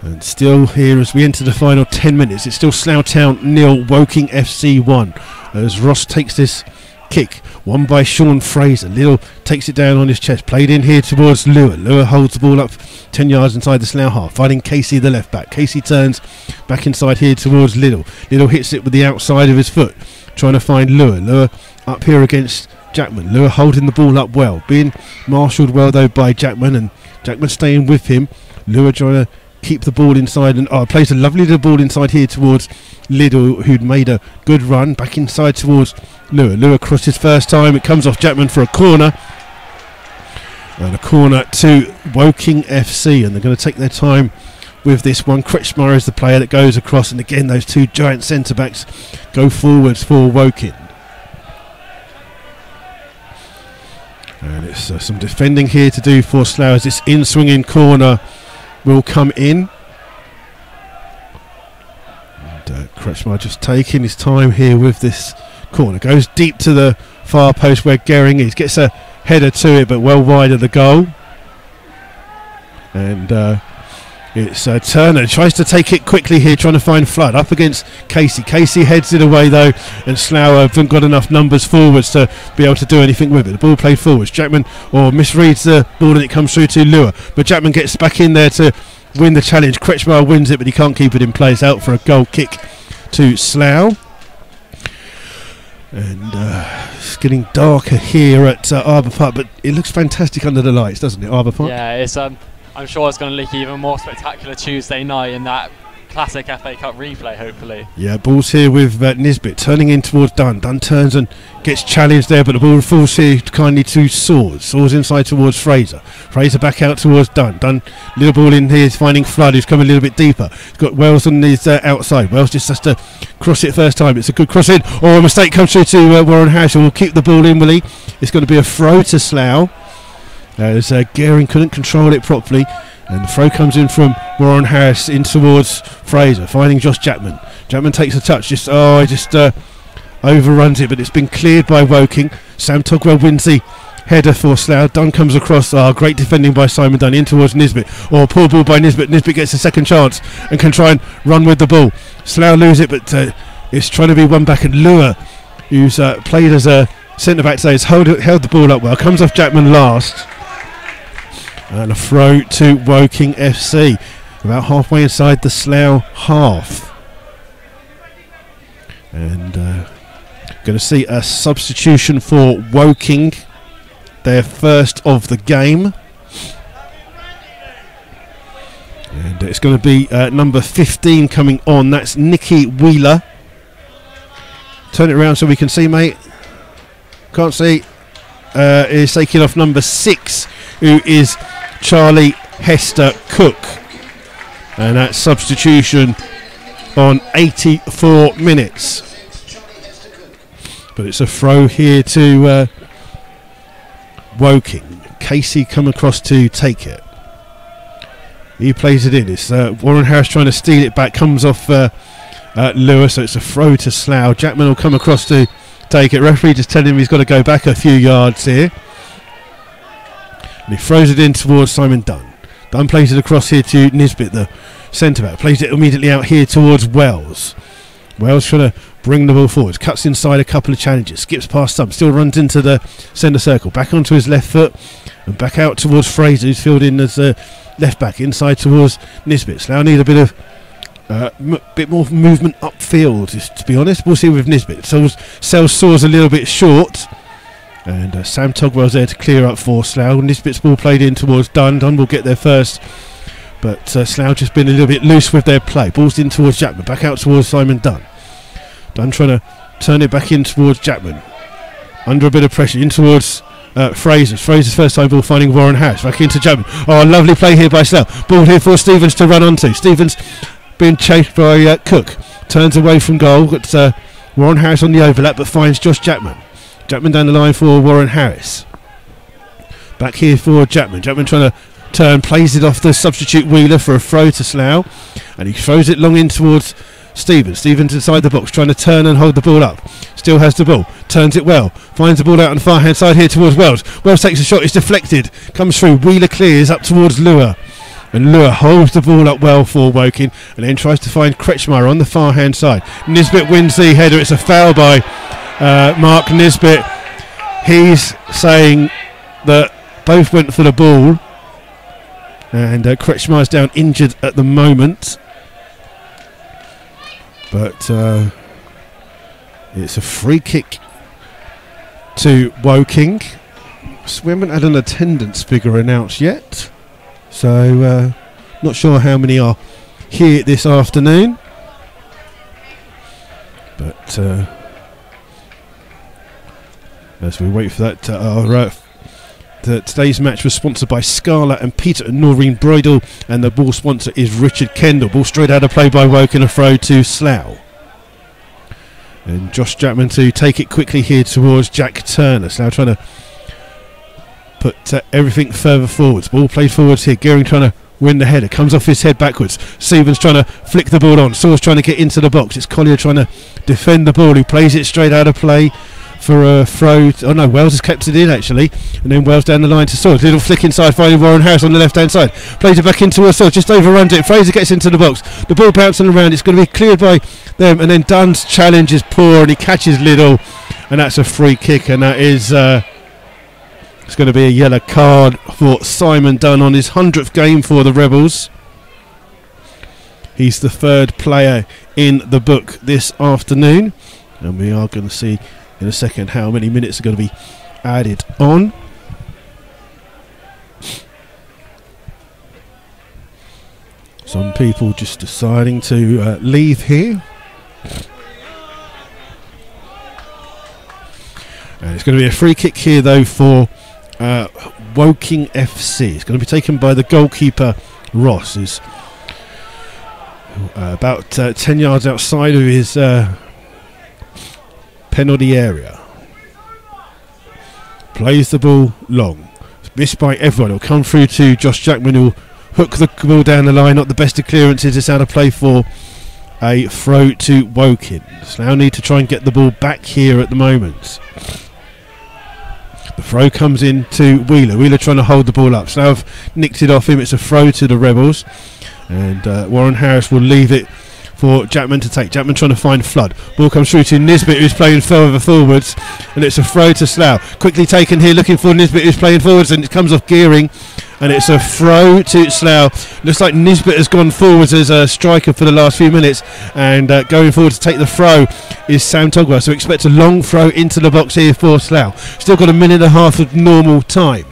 And still here as we enter the final 10 minutes. It's still Slough Town 0, Woking FC 1. As Ross takes this kick, won by Sean Fraser. Little takes it down on his chest, played in here towards Lure. Lure holds the ball up 10 yards inside the Slough half, finding Casey the left back. Casey turns back inside here towards Little. Little hits it with the outside of his foot, trying to find Lure. Lure up here against Jackman. Lure holding the ball up well, being marshalled well though by Jackman, and Jackman staying with him. Lure trying to keep the ball inside, and plays a lovely little ball inside here towards Liddle, who'd made a good run back inside towards Lure. Lure crosses first time, it comes off Jackman for a corner, and a corner to Woking FC, and they're going to take their time with this one. Kretschmar is the player that goes across, and again those two giant centre backs go forwards for Woking. And it's some defending here to do for Slough as this in-swinging corner will come in. And Kretschmar just taking his time here with this corner. Goes deep to the far post where Gehring is. Gets a header to it, but well wide of the goal. And it's Turner. Tries to take it quickly here, trying to find Flood. Up against Casey. Casey heads it away though, and Slough haven't got enough numbers forwards to be able to do anything with it. The ball played forwards. Jackman misreads the ball and it comes through to Lure. But Jackman gets back in there to win the challenge. Kretschmar wins it, but he can't keep it in place. Out for a goal kick to Slough. And it's getting darker here at Arbour Park, but it looks fantastic under the lights, doesn't it, Arbour Park? Yeah, it's I'm sure it's going to look even more spectacular Tuesday night in that classic FA Cup replay, hopefully. Yeah, ball's here with Nisbet, turning in towards Dunn. Dunn turns and gets challenged there, but the ball falls here kindly to Saws. Saws inside towards Fraser. Fraser back out towards Dunn. Dunn, little ball in here, finding Flood, who's coming a little bit deeper. He's got Wells on his outside. Wells just has to cross it first time. It's a good cross in. A mistake comes through to Warren Harris, who will keep the ball in, will he? It's going to be a throw to Slough, as Gehring couldn't control it properly. And the throw comes in from Warren Harris in towards Fraser, finding Josh Jackman. Jackman takes a touch, he just overruns it, but it's been cleared by Woking. Sam Togwell wins the header for Slough. Dunn comes across, great defending by Simon Dunn in towards Nisbet. Poor ball by Nisbet. Nisbet gets a second chance and can try and run with the ball. Slough lose it, but it's trying to be won back, and Lure, who's played as a centre-back today, has held the ball up well. Comes off Jackman last. And a throw to Woking FC, about halfway inside the Slough half. And going to see a substitution for Woking, their first of the game. And it's going to be number 15 coming on. That's Nicky Wheeler. Turn it around so we can see, mate. Can't see. Is taking off number 6, who is Charlie Hester Cook, and that substitution on 84 minutes. But it's a throw here to Woking. Casey come across to take it. He plays it in. It's Warren Harris trying to steal it back, comes off Lewis, so it's a throw to Slough. Jackman will come across to take it. Referee just telling him he's got to go back a few yards here. And he throws it in towards Simon Dunn. Dunn plays it across here to Nisbet, the centre-back. Plays it immediately out here towards Wells. Wells trying to bring the ball forwards, cuts inside a couple of challenges, skips past some, still runs into the centre circle, back onto his left foot and back out towards Fraser, who's filled in as a left back, inside towards Nisbet. Slough need a bit of bit more movement upfield, to be honest. We'll see with Nisbet. Sells soars a little bit short, and Sam Togwell's there to clear up for Slough. Nisbet's ball played in towards Dunn. Dunn will get there first, but Slough just been a little bit loose with their play. Ball's in towards Jackman, back out towards Simon Dunn. Dunn trying to turn it back in towards Jackman, under a bit of pressure, in towards Fraser's first time ball finding Warren Harris, back into Jackman. Oh, a lovely play here by Slough. Ball here for Stevens to run onto. Stevens being chased by Cook, turns away from goal. Got Warren Harris on the overlap, but finds Josh Jackman. Jackman down the line for Warren Harris. Back here for Jackman. Jackman trying to turn, plays it off the substitute Wheeler for a throw to Slough, and he throws it long in towards Stevens. Stevens inside the box, trying to turn and hold the ball up. Still has the ball, turns it well, finds the ball out on the far hand side here towards Wells. Wells takes a shot, it's deflected, comes through. Wheeler clears up towards Lure, and Lure holds the ball up well for Woking, and then tries to find Kretschmar on the far hand side. Nisbet wins the header. It's a foul by Mark Nisbet. He's saying that both went for the ball, and Kretschmar's down injured at the moment. But it's a free kick to Woking. So we haven't had an attendance figure announced yet, so not sure how many are here this afternoon. But as we wait for that, today's match was sponsored by Scarlett and Peter and Noreen Broidel, and the ball sponsor is Richard Kendall. Ball straight out of play by Woking, a throw to Slough. And Josh Jackman to take it quickly here towards Jack Turner. Slough trying to put everything further forwards. Ball played forwards here. Gearing trying to win the header. Comes off his head backwards. Stevens trying to flick the ball on. Soars trying to get into the box. It's Collier trying to defend the ball. He plays it straight out of play for a throw. Oh no, Wells has kept it in actually, and then Wells down the line to Soars. Little flick inside, finding Warren Harris on the left hand side. Plays it back into Soars, just overruns it. Fraser gets into the box. The ball bouncing around. It's going to be cleared by them, and then Dunn's challenge is poor, and he catches Little, and that's a free kick, and that is it's going to be a yellow card for Simon Dunn on his 100th game for the Rebels. He's the third player in the book this afternoon, and we are going to see in a second how many minutes are going to be added on. Some people just deciding to leave here. And it's going to be a free kick here though for Woking FC. It's going to be taken by the goalkeeper Ross, who's about 10 yards outside of his penalty area. Plays the ball long. It's missed by everyone. It'll come through to Josh Jackman, who'll hook the ball down the line. Not the best of clearances. It's out of play for a throw to Woking. Slough need to try and get the ball back here at the moment. The throw comes in to Wheeler. Wheeler trying to hold the ball up. Slough have nicked it off him. It's a throw to the Rebels. And Warren Harris will leave it for Jackman to take. Jackman trying to find Flood. Ball comes through to Nisbet, who's playing further forwards, and it's a throw to Slough. Quickly taken here, looking for Nisbet, who's playing forwards, and it comes off Gearing, and it's a throw to Slough. Looks like Nisbet has gone forwards as a striker for the last few minutes, and going forward to take the throw is Sam Togwell. So expect a long throw into the box here for Slough. Still got a minute and a half of normal time.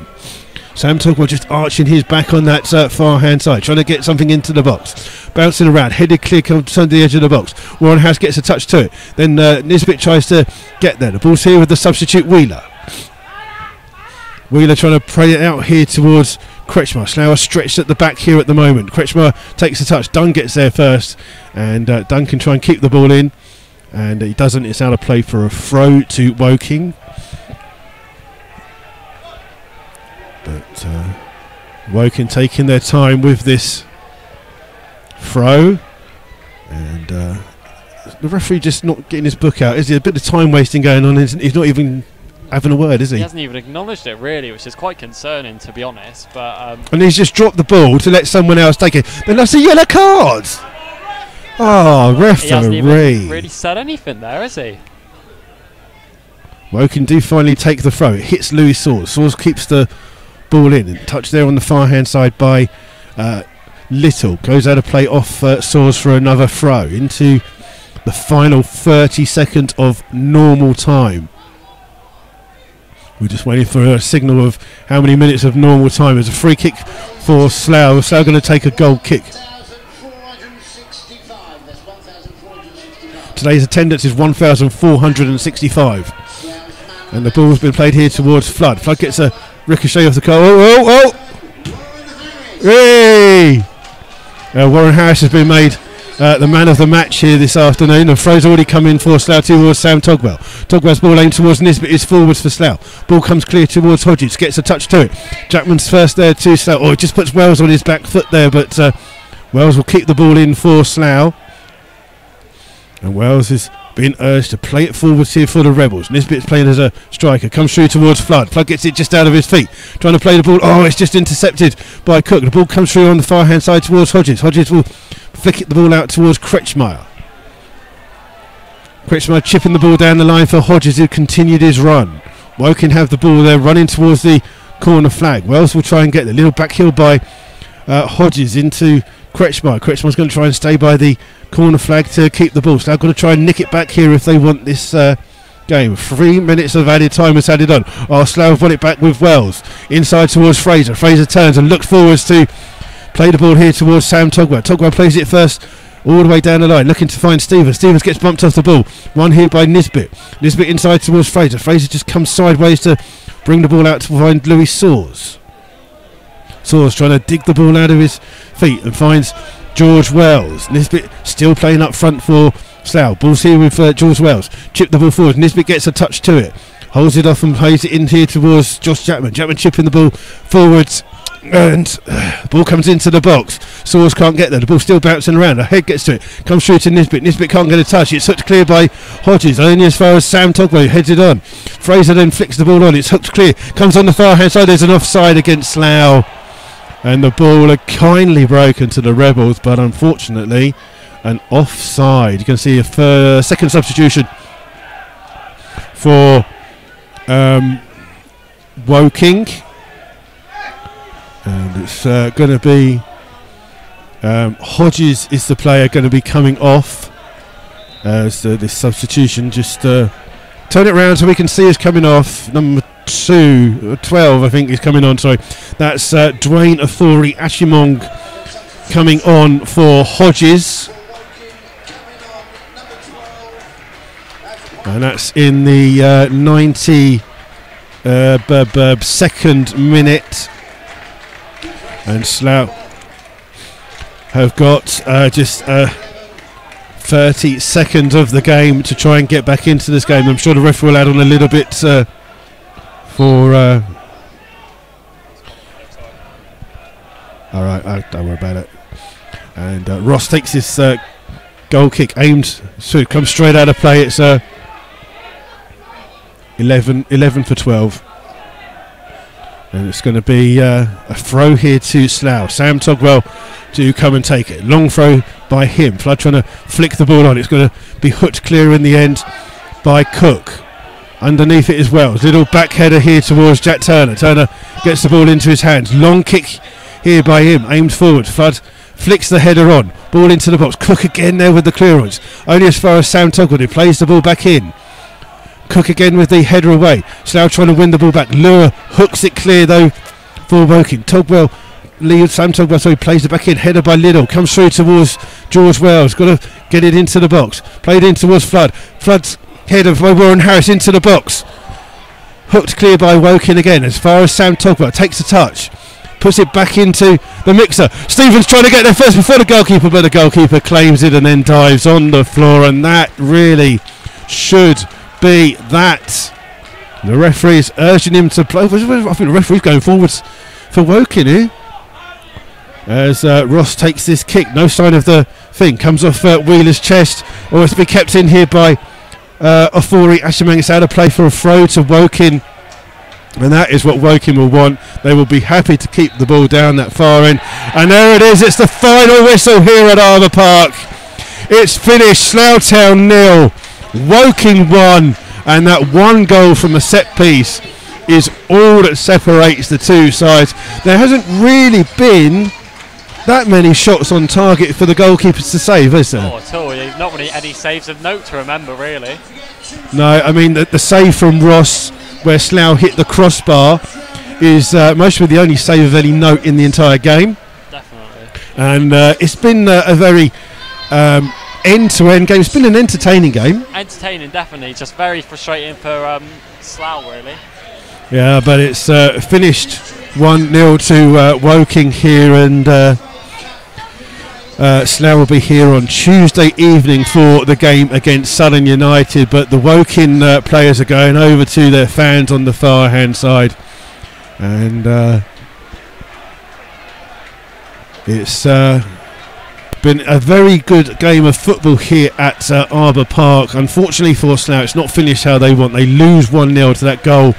Sam Togwell just arching his back on that far hand side, trying to get something into the box. Bouncing around, headed clear, comes under the edge of the box. Warren House gets a touch to it. Then Nisbet tries to get there. The ball's here with the substitute Wheeler. Wheeler trying to play it out here towards Kretschmar. Slough stretched at the back here at the moment. Kretschmar takes a touch. Dunn gets there first, and Dunn can try and keep the ball in, and he doesn't. It's out of play for a throw to Woking. But Woking taking their time with this throw, and the referee just not getting his book out, is he? A bit of time wasting going on. He's not even having a word, is he? He hasn't even acknowledged it really, which is quite concerning, to be honest. But and he's just dropped the ball to let someone else take it. Then that's a yellow card. Oh, He hasn't even referee. really said anything there, has he? Woking do finally take the throw. It hits Louis Sawes. Sawes keeps the ball in. And touch there on the far hand side by Little. Goes out of play off Sawes for another throw into the final 30 seconds of normal time. We're just waiting for a signal of how many minutes of normal time. There's a free kick for Slough. Slough going to take a goal kick. Today's attendance is 1,465. And the ball's been played here towards Flood. Flood gets a ricochet off the goal. Oh! Hey! Warren Harris has been made the man of the match here this afternoon. And throws already come in for Slough towards Sam Togwell. Togwell's ball aimed towards Nisbet is forwards for Slough. Ball comes clear towards Hodges. Gets a touch to it. Jackman's first there to Slough. Oh, it just puts Wells on his back foot there. But Wells will keep the ball in for Slough. And Wells is being urged to play it forwards here for the Rebels. Nisbet's playing as a striker. Comes through towards Flood. Flood gets it just out of his feet. Trying to play the ball. Oh, it's just intercepted by Cook. The ball comes through on the far hand side towards Hodges. Hodges will flick it the ball out towards Kretschmeyer. Kretschmeyer chipping the ball down the line for Hodges, who continued his run. Woking have the ball there running towards the corner flag. Wells will try and get the little back heel by Hodges into Kretschmeyer. Kretschmeyer's going to try and stay by the corner flag to keep the ball. So they've got to try and nick it back here if they want this game. 3 minutes of added time was added on. Slough have won it back with Wells. Inside towards Fraser. Fraser turns and looks forwards to play the ball here towards Sam Togwell. Togwell plays it first all the way down the line, looking to find Stevens. Stevens gets bumped off the ball. One here by Nisbet. Nisbet inside towards Fraser. Fraser just comes sideways to bring the ball out to find Louis Sawes. Sawes trying to dig the ball out of his feet and finds George Wells. Nisbet still playing up front for Slough. Ball's here with George Wells. Chip the ball forward. Nisbet gets a touch to it. Holds it off and plays it in here towards Josh Jackman. Jackman chipping the ball forwards. And the ball comes into the box. Sawes can't get there. The ball's still bouncing around. A head gets to it. Comes through to Nisbet. Nisbet can't get a touch. It's hooked clear by Hodges. Only as far as Sam Togwell heads it on. Fraser then flicks the ball on. It's hooked clear. Comes on the far hand side. There's an offside against Slough. And the ball are kindly broken to the Rebels, but unfortunately an offside. You can see a second substitution for Woking. And it's going to be Hodges is the player going to be coming off as this substitution. Just turn it round so we can see us coming off. Number 12 I think is coming on. Sorry, that's Dwayne Athori Ashimong coming on for Hodges, and that's in the 92nd minute. And Slough have got just 30 seconds of the game to try and get back into this game. I'm sure the referee will add on a little bit for alright, don't worry about it. And Ross takes this goal kick aimed, so it comes straight out of play. It's 11 for 12. And it's going to be a throw here to Slough. Sam Togwell to come and take it. Long throw by him. Flood trying to flick the ball on. It's going to be hooked clear in the end by Cook. Underneath it as well. Little back header here towards Jack Turner. Turner gets the ball into his hands. Long kick here by him. Aimed forward. Flood flicks the header on. Ball into the box. Cook again there with the clearance. Only as far as Sam Togwell. He plays the ball back in. Cook again with the header away. Slough trying to win the ball back. Lure hooks it clear though for Woking. Togwell leads. Sam Togwell, so he plays it back in. Header by Liddell. Comes through towards George Wells. Got to get it into the box. Played in towards Flood. Flood's header by Warren Harris into the box. Hooked clear by Woking again. As far as Sam Togwell takes a touch. Puts it back into the mixer. Stevens trying to get there first before the goalkeeper, but the goalkeeper claims it and then dives on the floor, and that really should be that. The referee is urging him to play. I think the referee's going forwards for Woking here. As Ross takes this kick, no sign of the thing. Comes off Wheeler's chest, or it's been kept in here by Athori Ashimang. It's out of play for a throw to Woking, and that is what Woking will want. They will be happy to keep the ball down that far end. And there it is. It's the final whistle here at Arbour Park. It's finished. Slough Town 0, Woking 1, and that one goal from a set piece is all that separates the two sides. There hasn't really been that many shots on target for the goalkeepers to save, is there? Not at all. There's not really any saves of note to remember, really. No, I mean the save from Ross, where Slough hit the crossbar, is mostly the only save of any note in the entire game. Definitely. And it's been a very end-to-end game. It's been an entertaining game. Entertaining, definitely. Just very frustrating for Slough, really. Yeah, but it's finished 1-0 to Woking here, and Slough will be here on Tuesday evening for the game against Southern United, but the Woking players are going over to their fans on the far hand side, and it's been a very good game of football here at Arbour Park. Unfortunately for Slough, it's not finished how they want. They lose 1-0 to that goal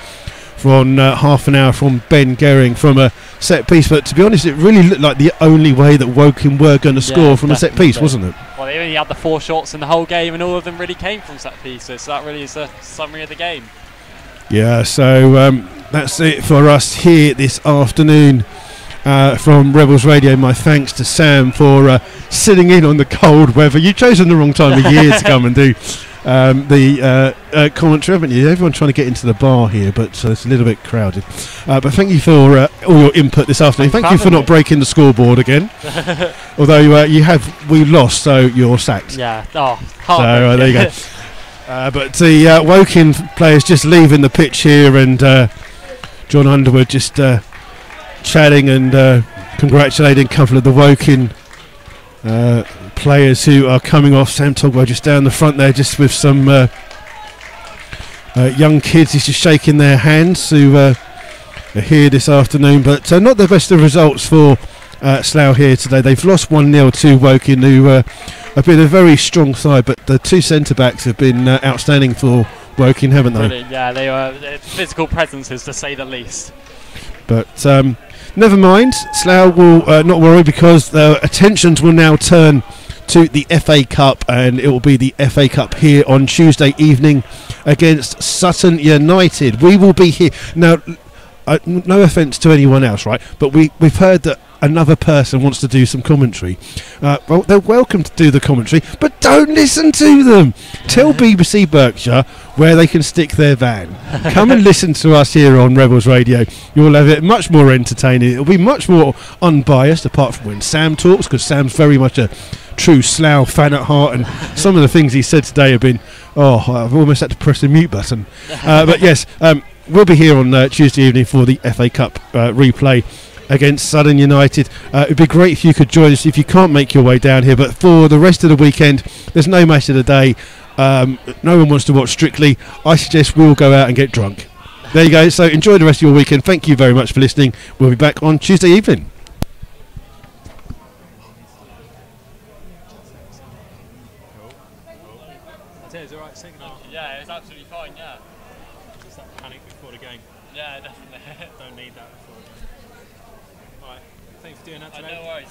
from half an hour from Ben Gehring from a set piece, but to be honest, it really looked like the only way that Woking were going to score from a set piece, wasn't it? Well, they only had the 4 shots in the whole game, and all of them really came from set pieces, so that really is a summary of the game. Yeah, so that's it for us here this afternoon from Rebels Radio. My thanks to Sam for sitting in on the cold weather. You've chosen the wrong time of year to come and do the commentary, haven't you? Everyone's trying to get into the bar here, but it's a little bit crowded. But thank you for all your input this afternoon. Thank you for not breaking the scoreboard again. Although we lost, so you're sacked. Yeah. Oh, so there you go. But the Woking players just leaving the pitch here, and John Underwood just chatting and congratulating a couple of the Woking players who are coming off. Sam Togwell just down the front there, just with some young kids. He's just shaking their hands who are here this afternoon, but not the best of results for Slough here today. They've lost 1-0 to Woking, who have been a very strong side, but the two centre-backs have been outstanding for Woking, haven't they? Brilliant. Yeah, they were physical presences, to say the least. But never mind, Slough will not worry, because their attentions will now turn to the FA Cup, and it will be the FA Cup here on Tuesday evening against Sutton United. We will be here now. No offence to anyone else, right? But we've heard that another person wants to do some commentary. Well, they're welcome to do the commentary, but don't listen to them. Tell BBC Berkshire where they can stick their van. Come and listen to us here on Rebels Radio. You'll have it much more entertaining. It'll be much more unbiased, apart from when Sam talks, because Sam's very much a true Slough fan at heart, and some of the things he said today have been, I've almost had to press the mute button. But yes, we'll be here on Tuesday evening for the FA Cup replay against Southern United. It'd be great if you could join us if you can't make your way down here, but for the rest of the weekend there's no match of the day. No one wants to watch Strictly. I suggest we'll go out and get drunk. There you go. So enjoy the rest of your weekend. Thank you very much for listening. We'll be back on Tuesday evening. Yeah, it's absolutely fine, yeah. Just that panic before the game. Yeah, definitely. Don't need that before the game. Alright, thanks for doing that today. No worries.